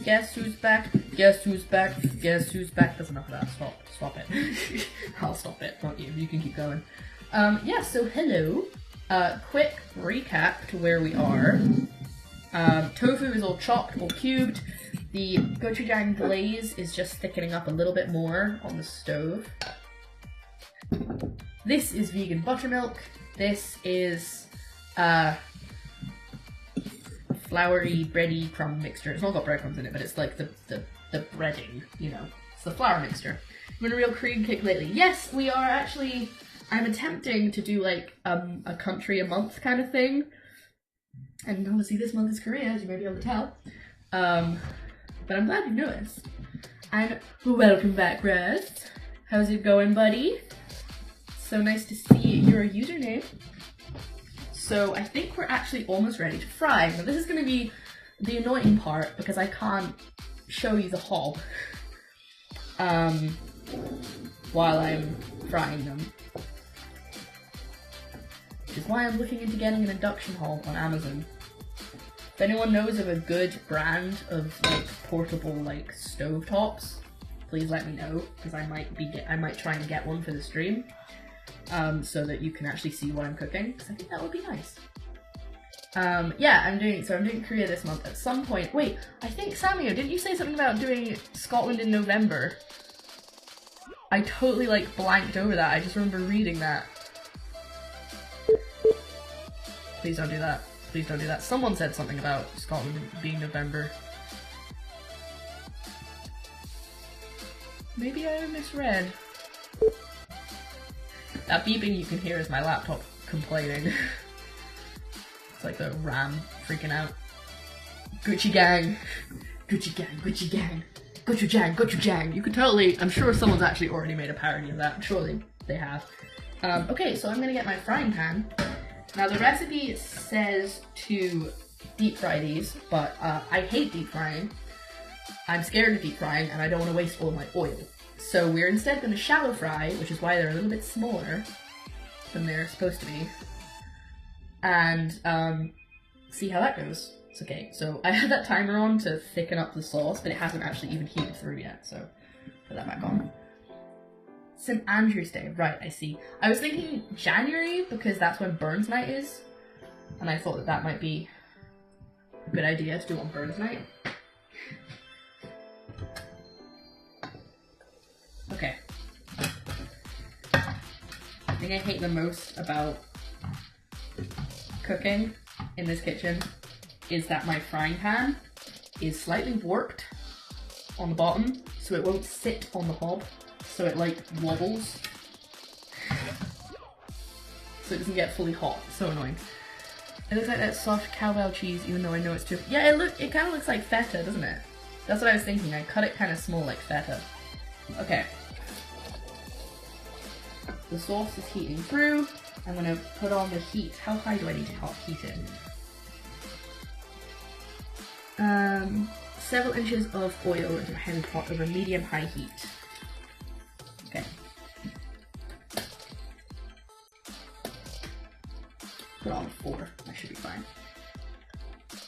Guess who's back? Guess who's back? Guess who's back? That's enough of that. Stop it. I'll stop it, not you. You can keep going. Yeah, so hello. Quick recap to where we are. Tofu is all chopped, all cubed. The gochujang glaze is just thickening up a little bit more on the stove. This is vegan buttermilk. This is floury, bready crumb mixture. It's not got breadcrumbs in it, but it's like the breading, you know. It's the flour mixture. I'm in a real cream kick lately. Yes, we are actually. I'm attempting to do like a country a month kind of thing. And obviously this month is Korea, as you may be able to tell. But I'm glad you noticed. And welcome back, Russ. How's it going, buddy? So nice to see your username. So I think we're actually almost ready to fry. Now this is going to be the annoying part because I can't show you the hob while I'm frying them. Which is why I'm looking into getting an induction hob on Amazon. If anyone knows of a good brand of like portable like stove tops, please let me know because I might try and get one for the stream. So that you can actually see what I'm cooking, because I think that would be nice. Yeah, I'm doing Korea this month at some point. Wait, I think Samio, didn't you say something about doing Scotland in November? I totally like blanked over that. I just remember reading that. Please don't do that. Please don't do that. Someone said something about Scotland being November. Maybe I misread. That beeping you can hear is my laptop complaining. It's like the RAM freaking out. Gucci gang. Gucci gang, Gucci gang. Gochujang, gochujang. You could totally, I'm sure someone's actually already made a parody of that. Surely they have. Okay, so I'm gonna get my frying pan. Now the recipe says to deep fry these, but I hate deep frying. I'm scared of deep frying and I don't want to waste all my oil. So we're instead going to shallow fry, which is why they're a little bit smaller than they're supposed to be. And see how that goes. It's okay. So I had that timer on to thicken up the sauce, but it hasn't actually even heated through yet, so put that back on. St. Andrew's Day, right, I see. I was thinking January because that's when Burns Night is, and I thought that that might be a good idea to do on Burns Night. Okay. The thing I hate the most about cooking in this kitchen is that my frying pan is slightly warped on the bottom, so it won't sit on the hob, so it like wobbles. So it doesn't get fully hot. So annoying. It looks like that soft cowbell cheese, even though I know it's too. Yeah, it kind of looks like feta, doesn't it? That's what I was thinking. I cut it kind of small like feta. Okay. The sauce is heating through. I'm gonna put on the heat. How high do I need to heat it? Several inches of oil into a heavy pot over medium-high heat. Okay. Put on 4. That should be fine.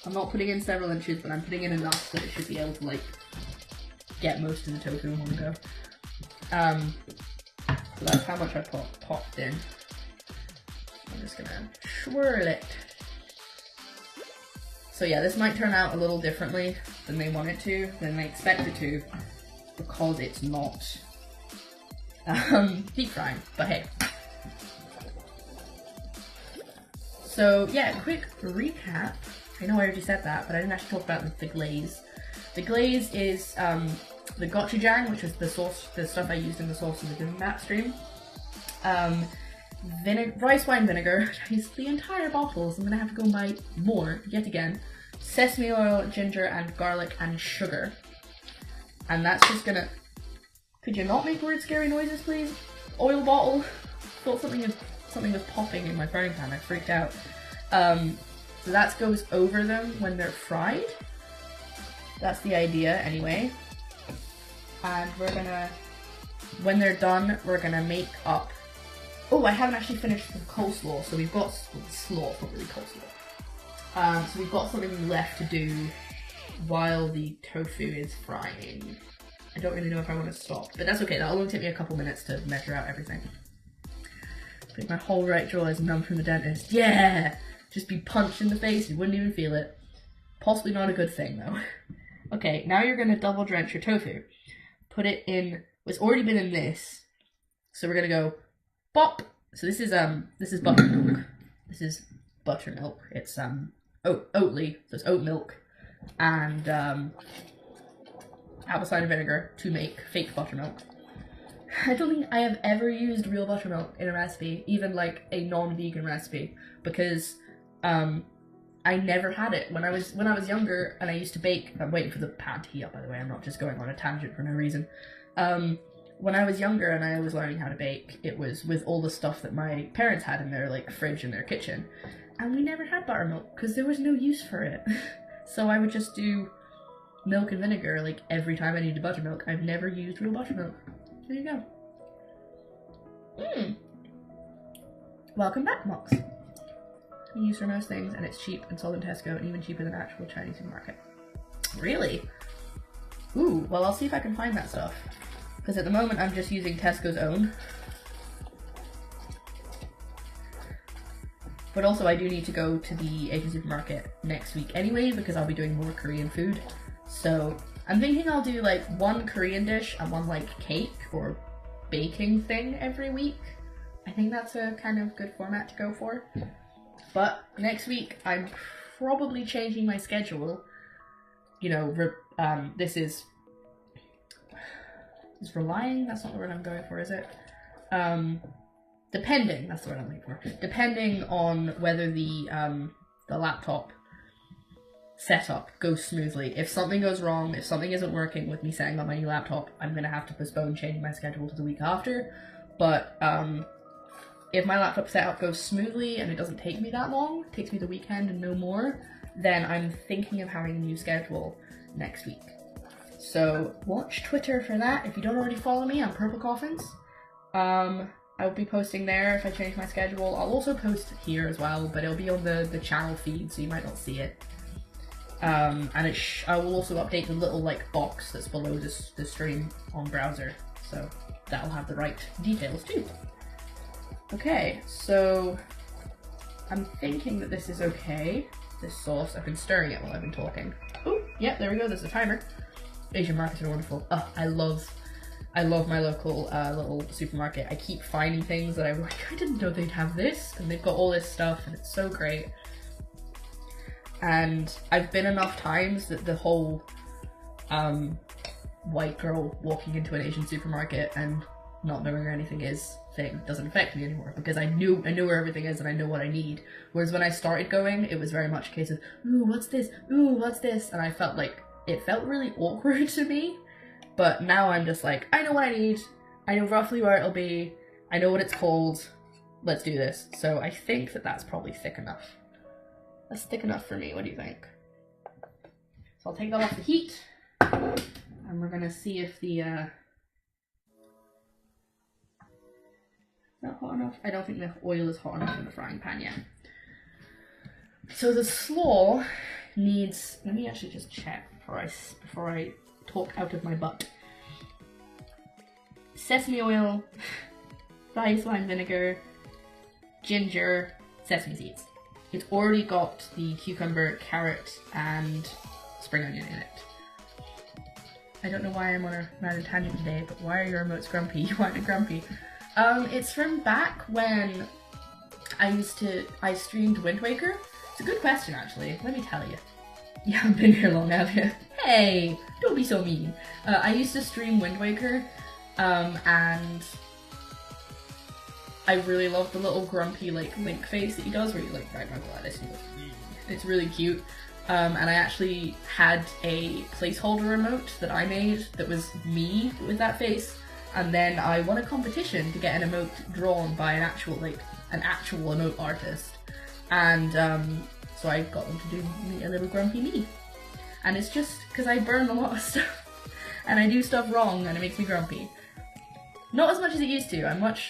I'm not putting in several inches, but I'm putting in enough that it should be able to like get most of the tofu in one go. So that's how much I popped in. I'm just gonna swirl it. So yeah, this might turn out a little differently than they want it to, than they expect it to, because it's not deep frying, but hey. So yeah, quick recap I know I already said that, but I didn't actually talk about the glaze. The glaze is the gochujang, which is the sauce, the stuff I used in the sauce in the bibimbap stream. Rice wine vinegar, I used the entire bottle, so I'm gonna have to go and buy more yet again. Sesame oil, ginger, and garlic, and sugar. And that's just gonna... Could you not make weird scary noises, please? Oil bottle. Thought something was popping in my frying pan. I freaked out. So that goes over them when they're fried. That's the idea, anyway. And we're gonna, when they're done, we're gonna make up. Oh, I haven't actually finished the coleslaw, so we've got slaw, not really coleslaw. So we've got something left to do while the tofu is frying. I don't really know if I want to stop, but that's okay. That'll only take me a couple minutes to measure out everything. I think my whole right jaw is numb from the dentist. Yeah! Just be punched in the face, you wouldn't even feel it. Possibly not a good thing, though. Okay, now you're gonna double drench your tofu. Put it in, it's already been in this. So we're gonna go, pop! So this is buttermilk. This is buttermilk. It's, Oatly, so it's oat milk. And, apple cider vinegar to make fake buttermilk. I don't think I have ever used real buttermilk in a recipe, even like a non-vegan recipe, because I never had it when I was younger and I used to bake. I'm waiting for the pan to heat up, by the way. I'm not just going on a tangent for no reason. When I was younger and I was learning how to bake, it was with all the stuff that my parents had in their like fridge in their kitchen, and we never had buttermilk because there was no use for it. So I would just do milk and vinegar like every time I needed buttermilk. I've never used real buttermilk. There you go. Welcome back, Mox. You use for most things, and it's cheap and sold in Tesco, and even cheaper than actual Chinese supermarket. Really? Ooh, well I'll see if I can find that stuff. Because at the moment I'm just using Tesco's own. But also I do need to go to the Asian supermarket next week anyway, because I'll be doing more Korean food. So I'm thinking I'll do like one Korean dish and one like cake or baking thing every week. I think that's a kind of good format to go for. But next week I'm probably changing my schedule. You know, this is relying, that's not the word I'm going for, is it? Depending, that's the word I'm looking for. Depending on whether the laptop setup goes smoothly. If something goes wrong, if something isn't working with me setting up my new laptop, I'm gonna have to postpone changing my schedule to the week after. But if my laptop setup goes smoothly and it doesn't take me that long, it takes me the weekend and no more, then I'm thinking of having a new schedule next week. So watch Twitter for that. If you don't already follow me, I'm PurpleCoffins. I'll be posting there if I change my schedule. I'll also post here as well, but it'll be on the channel feed, so you might not see it. And I will also update the little like box that's below the stream on browser, so that'll have the right details too. Okay, so I'm thinking that this is okay. This sauce, I've been stirring it while I've been talking. Oh, yeah, there we go. There's a timer. Asian markets are wonderful. Oh, I love my local little supermarket. I keep finding things that I'm like, I didn't know they'd have this, and they've got all this stuff, and it's so great. And I've been enough times that the whole white girl walking into an Asian supermarket and not knowing where anything is thing doesn't affect me anymore, because I know where everything is and I know what I need. Whereas when I started going, it was very much a case of, ooh, what's this? Ooh, what's this? And I felt like it felt really awkward to me. But now I'm just like, I know what I need. I know roughly where it'll be. I know what it's called. Let's do this. So I think that that's probably thick enough. That's thick enough for me. What do you think? So I'll take that off the heat. And we're gonna see if the, is that hot enough? I don't think the oil is hot enough in the frying pan yet. So the slaw needs, let me actually just check before I talk out of my butt. Sesame oil, rice wine vinegar, ginger, sesame seeds. It's already got the cucumber, carrot, and spring onion in it. I don't know why I'm on a random tangent today, but why are your emotes grumpy? Why are they grumpy? It's from back when I streamed Wind Waker, It's a good question, actually. Let me tell you. You haven't been here long, have you? Hey, don't be so mean. I used to stream Wind Waker, and I really love the little grumpy like Link face that he does, where you like right my Gladys. It's really cute. And I actually had a placeholder emote that I made that was me with that face, and then I won a competition to get an emote drawn by an actual emote artist, and so I got them to do me a little grumpy me. And it's just because I burn a lot of stuff, and I do stuff wrong, and it makes me grumpy. Not as much as it used to.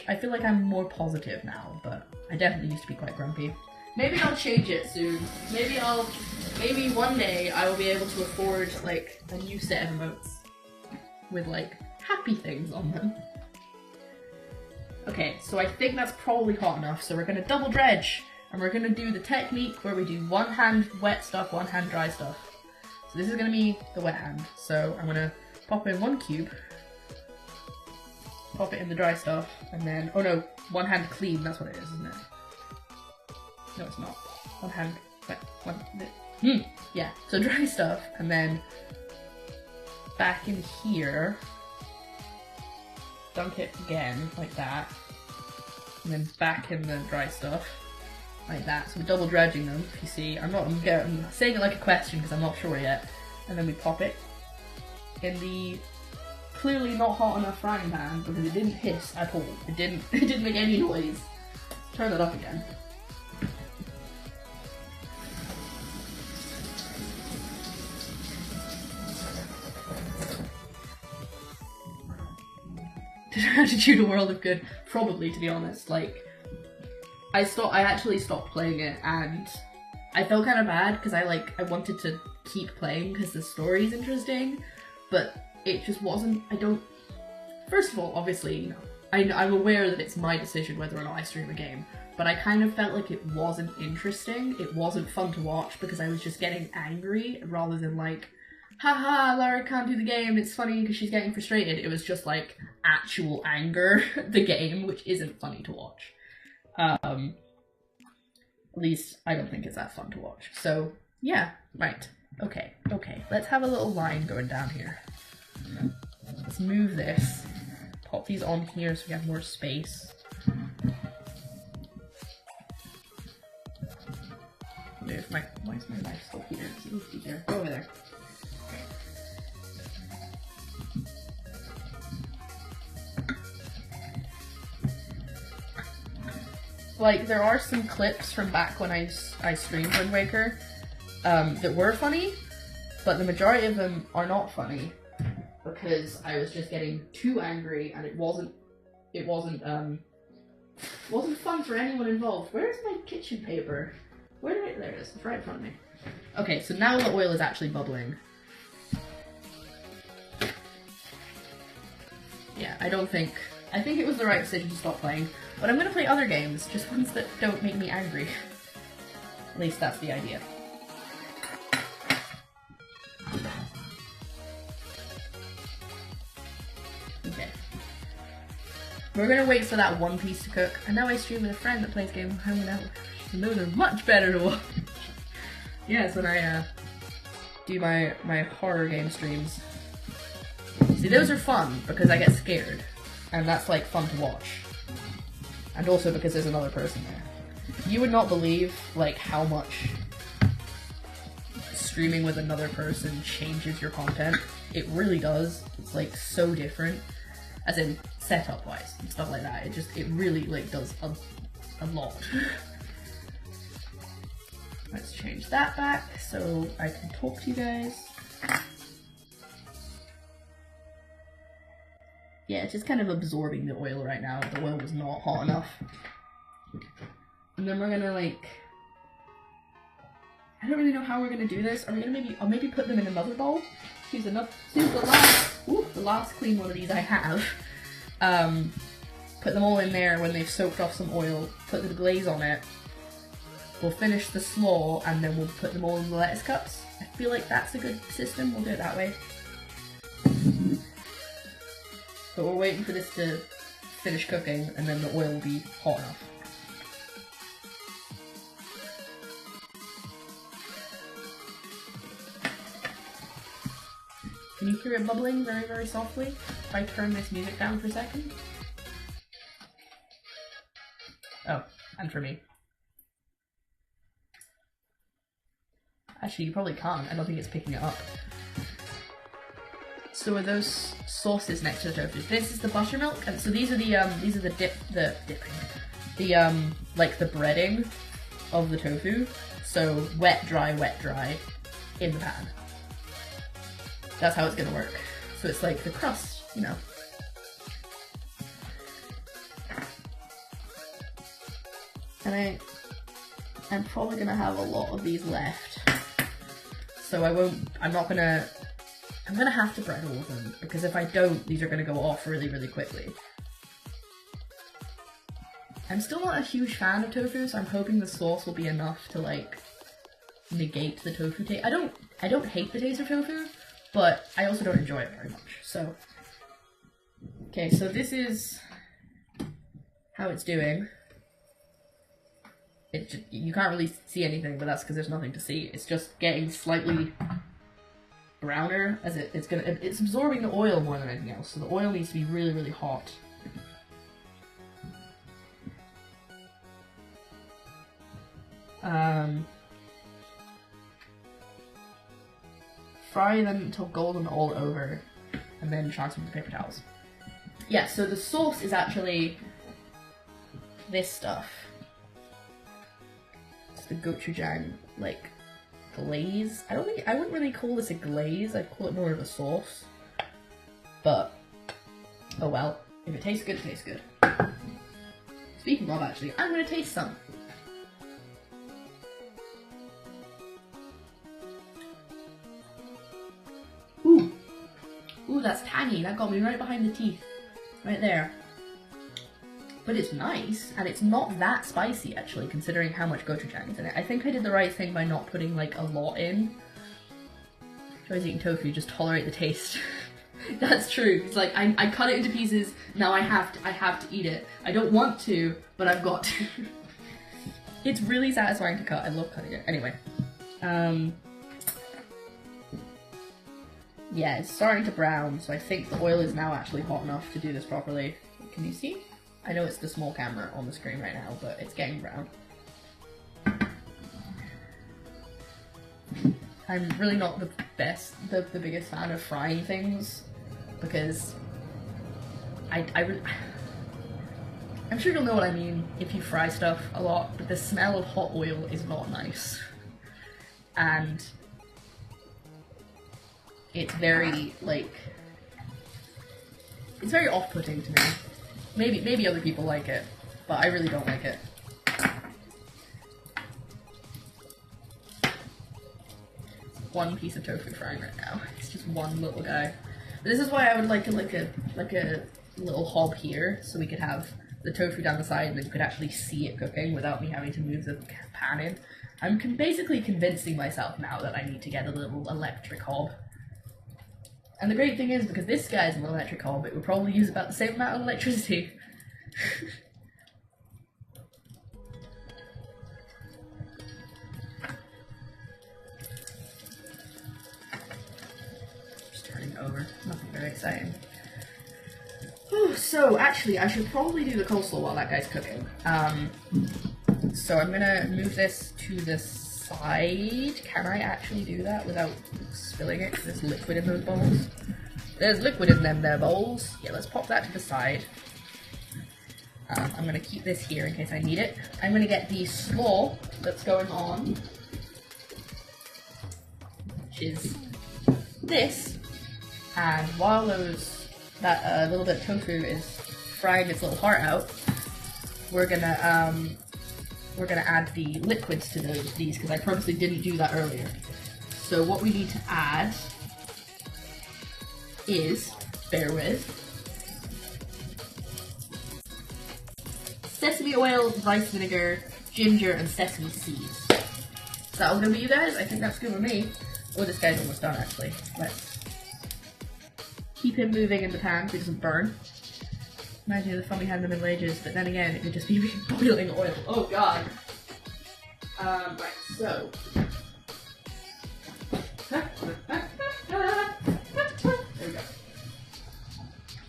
I feel like I'm more positive now, but I definitely used to be quite grumpy. Maybe I'll change it soon. Maybe one day I will be able to afford like a new set of emotes with like happy things on them. Okay, so I think that's probably hot enough, so we're gonna double dredge, and we're gonna do the technique where we do one hand wet stuff, one hand dry stuff. So this is gonna be the wet hand, so I'm gonna pop in one cube, pop it in the dry stuff, and then, oh no, one hand clean, that's what it is, isn't it? No, it's not. One hand wet, yeah, so dry stuff, and then back in here, dunk it again, like that, and then back in the dry stuff, like that. So we're double dredging them, if you see. I'm saying it like a question because I'm not sure yet. And then we pop it in the clearly not hot enough frying pan because it didn't hiss at all. It didn't make any noise. Turn it up again. How to choose a world of good? Probably, to be honest. Like, I actually stopped playing it, and I felt kind of bad because I wanted to keep playing because the story's interesting, but it just wasn't. First of all, obviously, you know, I'm aware that it's my decision whether or not I stream a game, but I kind of felt like it wasn't interesting. It wasn't fun to watch because I was just getting angry rather than like, haha, Lara can't do the game, it's funny because she's getting frustrated. It was just like actual anger at the game, which isn't funny to watch. At least I don't think it's that fun to watch. So yeah, right. Okay, let's have a little line going down here. Let's move this. Pop these on here so we have more space. Move why is my knife still here? It's easier. Go over there. Like, there are some clips from back when I streamed Wind Waker that were funny, but the majority of them are not funny because I was just getting too angry and it wasn't fun for anyone involved. Where's my kitchen paper? There it is, it's right in front of me. Okay, so now the oil is actually bubbling. Yeah, I think it was the right decision to stop playing, but I'm gonna play other games, just ones that don't make me angry. At least that's the idea. Okay. We're gonna wait for that one piece to cook, and now I stream with a friend that plays games with hanging out. And those are much better to watch. Yes, when I do my horror game streams. See, those are fun because I get scared, and that's like fun to watch. And also because there's another person there. You would not believe like how much streaming with another person changes your content. It really does. It's like so different, as in setup wise and stuff like that. It really like does a lot. Let's change that back so I can talk to you guys. Yeah, it's just kind of absorbing the oil right now. The oil was not hot enough. And then we're gonna like, I don't really know how we're gonna do this. Are we gonna I'll maybe put them in another bowl. Choose the last clean one of these I have. Put them all in there when they've soaked off some oil. Put the glaze on it. We'll finish the slaw and then we'll put them all in the lettuce cups. I feel like that's a good system. We'll do it that way. But we're waiting for this to finish cooking and then the oil will be hot enough. Can you hear it bubbling very, very softly? If I turn this music down for a second. Oh, and for me. Actually, you probably can't. I don't think it's picking it up. So are those sauces next to the tofu? This is the buttermilk, and so these are the like the breading of the tofu. So wet, dry in the pan. That's how it's gonna work. So it's like the crust, you know. And I'm probably gonna have a lot of these left. So I'm gonna have to bread all of them, because if I don't, these are gonna go off really, really quickly. I'm still not a huge fan of tofu, so I'm hoping the sauce will be enough to like negate the tofu taste. I don't hate the taste of tofu, but I also don't enjoy it very much. So, okay, so this is how it's doing. You can't really see anything, but that's because there's nothing to see. It's just getting slightly browner as it's absorbing the oil more than anything else. So the oil needs to be really, really hot. Fry them until golden all over, and then transfer them to paper towels. Yeah, so the sauce is actually this stuff. It's the gochujang, like, glaze. I wouldn't really call this a glaze, I'd call it more of a sauce. But, oh well. If it tastes good, it tastes good. Speaking of, actually, I'm gonna taste some. Ooh, that's tangy. That got me right behind the teeth. Right there. But it's nice, and it's not that spicy, actually, considering how much gochujang is in it. I think I did the right thing by not putting, like, a lot in. Tries eating tofu, just tolerate the taste. That's true. It's like, I cut it into pieces, now I have to eat it. I don't want to, but I've got to. It's really satisfying to cut. I love cutting it. Anyway. Yeah, it's starting to brown, so I think the oil is now actually hot enough to do this properly. Can you see? I know it's the small camera on the screen right now, but it's getting brown. I'm really not the biggest fan of frying things, because I'm sure you'll know what I mean if you fry stuff a lot, but the smell of hot oil is not nice. And it's very, like, it's very off-putting to me. Maybe other people like it, but I really don't like it. One piece of tofu frying right now. It's just one little guy. This is why I would like a little hob here, so we could have the tofu down the side and then you could actually see it cooking without me having to move the pan in. I'm basically convincing myself now that I need to get a little electric hob. And the great thing is, because this guy's an electric hob, it would probably use about the same amount of electricity. Just turning over, nothing very exciting. So, actually, I should probably do the coleslaw while that guy's cooking. So I'm gonna move this to the side. Can I actually do that without spilling it? Because there's liquid in those bowls. There's liquid in them there bowls. Yeah, let's pop that to the side. I'm gonna keep this here in case I need it. I'm gonna get the slaw that's going on, which is this. And while that little bit of tofu is frying its little heart out, we're gonna add the liquids to these because I purposely didn't do that earlier. So what we need to add is, bear with, sesame oil, rice vinegar, ginger, and sesame seeds. Is that all gonna be, you guys? I think that's good with me. Oh, this guy's almost done, actually. Let's keep him moving in the pan so he doesn't burn. Imagine the fun we had in the Middle Ages, but then again, it could just be boiling oil. Oh god. Right, so.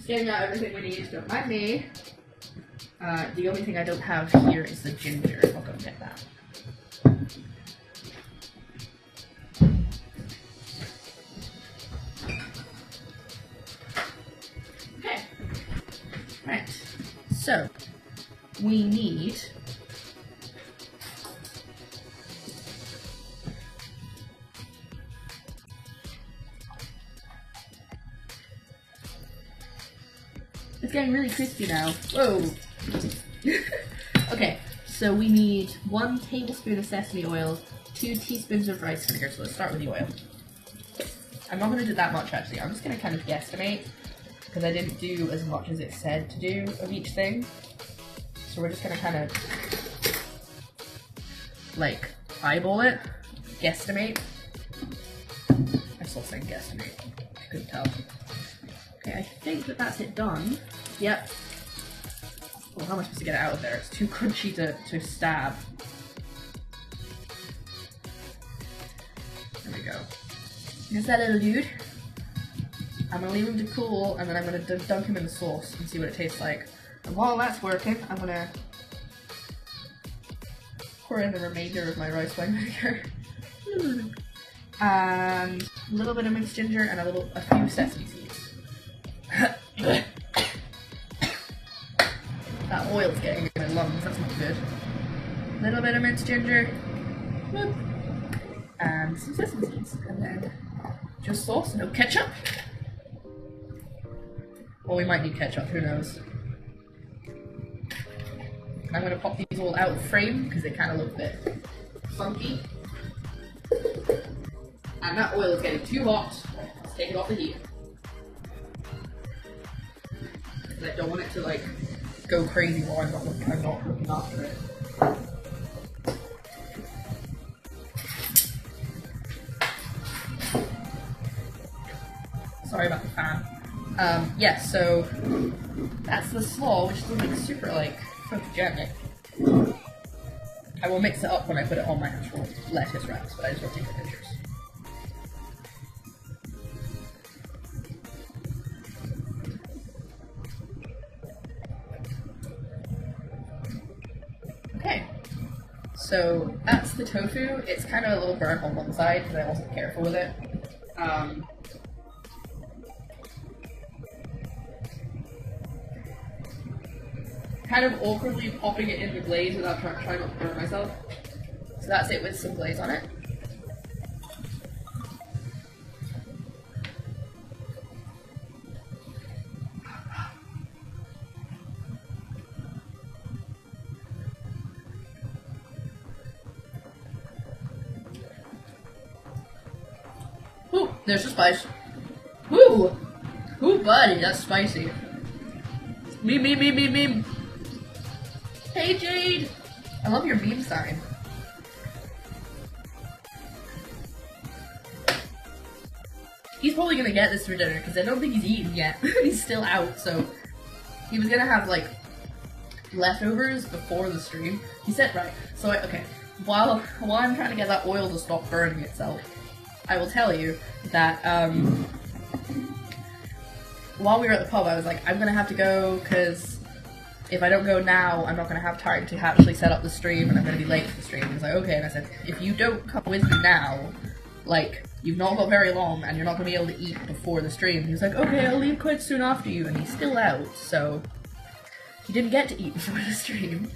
Just getting out everything we need, don't mind me. The only thing I don't have here is the ginger. I'll go get that. Okay. Right. So, we need it's getting really crispy now. Whoa. Okay, so we need 1 tablespoon of sesame oil, 2 teaspoons of rice vinegar. So let's start with the oil. I'm not going to do that much actually. I'm just going to kind of guesstimate because I didn't do as much as it said to do of each thing. So we're just going to kind of like eyeball it, guesstimate. I'm still saying guesstimate. I couldn't tell. Okay, I think that that's it done. Yep. Oh, how am I supposed to get it out of there? It's too crunchy to stab. There we go. Here's that little dude. I'm gonna leave him to cool, and then I'm gonna dunk him in the sauce and see what it tastes like. And while that's working, I'm gonna pour in the remainder of my rice wine vinegar. And a little bit of mixed ginger and a few sesame seeds. That oil's getting in my lungs, that's not good. A little bit of minced ginger. Whoop. And some sesame seeds. And then just sauce, no ketchup. Well, we might need ketchup, who knows. And I'm going to pop these all out of frame because they kind of look a bit funky. And that oil is getting too hot. Let's take it off the heat. Because I don't want it to like go crazy while I'm not looking after it. Sorry about the fan. Yeah, so that's the slaw, which is looking super like photogenic. I will mix it up when I put it on my actual lettuce wraps, but I just want to take the pictures. Okay, so that's the tofu. It's kind of a little burnt on one side because I wasn't careful with it. Kind of awkwardly popping it in the glaze without trying not to burn myself. So that's it with some glaze on it. Ooh, there's the spice. Ooh! Ooh, buddy, that's spicy. Meme. Hey, Jade! I love your meme sign. He's probably gonna get this for dinner because I don't think he's eaten yet. He's still out, so he was gonna have like leftovers before the stream. He said, right, so okay, while I'm trying to get that oil to stop burning itself, I will tell you that while we were at the pub I was like, I'm gonna have to go because if I don't go now, I'm not going to have time to actually set up the stream and I'm going to be late for the stream. He was like, okay, and I said, if you don't come with me now, like, you've not got very long and you're not going to be able to eat before the stream. He was like, okay, I'll leave quite soon after you, and he's still out, so he didn't get to eat before the stream.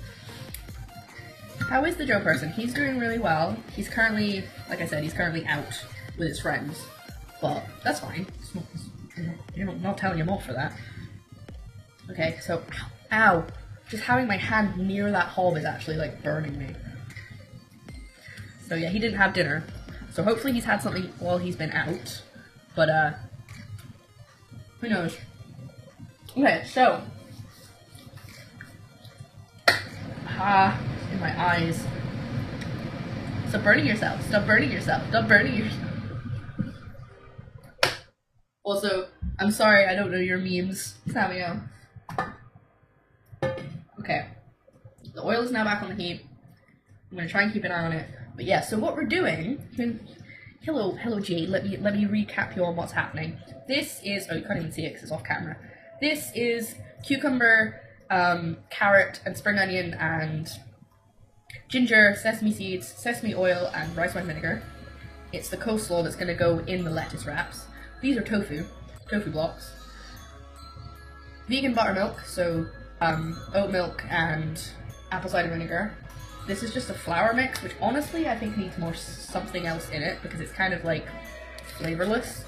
How is the Joe person? He's doing really well. He's currently, like I said, he's currently out with his friends, but that's fine. You're not telling him off for that. Okay, so, ow, just having my hand near that hob is actually, like, burning me. So yeah, he didn't have dinner. So hopefully he's had something while he's been out. But, who knows? Okay, so. In my eyes. Stop burning yourself. Stop burning yourself. Stop burning yourself. Also, I'm sorry, I don't know your memes, Samuel. Okay, the oil is now back on the heat. I'm gonna try and keep an eye on it. But yeah, so what we're doing, hello Jade, let me recap you on what's happening. This is, oh, you can't even see it because it's off camera. This is cucumber, carrot, and spring onion, and ginger, sesame seeds, sesame oil, and rice wine vinegar. It's the coleslaw that's going to go in the lettuce wraps. These are tofu blocks. Vegan buttermilk, so oat milk and apple cider vinegar. This is just a flour mix, which honestly I think needs more something else in it because it's kind of like flavorless.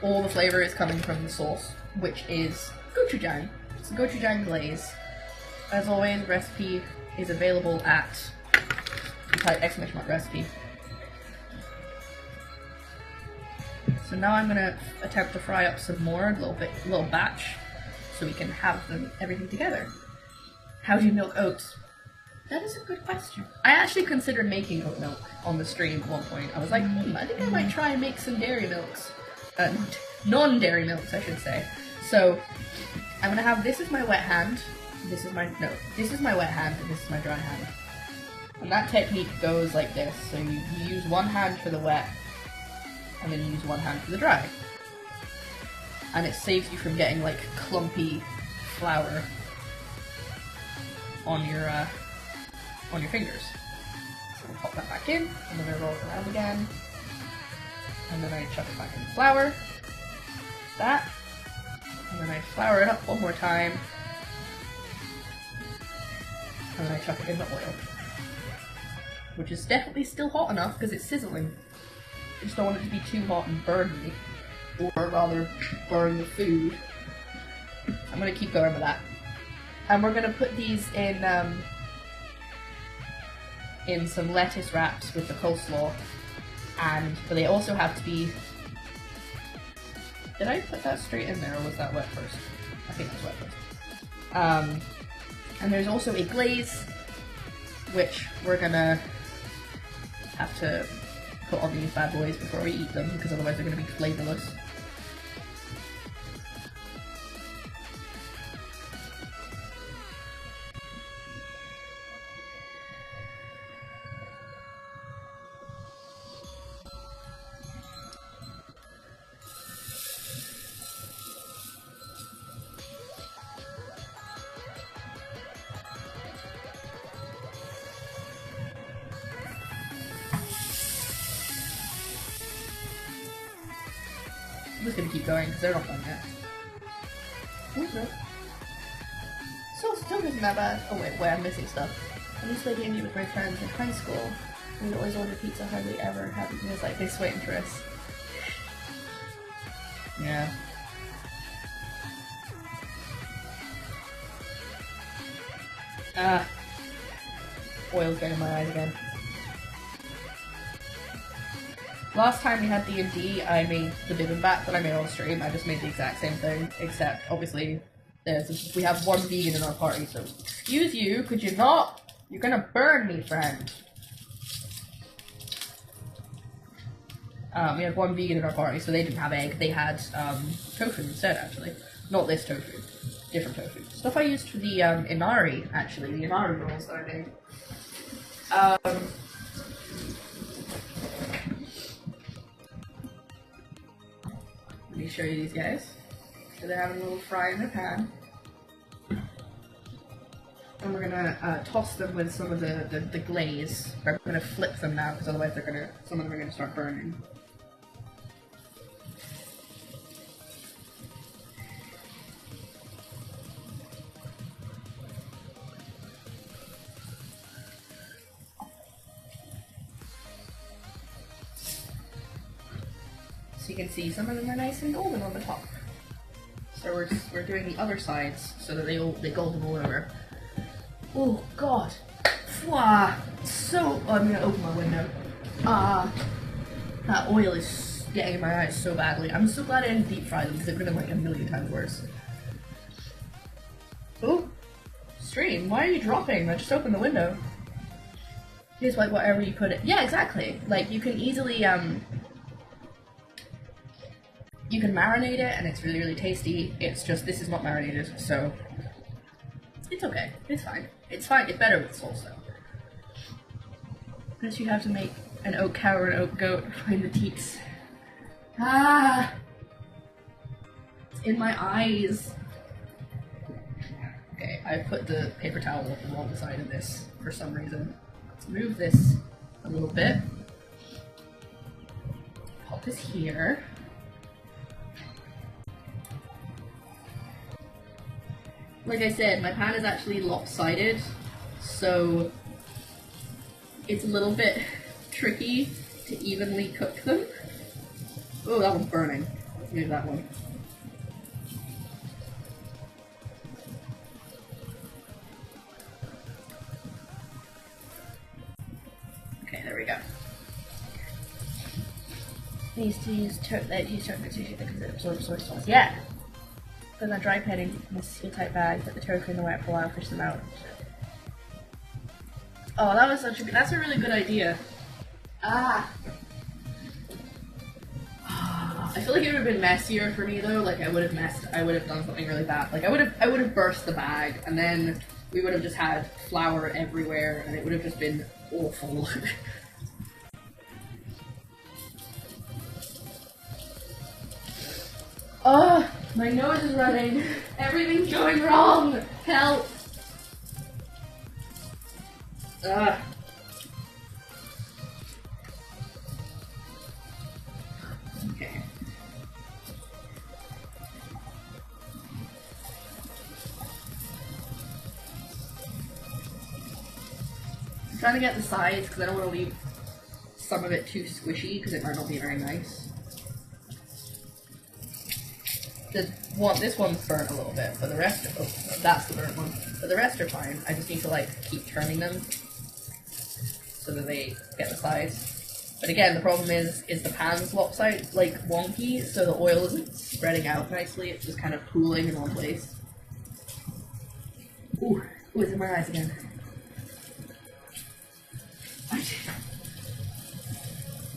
All the flavor is coming from the sauce, which is gochujang. It's a gochujang glaze. As always, recipe is available at type !! recipe. So now I'm gonna attempt to fry up some more, a little batch, so we can have everything together. How do you milk oats? That is a good question. I actually considered making oat milk on the stream at one point. I was like, I think I might try and make some dairy milks. Non-dairy milks, I should say. So, I'm gonna have, this is my wet hand, this is my wet hand, and this is my dry hand. And that technique goes like this. So you use one hand for the wet, and then you use one hand for the dry. And it saves you from getting like clumpy flour on your fingers. So I'll pop that back in, and then I roll it around again. And then I chuck it back in the flour. That. And then I flour it up one more time. And then I chuck it in the oil. Which is definitely still hot enough because it's sizzling. I just don't want it to be too hot and burn me. Or rather, burn the food. I'm gonna keep going with that. And we're gonna put these in some lettuce wraps with the coleslaw. But they also have to be... Did I put that straight in there, or was that wet first? I think it was wet first. And there's also a glaze, which we're gonna have to put on these bad boys before we eat them, because otherwise they're gonna be flavorless. I'm just gonna keep going because they're not done yet. Okay. So still isn't that bad. Oh wait, I'm missing stuff. I used to play D&D with my friends in high school. We'd always order pizza, hardly ever have it. It was like they sweat and dress. Yeah. Oil's getting in my eyes again. Last time we had D&D, I made the bibimbap that I made on stream. I just made the exact same thing, except obviously we have one vegan in our party, so excuse you, could you not? You're gonna burn me, friend. We had one vegan in our party, so they didn't have egg, they had tofu instead, actually. Not this tofu, different tofu. Stuff I used for the inari, actually, the inari rolls that I made. Let me show you these guys. So they're having a little fry in their pan. And we're gonna toss them with some of the glaze. We're gonna flip them now because otherwise some of them are gonna start burning. So you can see some of them are nice and golden on the top. So we're doing the other sides so that they golden all over. Oh god. Fwah. So I'm gonna open my window. That oil is getting in my eyes so badly. I'm so glad I didn't deep fry them because it would have been like a million times worse. Oh, stream, why are you dropping? I just opened the window. Just like whatever you put it. Yeah, exactly. Like you can easily you can marinate it and it's really, really tasty. It's just this is not marinated, so it's okay. It's fine. It's fine. It's better with sauce though. Unless you have to make an oat cow or an oat goat find the teats. Ah! It's in my eyes. I put the paper towel on the wrong side of this for some reason. Let's move this a little bit. Pop this here. Like I said, my pan is actually lopsided, so it's a little bit tricky to evenly cook them. Oh, that one's burning. Let's move that one. Okay, there we go. These to use chocolate sushi because it absorbs soy sauce. Yeah! Put in a dry pan in a seal tight bag, put the tofu in the wet for a while, fish them out. Oh, that was such a good, that's a really good idea. Ah! I feel like it would have been messier for me though, like I would have done something really bad. Like I would have burst the bag and then we would have just had flour everywhere and it would have just been awful. Oh, my nose is running. Everything's going wrong. Help. Ugh. Okay. I'm trying to get the sides because I don't want to leave some of it too squishy because it might not be very nice. This one's burnt a little bit, but the rest are, oh, that's the burnt one. But the rest are fine. I just need to like keep turning them so that they get the sides. But again, the problem is the pan's lopsided, like wonky, so the oil isn't spreading out nicely. It's just kind of pooling in one place. Ooh, it's in my eyes again.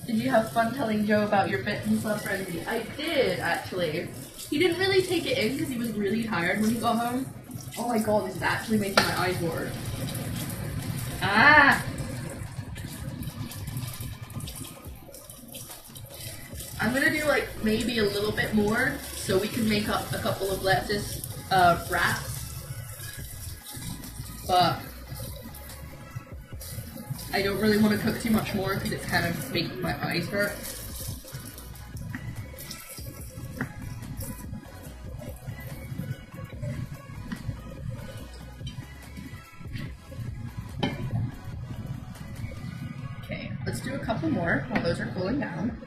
Did you have fun telling Joe about your bit and sub frenzy? I did, actually. He didn't really take it in because he was really tired when he got home. Oh my god, this is actually making my eyes water. Ah! I'm gonna do like maybe a little bit more so we can make up a couple of lettuce wraps. But I don't really want to cook too much more because it's kind of making my eyes hurt. Okay, let's do a couple more while those are cooling down.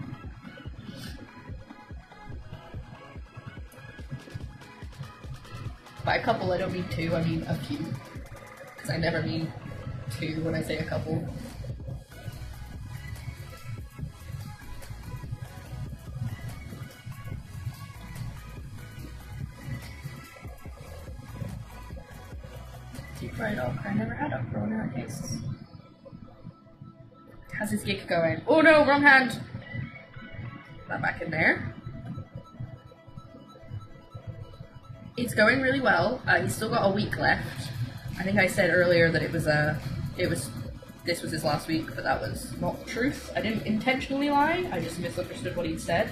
By a couple, I don't mean two, I mean a few. Because I never mean two when I say a couple. Deep fried okra. I never had okra in that case. How's his gig going? Oh no, wrong hand! Put that back in there. It's going really well. He's still got a week left. I think I said earlier that this was his last week, but that was not the truth. I didn't intentionally lie, I just misunderstood what he'd said.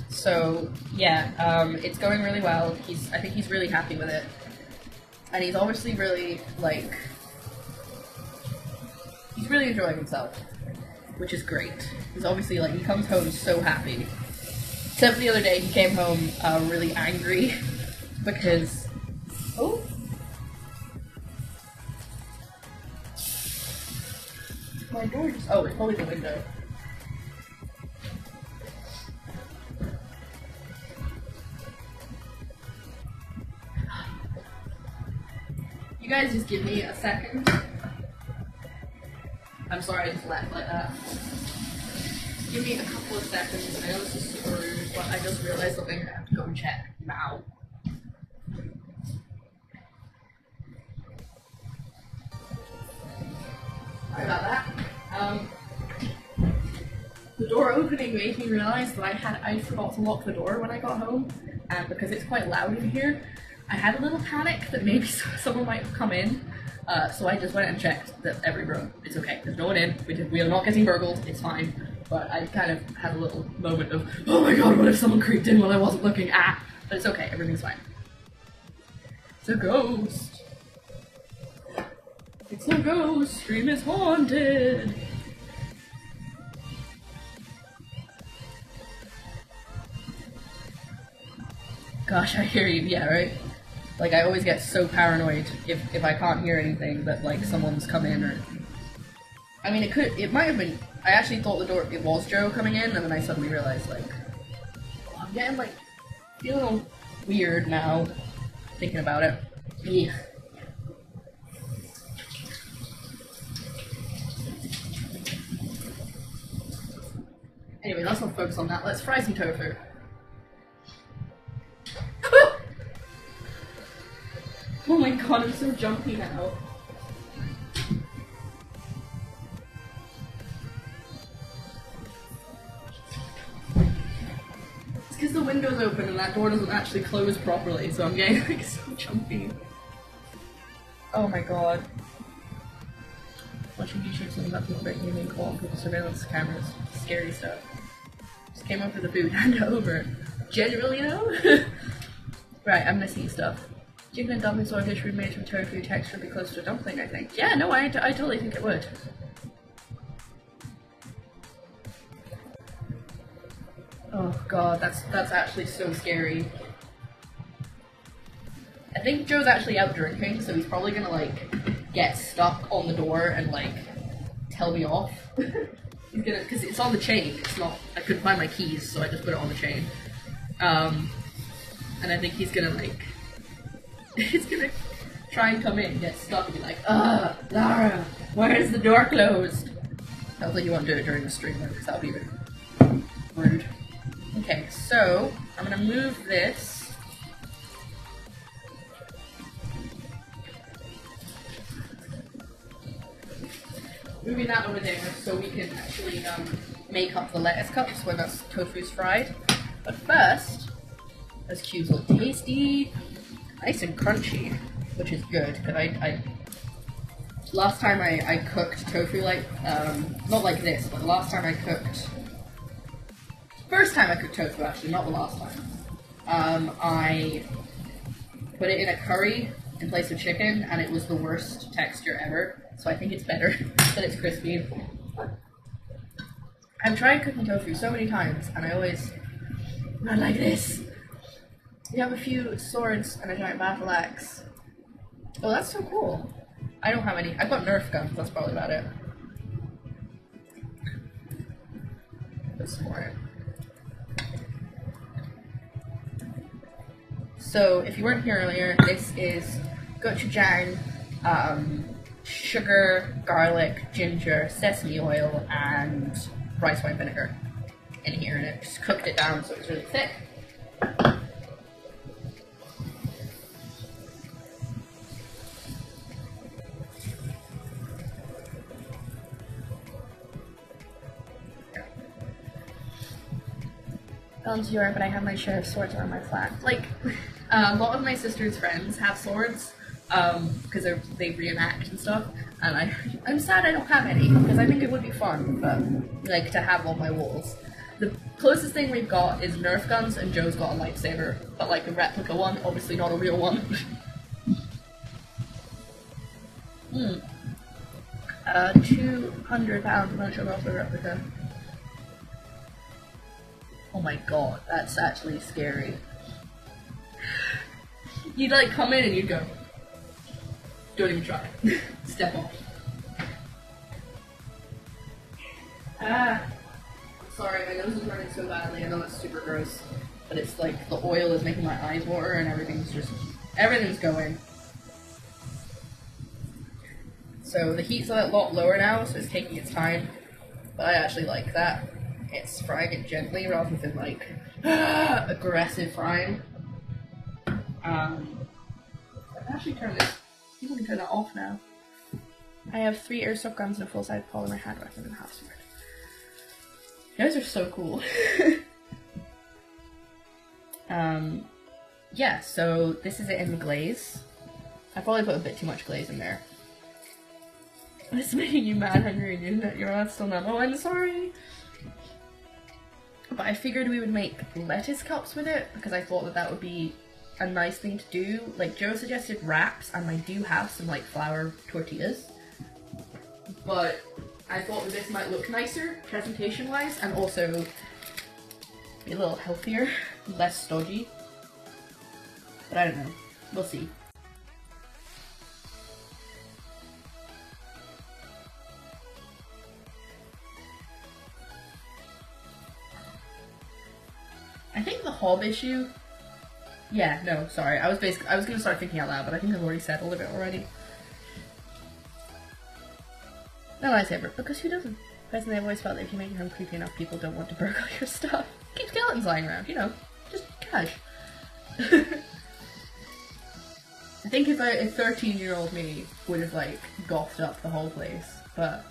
So yeah, it's going really well. I think he's really happy with it. And he's obviously really, like, he's really enjoying himself, which is great. He's obviously, like, he comes home so happy. Except for the other day, he came home really angry because, oh, my door just, oh, it's probably the window. You guys just give me a second. I'm sorry I just left like that. Give me a couple of seconds. I know this is super rude, but I just realized something I have to go and check now. Sorry about that. The door opening made me realize that I forgot to lock the door when I got home, and because it's quite loud in here, I had a little panic that maybe someone might have come in. So I just went and checked that every room is okay. There's no one in. We are not getting burgled. It's fine. but I kind of had a little moment of, oh my god, what if someone creeped in while I wasn't looking? But it's okay, everything's fine. It's a ghost. It's a ghost. Stream is haunted. Gosh, I hear you. Yeah, right? Like, I always get so paranoid if I can't hear anything that, like, someone's come in or... I mean, it might have been... I actually thought it was Joe coming in, and then I suddenly realized, like... Oh, I'm getting, like, feeling all weird now, thinking about it. Yeah. Anyway, let's not focus on that. Let's fry some tofu. Oh my god, I'm so jumpy now. It's because the window's open and that door doesn't actually close properly, so I'm getting like so jumpy. Oh my god. Watching YouTube something about people breaking in and calling people surveillance cameras. Scary stuff. Just came over the food, hand it over. Genuinely though? Right, I'm missing stuff. Chicken and dumpling soy dish would be made from tofu texture would be close to a dumpling, I think. Yeah, no, I totally think it would. Oh god, that's actually so scary. I think Joe's actually out drinking, so he's probably gonna like get stuck on the door and like tell me off. He's gonna, because it's on the chain. It's not. I couldn't find my keys, so I just put it on the chain. And I think he's gonna like. He's gonna try and come in, get stuck, and be like, Lara, why is the door closed? Hopefully you won't do it during the stream, because that would be rude. Okay, so I'm gonna move this. Moving that over there so we can actually make up the lettuce cups when that tofu's fried. But first, those cubes look tasty. Nice and crunchy, which is good, because I last time I cooked tofu like, not like this, but the last time I cooked, first time I cooked tofu actually, not the last time, I put it in a curry in place of chicken, and it was the worst texture ever, so I think it's better that it's crispy. I've tried cooking tofu so many times, and I always, not like this. We have a few swords and a giant battle axe. Oh, that's so cool. I don't have any. I've got Nerf guns, that's probably about it. Put some more in. So, if you weren't here earlier, this is gochujang, sugar, garlic, ginger, sesame oil, and rice wine vinegar in here, and I just cooked it down so it's really thick. To Europe, but I have my share of swords around my flat. Like, a lot of my sister's friends have swords, because they reenact and stuff, and I'm sad I don't have any, because I think it would be fun, but, like, to have on my walls. The closest thing we've got is Nerf guns, and Joe's got a lightsaber, but, like, a replica one, obviously not a real one. 200 pounds, I'm not sure about the replica. Oh my god, that's actually scary. You'd like come in and you'd go, don't even try. Step off. Sorry, my nose is running so badly, I know that's super gross. But it's like, the oil is making my eyes water and everything's going. So the heat's a lot lower now, so it's taking its time. But I actually like that. It's frying it gently rather than like aggressive frying. I can actually turn this. People can turn that off now. I have 3 airsoft guns and a full-size polymer hand weapon and a half sword. You guys are so cool. Yeah, so this is it in the glaze. I probably put a bit too much glaze in there. It's making you mad hungry and your mouth's still numb. Oh, I'm sorry. but I figured we would make lettuce cups with it because I thought that that would be a nice thing to do. Like Joe suggested wraps, and I do have some like flour tortillas, but I thought that this might look nicer presentation wise and also be a little healthier, less stodgy. But I don't know, we'll see. I think the hob issue. Yeah, no, sorry. I was gonna start thinking out loud, but I think I've already settled a bit already. No lightsaber, because who doesn't? Personally, I've always felt that if you make your home creepy enough, people don't want to burgle your stuff. Keep skeletons lying around, you know, just cash. I think if 13-year-old me would have like gothed up the whole place, but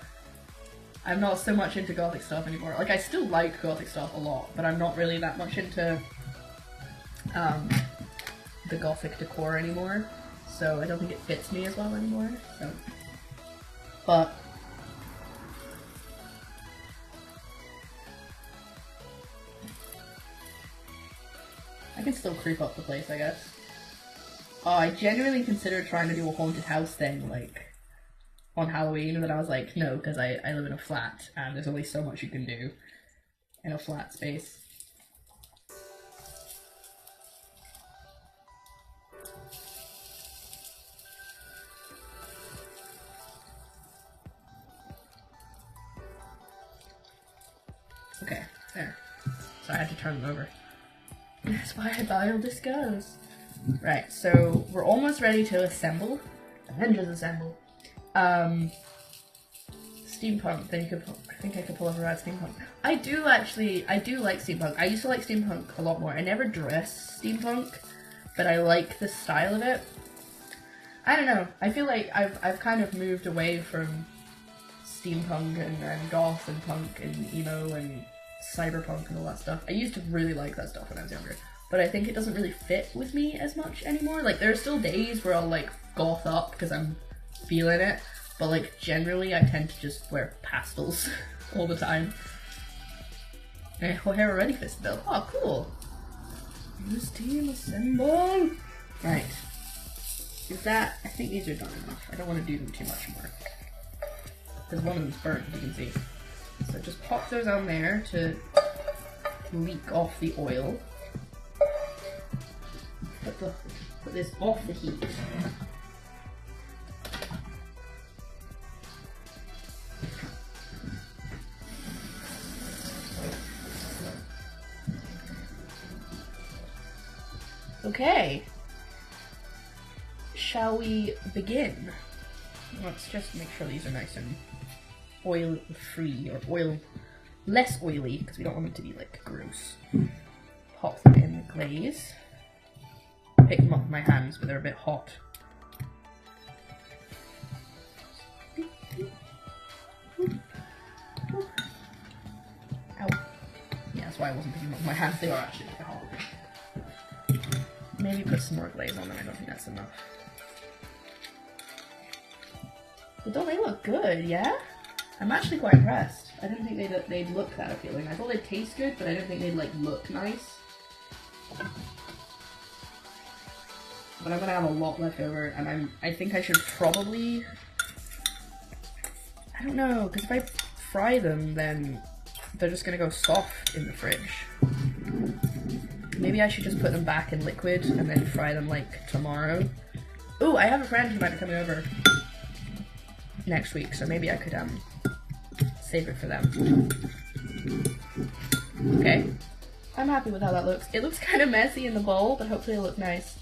I'm not so much into gothic stuff anymore. Like I still like gothic stuff a lot, but I'm not really that much into the gothic decor anymore, so I don't think it fits me as well anymore. So, but I can still creep up the place, I guess. Oh, I genuinely considered trying to do a haunted house thing, like, on Halloween, and then I was like, no, because I live in a flat, and there's only so much you can do in a flat space. Okay, there. So I had to turn them over. That's why I buy all this goes. Right, so we're almost ready to assemble. Avengers assemble. Steampunk, then you could I think I could pull off a rad steampunk. I do like steampunk. I used to like steampunk a lot more. I never dress steampunk, but I like the style of it. I don't know, I feel like I've kind of moved away from steampunk and goth and punk and emo and cyberpunk and all that stuff. I used to really like that stuff when I was younger, but I think it doesn't really fit with me as much anymore. Like there are still days where I'll like goth up because I'm feeling it, but like generally I tend to just wear pastels all the time. And her hair already fits the bill. Oh, cool. Use team assemble. Right. Is that? I think these are done enough. I don't want to do them too much more because one of them's burnt, as you can see. So just pop those on there to leak off the oil. Put this off the heat. Okay. Shall we begin? Let's just make sure these are nice and oil free, or oil less oily, because we don't want them to be like gross. Pop them in the glaze. Pick them up with my hands, but they're a bit hot. Ow. Yeah, that's why I wasn't picking them up with my hands, they are actually a bit hot. Maybe put some more glaze on them, I don't think that's enough. But don't they look good, yeah? I'm actually quite impressed. I didn't think they'd look that appealing. I thought they'd taste good, but I didn't think they'd like look nice. But I'm gonna have a lot left over, and I think I should probably, I don't know, because if I fry them, then they're just gonna go soft in the fridge. Maybe I should just put them back in liquid and then fry them like tomorrow. Ooh, I have a friend who might be coming over next week, so maybe I could save it for them. Okay, I'm happy with how that looks. It looks kind of messy in the bowl, but hopefully it'll look nice.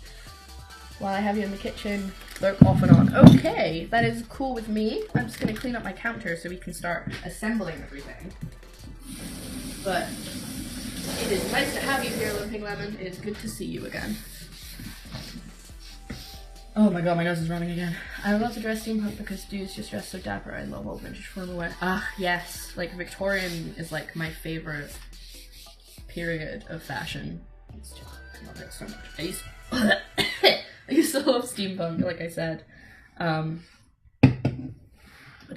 While I have you in the kitchen, lurk off and on. Okay, that is cool with me. I'm just gonna clean up my counter so we can start assembling everything. But it is nice to have you here, Limping Lemon. It is good to see you again. Oh my god, my nose is running again. I love to dress steampunk because dudes just dress so dapper. I love old vintage formal wear. Ah, yes. Like, Victorian is like my favorite period of fashion. I love it so much. I used to love steampunk, like I said. But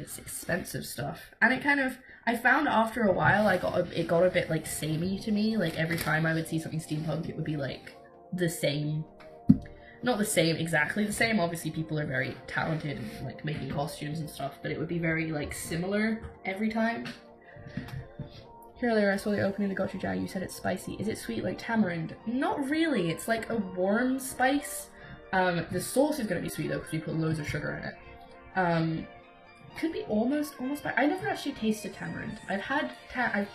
it's expensive stuff. And it kind of, I found after a while it got a bit like samey to me. Like every time I would see something steampunk, it would be like the same. Not the same, exactly the same. Obviously people are very talented in like making costumes and stuff, but it would be very like similar every time. Here earlier I saw the opening of the gochujang, you said it's spicy. Is it sweet like tamarind? Not really, it's like a warm spice. The sauce is going to be sweet though because we put loads of sugar in it. Could be almost I never actually tasted tamarind. I've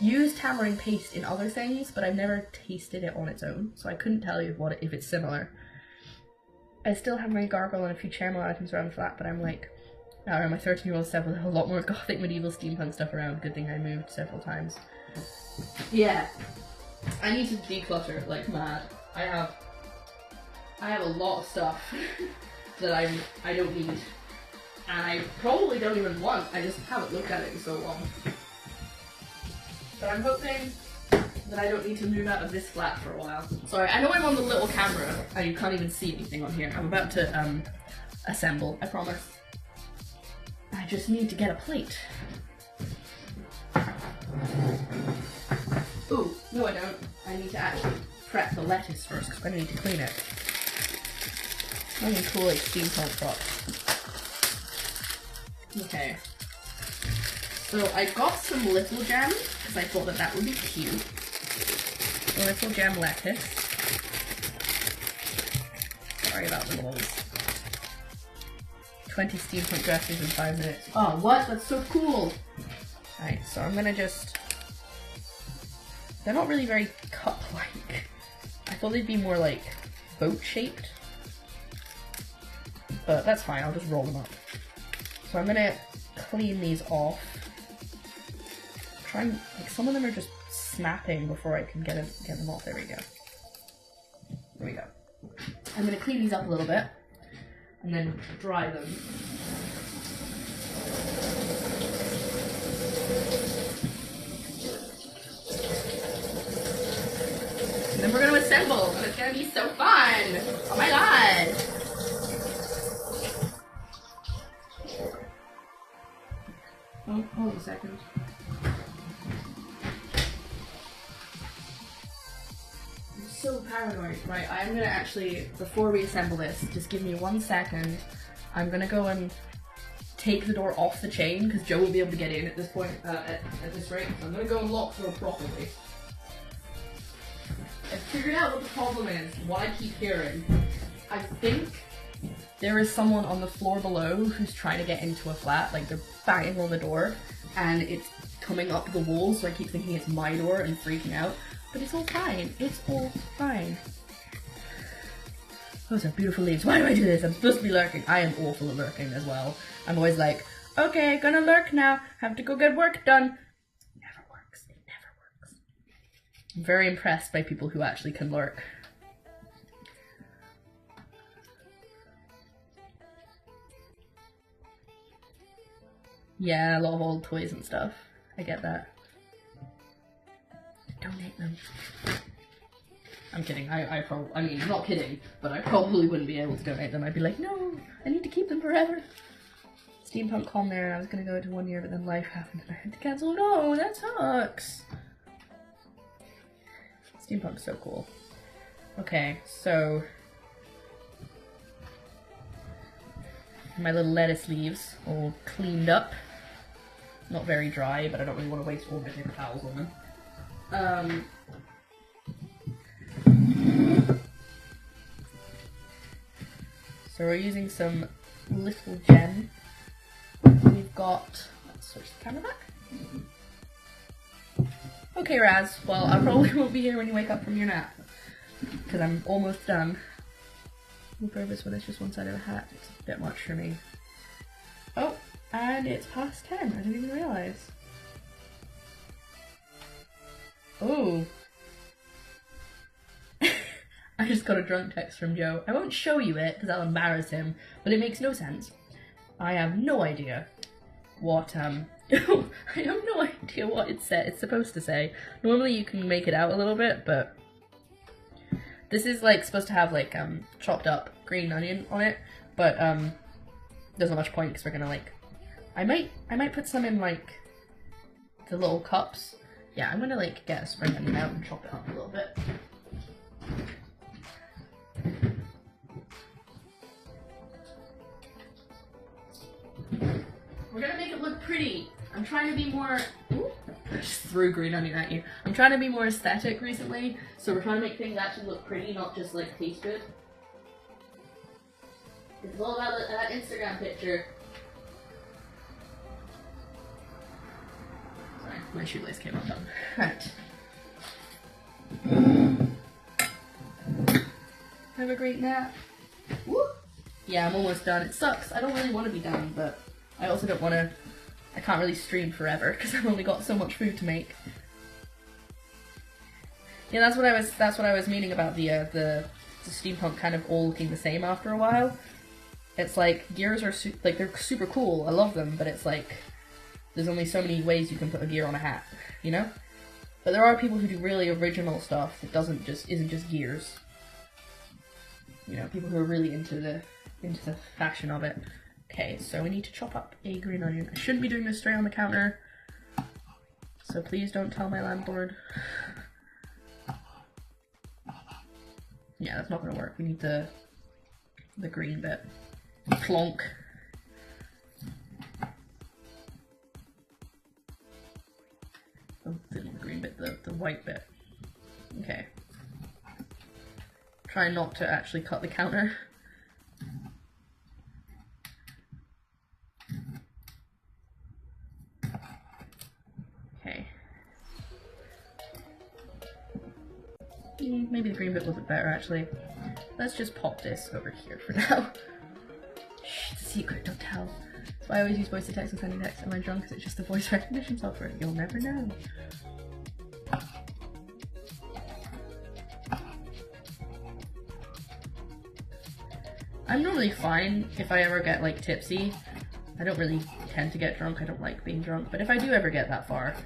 used tamarind paste in other things, but I've never tasted it on its own, so I couldn't tell you if it's similar. I still have my gargoyle and a few chairmail items around for that, but I'm like, now my 13-year-old self will have a lot more gothic medieval steampunk stuff around. Good thing I moved several times. Yeah. I need to declutter like mad. I have a lot of stuff that I don't need. And I probably don't even want. I just haven't looked at it in so long. But I'm hoping that I don't need to move out of this flat for a while. Sorry, I know I'm on the little camera and you can't even see anything on here. I'm about to assemble, I promise. I just need to get a plate. Ooh, no I don't. I need to actually prep the lettuce first because I'm gonna need to clean it. Something cool like steampunk props. Okay. So I got some little jam because I thought that would be cute. A little jam lettuce. Sorry about the noise. 20 steampunk dresses in 5 minutes. Oh, what? That's so cool! Alright, so I'm gonna just... They're not really very cup-like. I thought they'd be more like boat-shaped. But that's fine, I'll just roll them up. So I'm gonna clean these off. Like some of them are just snapping before I can get them off. There we go. There we go. I'm gonna clean these up a little bit and then dry them. And then we're gonna assemble, and it's gonna be so fun! Oh my god! Oh, hold a second. I'm so paranoid. Right, I'm gonna actually, before we assemble this, just give me 1 second. I'm gonna go and take the door off the chain, because Joe will be able to get in at this point, at this rate. So I'm gonna go and lock the door properly. I figured out what the problem is, what I keep hearing. I think there is someone on the floor below who's trying to get into a flat, like they're banging on the door, and it's coming up the wall, so I keep thinking it's my door and freaking out. But it's all fine. It's all fine. Those are beautiful leaves. Why do I do this? I'm supposed to be lurking. I am awful at lurking as well. I'm always like, okay, gonna lurk now. Have to go get work done. It never works. It never works. I'm very impressed by people who actually can lurk. Yeah, a lot of old toys and stuff. I get that. Donate them. I'm kidding. I mean, I'm not kidding, but I probably wouldn't be able to donate them. I'd be like, no, I need to keep them forever. Steampunk Con there, I was gonna go to 1 year, but then life happened and I had to cancel. No, that sucks. Steampunk's so cool. Okay, so my little lettuce leaves all cleaned up. Not very dry, but I don't really want to waste all my paper towels on them. So we're using some little gem. We've got, let's switch the camera back. Okay, Raz, well, I probably won't be here when you wake up from your nap, because I'm almost done. No purpose when it's just one side of a hat. It's a bit much for me. Oh, and it's past 10. I didn't even realize. Oh. I just got a drunk text from Joe. I won't show you it because I'll embarrass him, but it makes no sense. I have no idea what, I have no idea what it's supposed to say. Normally you can make it out a little bit, but this is like supposed to have like chopped up green onion on it, but there's not much point because we're gonna like, I might put some in like the little cups. Yeah, I'm gonna like get a spring onion out and chop it up a little bit. We're gonna make it look pretty. I'm trying to be more. Ooh, I just threw green onion at you. I'm trying to be more aesthetic recently, so we're trying to make things actually look pretty, not just like taste good. It's all about that Instagram picture. Sorry, my shoelace came undone. Right. Have a great nap. Woo! Yeah, I'm almost done. It sucks. I don't really want to be done, but I also don't want to. I can't really stream forever because I've only got so much food to make. Yeah, that's what I was meaning about the steampunk kind of all looking the same after a while. It's like gears are like they're super cool. I love them, but it's like there's only so many ways you can put a gear on a hat, you know? But there are people who do really original stuff that isn't just gears. You know, people who are really into the fashion of it. Okay, so we need to chop up a green onion. I shouldn't be doing this straight on the counter, so please don't tell my landlord. Yeah, that's not gonna work. We need the green bit. Plonk. Oh, the green bit, the white bit. Okay. Try not to actually cut the counter. Okay. Maybe the green bit wasn't better actually. Let's just pop this over here for now. Shh, it's a secret, don't tell. So I always use voice to text when sending text. Am I drunk? Because it's just a voice recognition software. You'll never know. I'm normally fine if I ever get like tipsy. I don't really tend to get drunk. I don't like being drunk. But if I do ever get that far,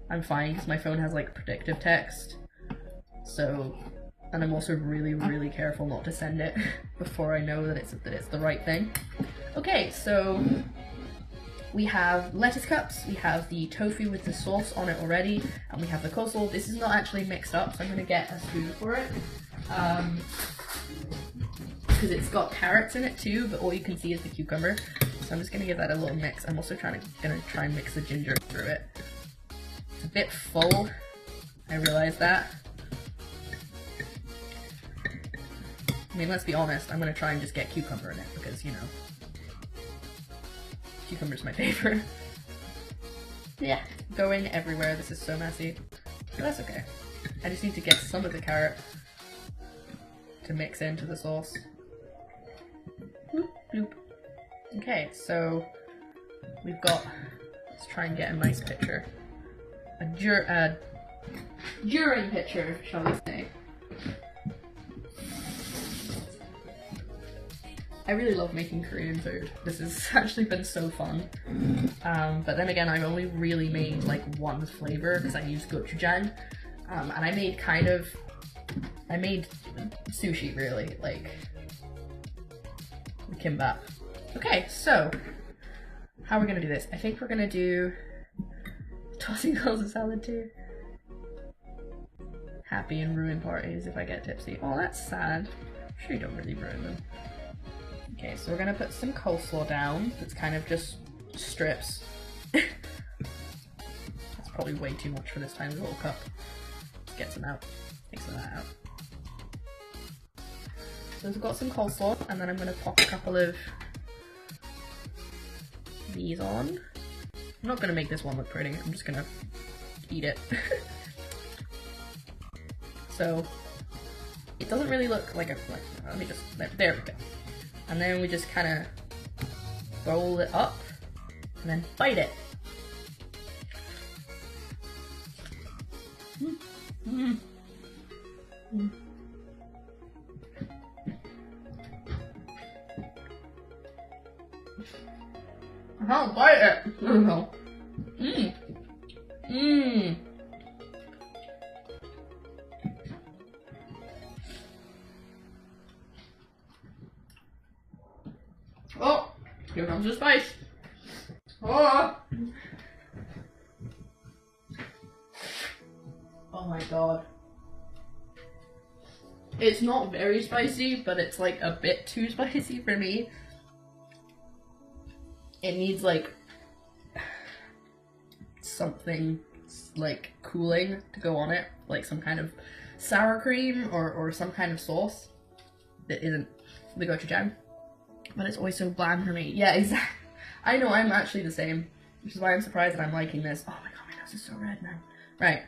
I'm fine because my phone has like predictive text. So, and I'm also really, really careful not to send it before I know that it's the right thing. Okay, so we have lettuce cups, we have the tofu with the sauce on it already, and we have the coleslaw. This is not actually mixed up, so I'm going to get a spoon for it. Because it's got carrots in it too, but all you can see is the cucumber. So I'm just going to give that a little mix. I'm also gonna try and mix the ginger through it. It's a bit full, I realize that. I mean, let's be honest, I'm going to try and just get cucumber in it because, you know, cucumber's my favorite. Yeah, going everywhere. This is so messy. But that's okay. I just need to get some of the carrot to mix into the sauce. Bloop, bloop. Okay, so we've got, let's try and get a nice picture. A during picture, shall we say. I really love making Korean food. This has actually been so fun. But then again, I've only really made like one flavor because I used gochujang. And I made sushi really, like kimbap. Okay, so how are we gonna do this? I think we're gonna do tossing calls a salad too. Happy and ruin parties if I get tipsy. Oh, that's sad. I'm sure you don't really ruin them. Okay, so we're gonna put some coleslaw down. It's kind of just strips. That's probably way too much for this tiny little cup. Get some out. Take some of that out. So we've got some coleslaw, and then I'm gonna pop a couple of these on. I'm not gonna make this one look pretty. I'm just gonna eat it. So it doesn't really look like a. Let me just. There we go. And then we just kind of roll it up and then bite it. Mm. Mm. I can't bite it. No. Mmm. Mmm. Oh, here comes the spice. Oh. Oh my god. It's not very spicy, but it's like a bit too spicy for me. It needs like something like cooling to go on it, like some kind of sour cream or some kind of sauce that isn't the gochujang. But it's always so bland for me. Yeah, exactly. I know, I'm actually the same, which is why I'm surprised that I'm liking this. Oh my god, my nose is so red now. Right.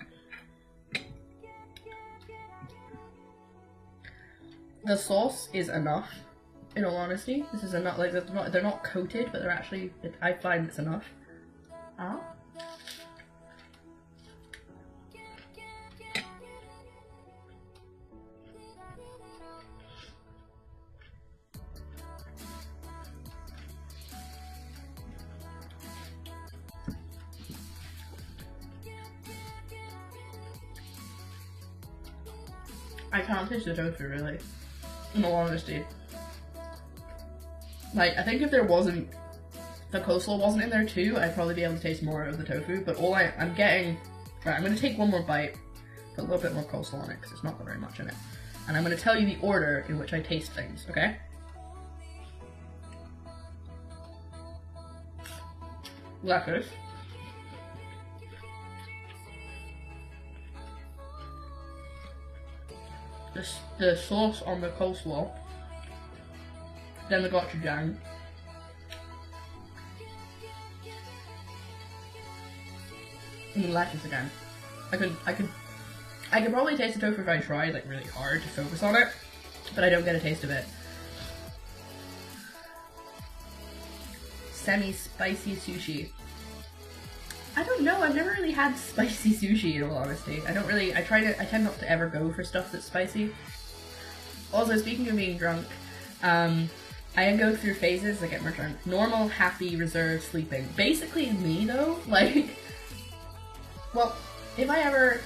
The sauce is enough, in all honesty. This is enough, like, they're not coated, but they're actually, I find it's enough. Ow. I can't taste the tofu, really, in all honesty. Like, I think if there wasn't, the coleslaw wasn't in there too, I'd probably be able to taste more of the tofu, but all I'm getting, right, I'm going to take one more bite, put a little bit more coleslaw on it, because there's not very much in it, and I'm going to tell you the order in which I taste things, okay? Lettuce. The sauce on the coleslaw, then the gochujang, and the lettuce again. I could probably taste the tofu if I tried like really hard to focus on it, but I don't get a taste of it. Semi-spicy sushi. I don't know, I've never really had spicy sushi in all honesty. I tend not to ever go for stuff that's spicy. Also, speaking of being drunk, I go through phases that get more drunk. Normal, happy, reserved, sleeping. Basically me though, like, well, if I ever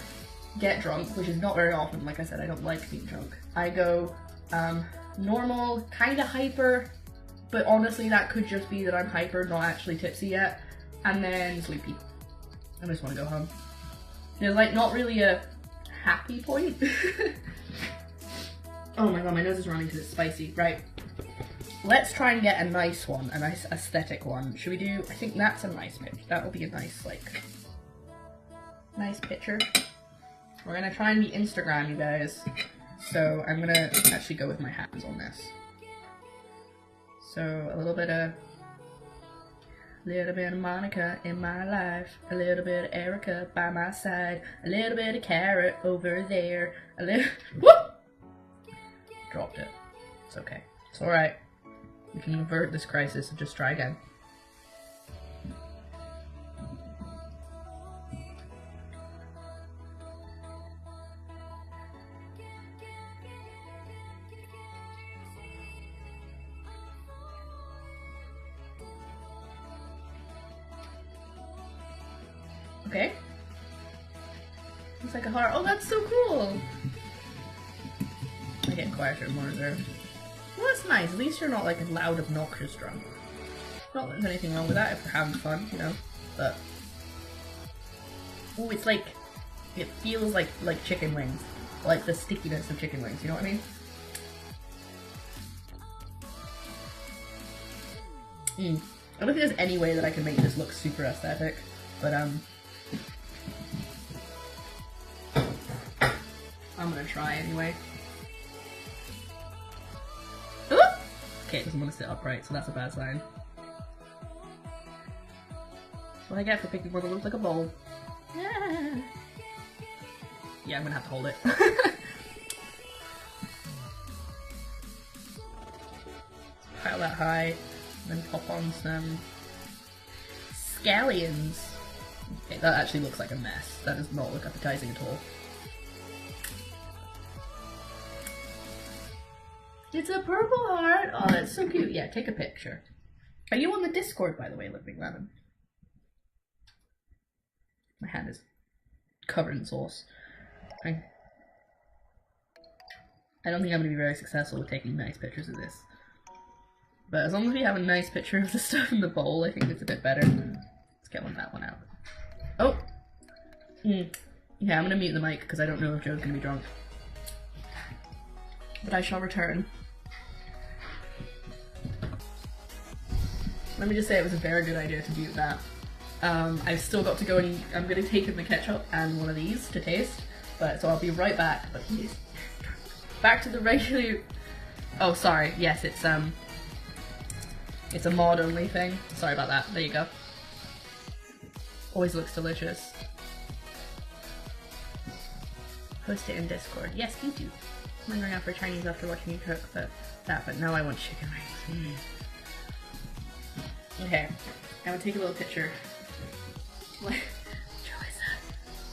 get drunk, which is not very often, like I said, I don't like being drunk, I go normal, kinda hyper, but honestly that could just be that I'm hyper, not actually tipsy yet, and then sleepy. I just want to go home. There's like not really a happy point. Oh my god, my nose is running because it's spicy. Right. Let's try and get a nice one, a nice aesthetic one. Should we do, I think that's a nice picture. That will be a nice, like, nice picture. We're gonna try and be Instagram, you guys. So I'm gonna actually go with my hands on this. So a little bit of Monica in my life, a little bit of Erica by my side, a little bit of carrot over there, a little, whoop! Dropped it. It's okay. It's alright. We can avert this crisis and just try again. Okay. Looks like a heart. Oh, that's so cool! I get quieter and more reserved. Well, that's nice. At least you're not like a loud, obnoxious drunk. Not that there's anything wrong with that if we're having fun, you know. But oh, it's like, it feels like chicken wings, like the stickiness of chicken wings. You know what I mean? I don't think there's any way that I can make this look super aesthetic, but I'm gonna try anyway. Ooh! Okay, it doesn't want to sit upright, so that's a bad sign. That's what I get for picking one that looks like a bowl. Yeah, yeah, I'm gonna have to hold it. Pile that high, then pop on some scallions. Okay, that actually looks like a mess. That does not look appetizing at all. It's a purple heart! Oh, that's so cute. Yeah, take a picture. Are you on the Discord, by the way, Living Lemon? My hand is covered in sauce. I don't think I'm going to be very successful with taking nice pictures of this. But as long as we have a nice picture of the stuff in the bowl, I think it's a bit better. Let's get that one out. Oh! Yeah, I'm gonna mute the mic because I don't know if Joe's gonna be drunk. But I shall return. Let me just say it was a very good idea to mute that. I've still got to go and I'm gonna take in the ketchup and one of these to taste. But so I'll be right back. But he's back to the regular. Oh, sorry. Yes, it's a mod only thing. Sorry about that. There you go. Always looks delicious. Post it in Discord. Yes, you do. I'm wondering out for Chinese after watching you cook, but now I want chicken wings. Okay, I'm gonna take a little picture. What?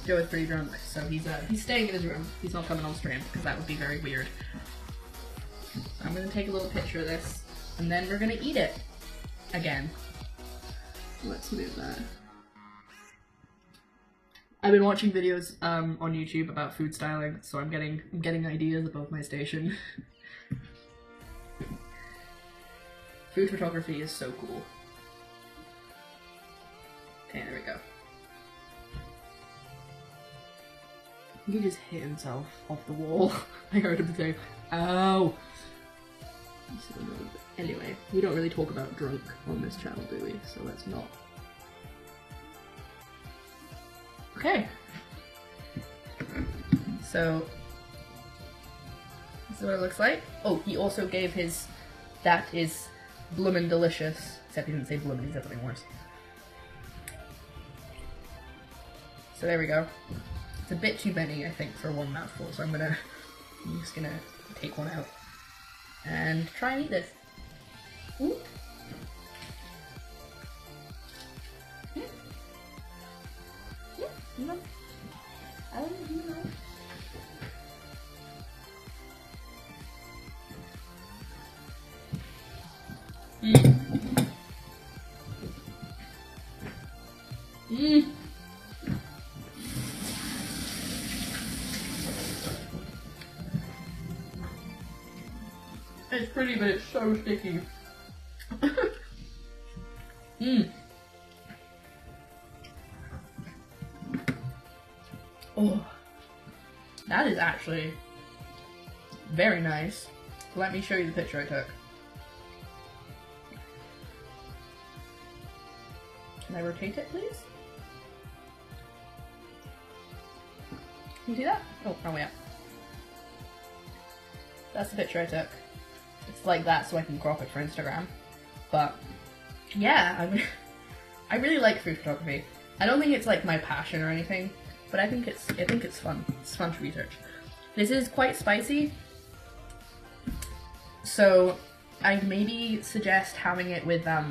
Joe is pretty drunk, so he's staying in his room. He's not coming on stream because that would be very weird. I'm gonna take a little picture of this, and then we're gonna eat it again. Let's move that. I've been watching videos on YouTube about food styling, so I'm getting ideas above my station. Food photography is so cool. Okay, there we go. He just hit himself off the wall. I heard him say, "Ow!" So, anyway, we don't really talk about drunk on this channel, do we? So let's not. Okay. So this is what it looks like. Oh, he also gave his that is bloomin' delicious. Except he didn't say bloomin', he said something worse. So there we go. It's a bit too many, I think, for one mouthful, so I'm just gonna take one out and try and eat this. Ooh. No. I don't know. It's pretty, but it's so sticky. Oh, that is actually very nice. Let me show you the picture I took. Can I rotate it, please? Can you see that? Oh, wrong way up. That's the picture I took. It's like that so I can crop it for Instagram. But yeah, I really like food photography. I don't think it's like my passion or anything, but I think it's fun. It's fun to research. This is quite spicy, so I'd maybe suggest having it with I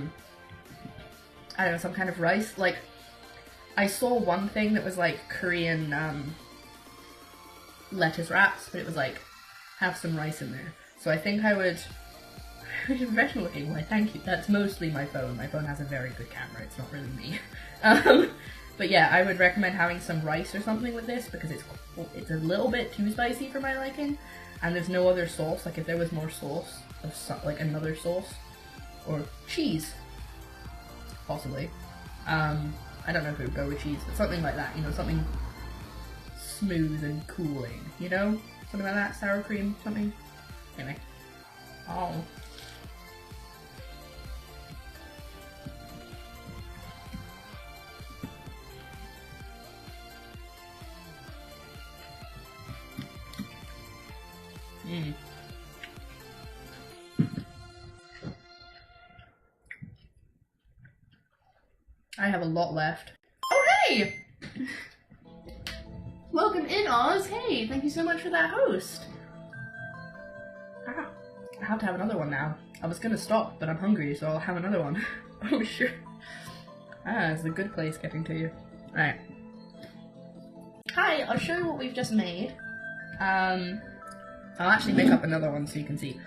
don't know, some kind of rice. Like, I saw one thing that was like Korean lettuce wraps, but it was like have some rice in there. So I think I would. Professional looking. Why? Thank you. That's mostly my phone. My phone has a very good camera. It's not really me. But yeah, I would recommend having some rice or something with this because it's a little bit too spicy for my liking, and there's no other sauce. Like if there was more sauce, like another sauce or cheese, possibly. I don't know if it would go with cheese, but something like that. You know, something smooth and cooling. You know, something like that. Sour cream, something. Anyway. Oh. I have a lot left. Oh, hey! Welcome in, Oz. Hey, thank you so much for that host. Ah, I have to have another one now. I was gonna stop, but I'm hungry, so I'll have another one. Oh, sure. Ah, it's a good place getting to you. Alright. Hi, I'll show you what we've just made. I'll actually make up another one so you can see.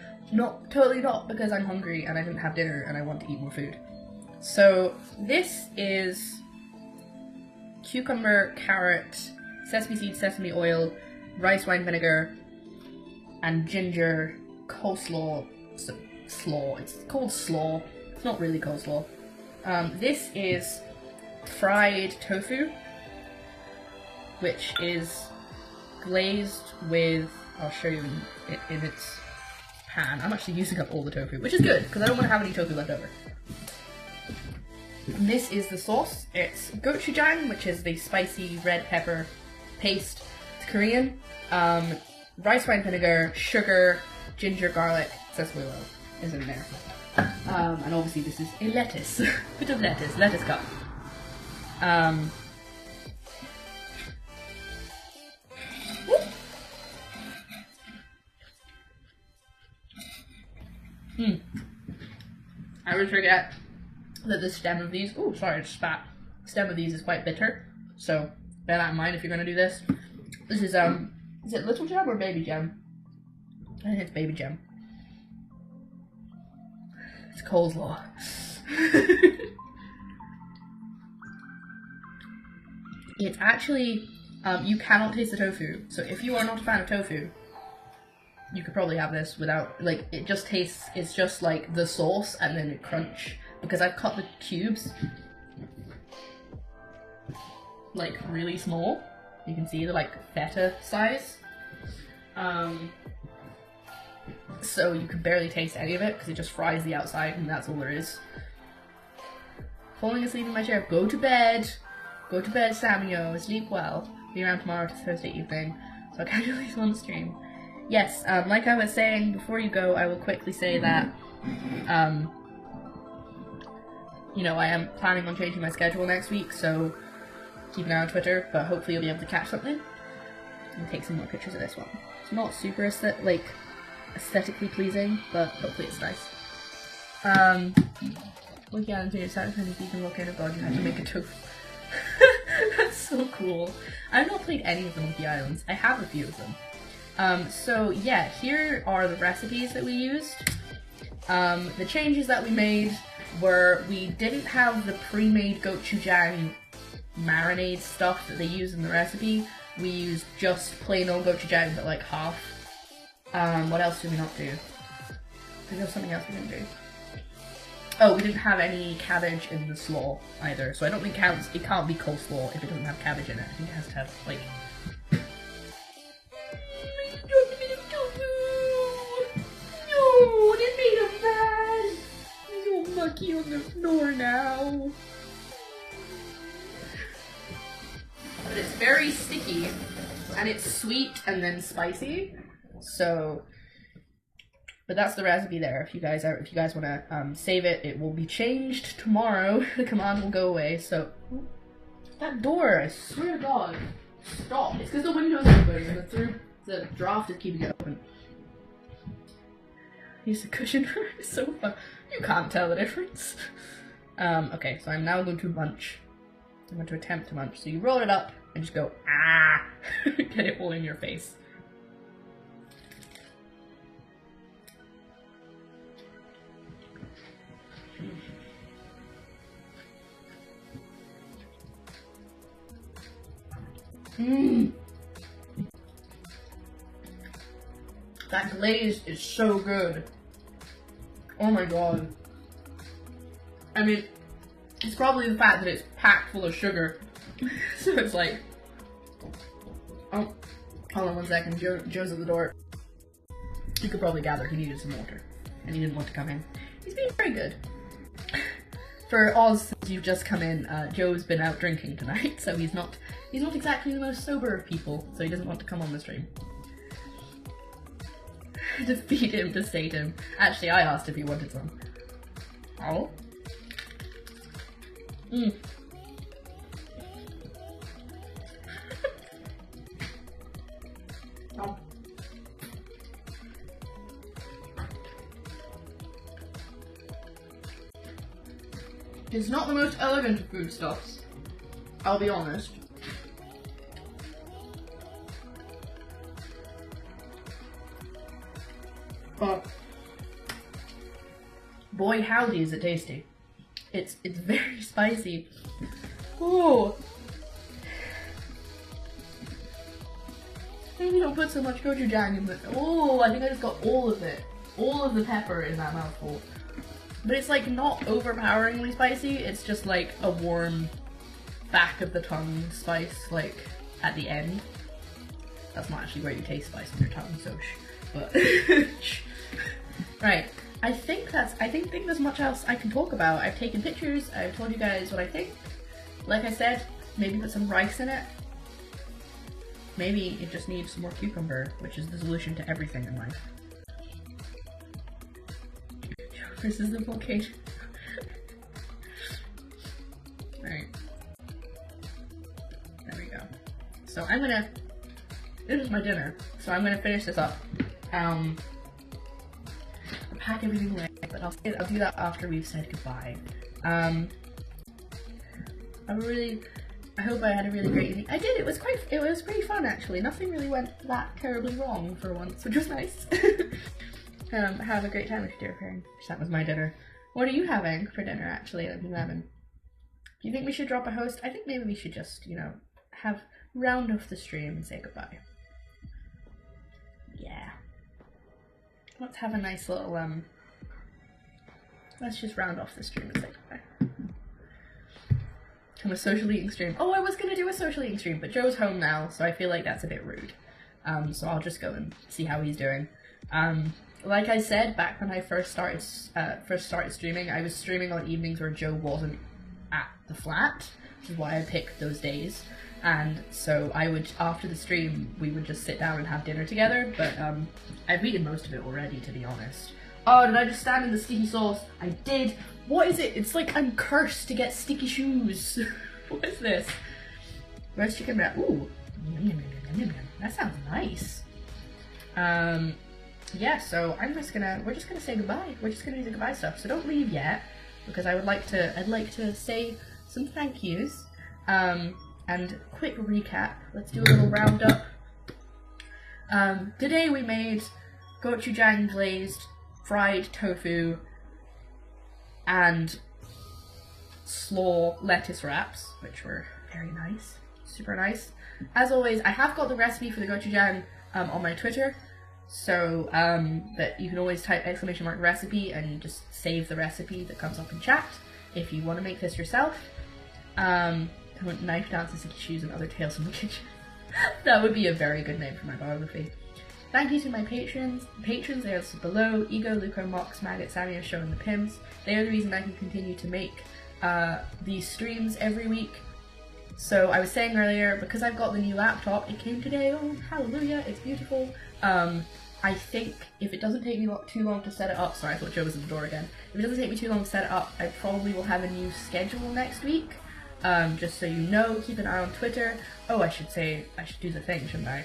Totally not because I'm hungry and I didn't have dinner and I want to eat more food. So this is cucumber, carrot, sesame seeds, sesame oil, rice wine vinegar, and ginger coleslaw. Slaw. It's called slaw. It's not really coleslaw. This is fried tofu. which is glazed with, I'll show you it in its pan. I'm actually using up all the tofu, which is good, because I don't want to have any tofu left over. And this is the sauce. It's gochujang, which is the spicy red pepper paste. It's Korean. Rice wine vinegar, sugar, ginger, garlic, sesame oil is in there. And obviously this is a lettuce. Bit of lettuce cut. I always forget that the stem of these, oh sorry, I just spat. Stem of these is quite bitter, so bear that in mind if you're gonna do this. This is it little gem or baby gem? I think it's baby gem. It's coleslaw. It's actually, you cannot taste the tofu, so if you are not a fan of tofu, you could probably have this without, like, it just tastes, it's just like the sauce and then it crunch, because I've cut the cubes like really small. You can see they're like feta size. So you could barely taste any of it because it just fries the outside and that's all there is. Falling asleep in my chair. Go to bed. Go to bed, Samio. Sleep well. Be around tomorrow to Thursday evening, so I can't do these on stream. Yes, like I was saying, before you go, I will quickly say that, you know, I am planning on changing my schedule next week, so keep an eye on Twitter, but hopefully you'll be able to catch something. And take some more pictures of this one. It's not super aesthetically pleasing, but hopefully it's nice. Looking out into your side, and you can look in, oh god, you have to make a tofu. That's so cool. I've not played any of the Monkey Islands. I have a few of them. So yeah, here are the recipes that we used. The changes that we made were we didn't have the pre-made gochujang marinade stuff that they use in the recipe. We used just plain old gochujang, but like half. What else did we not do? There was something else we didn't do. Oh, we didn't have any cabbage in the slaw either, so I don't think it can't be coleslaw if it doesn't have cabbage in it. I think it has to have, like... No, they made a mess! He's all mucky on the floor now. But it's very sticky, and it's sweet and then spicy, so... But that's the recipe there. If you guys want to save it, it will be changed tomorrow. The command will go away. So that door, I swear to God, stop! It's because the window's open and the draft is keeping it open. Use the cushion for the sofa. You can't tell the difference. Okay, so I'm now going to munch. I'm going to attempt to munch. So you roll it up and just go ah, get it all in your face. That glaze is so good. Oh my god. I mean, it's probably the fact that it's packed full of sugar. So it's like... Oh, hold on one second. Joe's at the door. You could probably gather he needed some water. And he didn't want to come in. He's been very good. For Oz, since you've just come in, Joe's been out drinking tonight, so he's not exactly the most sober of people, so he doesn't want to come on the stream. To feed him, to sate him. Actually, I asked if he wanted some. Oh. Oh. It's not the most elegant of foodstuffs, I'll be honest. But boy howdy is it tasty. It's very spicy. Oh, maybe don't put so much gochujang in it. Oh, I think I just got all of it. All of the pepper in that mouthful. But it's like not overpoweringly spicy, it's just like a warm back of the tongue spice, like at the end. That's not actually where you taste spice on your tongue, so but right. I think there's much else I can talk about. I've taken pictures, I've told you guys what I think. Like I said, maybe put some rice in it. Maybe it just needs some more cucumber, which is the solution to everything in life. This is the volcano. Alright. There we go. So this is my dinner, so I'm gonna finish this up. Pack everything away, but I'll do that after we've said goodbye. I hope I had a really great evening. I did. It was pretty fun actually. Nothing really went that terribly wrong for once, which was nice. Have a great time with your dear parent. That was my dinner. What are you having for dinner actually at 11? Do you think we should drop a host? I think maybe we should just, you know, round off the stream and say goodbye. Yeah. Let's have a nice little, let's just round off the stream and say goodbye. Come a social eating stream. Oh, I was gonna do a social eating stream, but Joe's home now, so I feel like that's a bit rude. So I'll just go and see how he's doing. Like I said, back when I first started streaming, I was streaming on evenings where Joe wasn't at the flat, which is why I picked those days. And so after the stream, we would just sit down and have dinner together, but I've eaten most of it already, to be honest. Oh, did I just stand in the sticky sauce? I did. What is it? It's like I'm cursed to get sticky shoes. What is this? Roast chicken wrap. Ooh. Yum, yum, yum, yum, yum. That sounds nice. Yeah, so we're just gonna say goodbye. We're just gonna do the goodbye stuff. So don't leave yet, because I'd like to say some thank yous. And quick recap, let's do a little roundup. Today we made gochujang glazed fried tofu and slaw lettuce wraps, which were very nice, super nice. As always, I have got the recipe for the gochujang on my Twitter, so that you can always type !recipe and just save the recipe that comes up in chat if you want to make this yourself. Knife Dances, Sticky Shoes, and Other Tales from the Kitchen. That would be a very good name for my biography. Thank you to my patrons. They are listed below: Ego, Luco, Mox, Maggot, Samia, Show, and the Pims. They are the reason I can continue to make these streams every week. So I was saying earlier, because I've got the new laptop, it came today, oh hallelujah, it's beautiful. I think if it doesn't take me too long to set it up, sorry I thought Joe was in the door again. If it doesn't take me too long to set it up, I probably will have a new schedule next week. Just so you know, keep an eye on Twitter. Oh, I should do the thing, shouldn't I?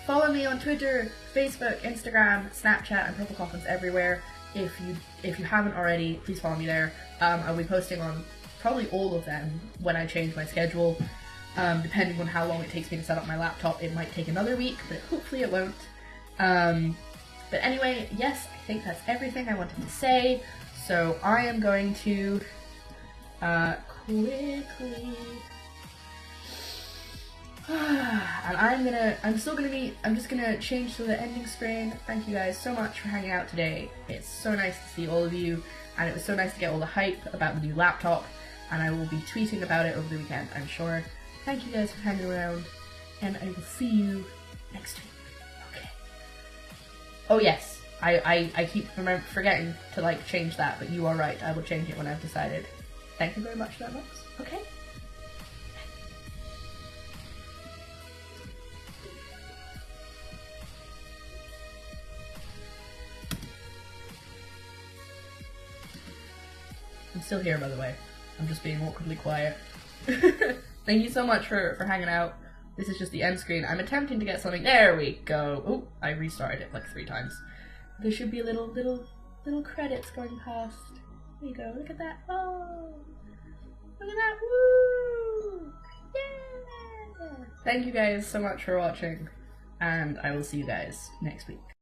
Follow me on Twitter, Facebook, Instagram, Snapchat, and PurpleCoffins everywhere. If you haven't already, please follow me there. I'll be posting on probably all of them when I change my schedule. Depending on how long it takes me to set up my laptop, it might take another week, but hopefully it won't. But anyway, yes, I think that's everything I wanted to say. So I am going to quickly, and I'm just gonna change to the ending screen. Thank you guys so much for hanging out today. It's so nice to see all of you, and it was so nice to get all the hype about the new laptop, and I will be tweeting about it over the weekend, I'm sure. Thank you guys for hanging around, and I will see you next week. Okay. Oh yes. I keep forgetting to change that, but you are right. I will change it when I've decided. Thank you very much, Netbox. Okay. I'm still here, by the way. I'm just being awkwardly quiet. Thank you so much for hanging out. This is just the end screen. I'm attempting to get something. There we go. Oh, I restarted it like 3 times. There should be little credits going past. There you go. Look at that. Oh, look at that. Woo! Yeah! Thank you guys so much for watching, and I will see you guys next week.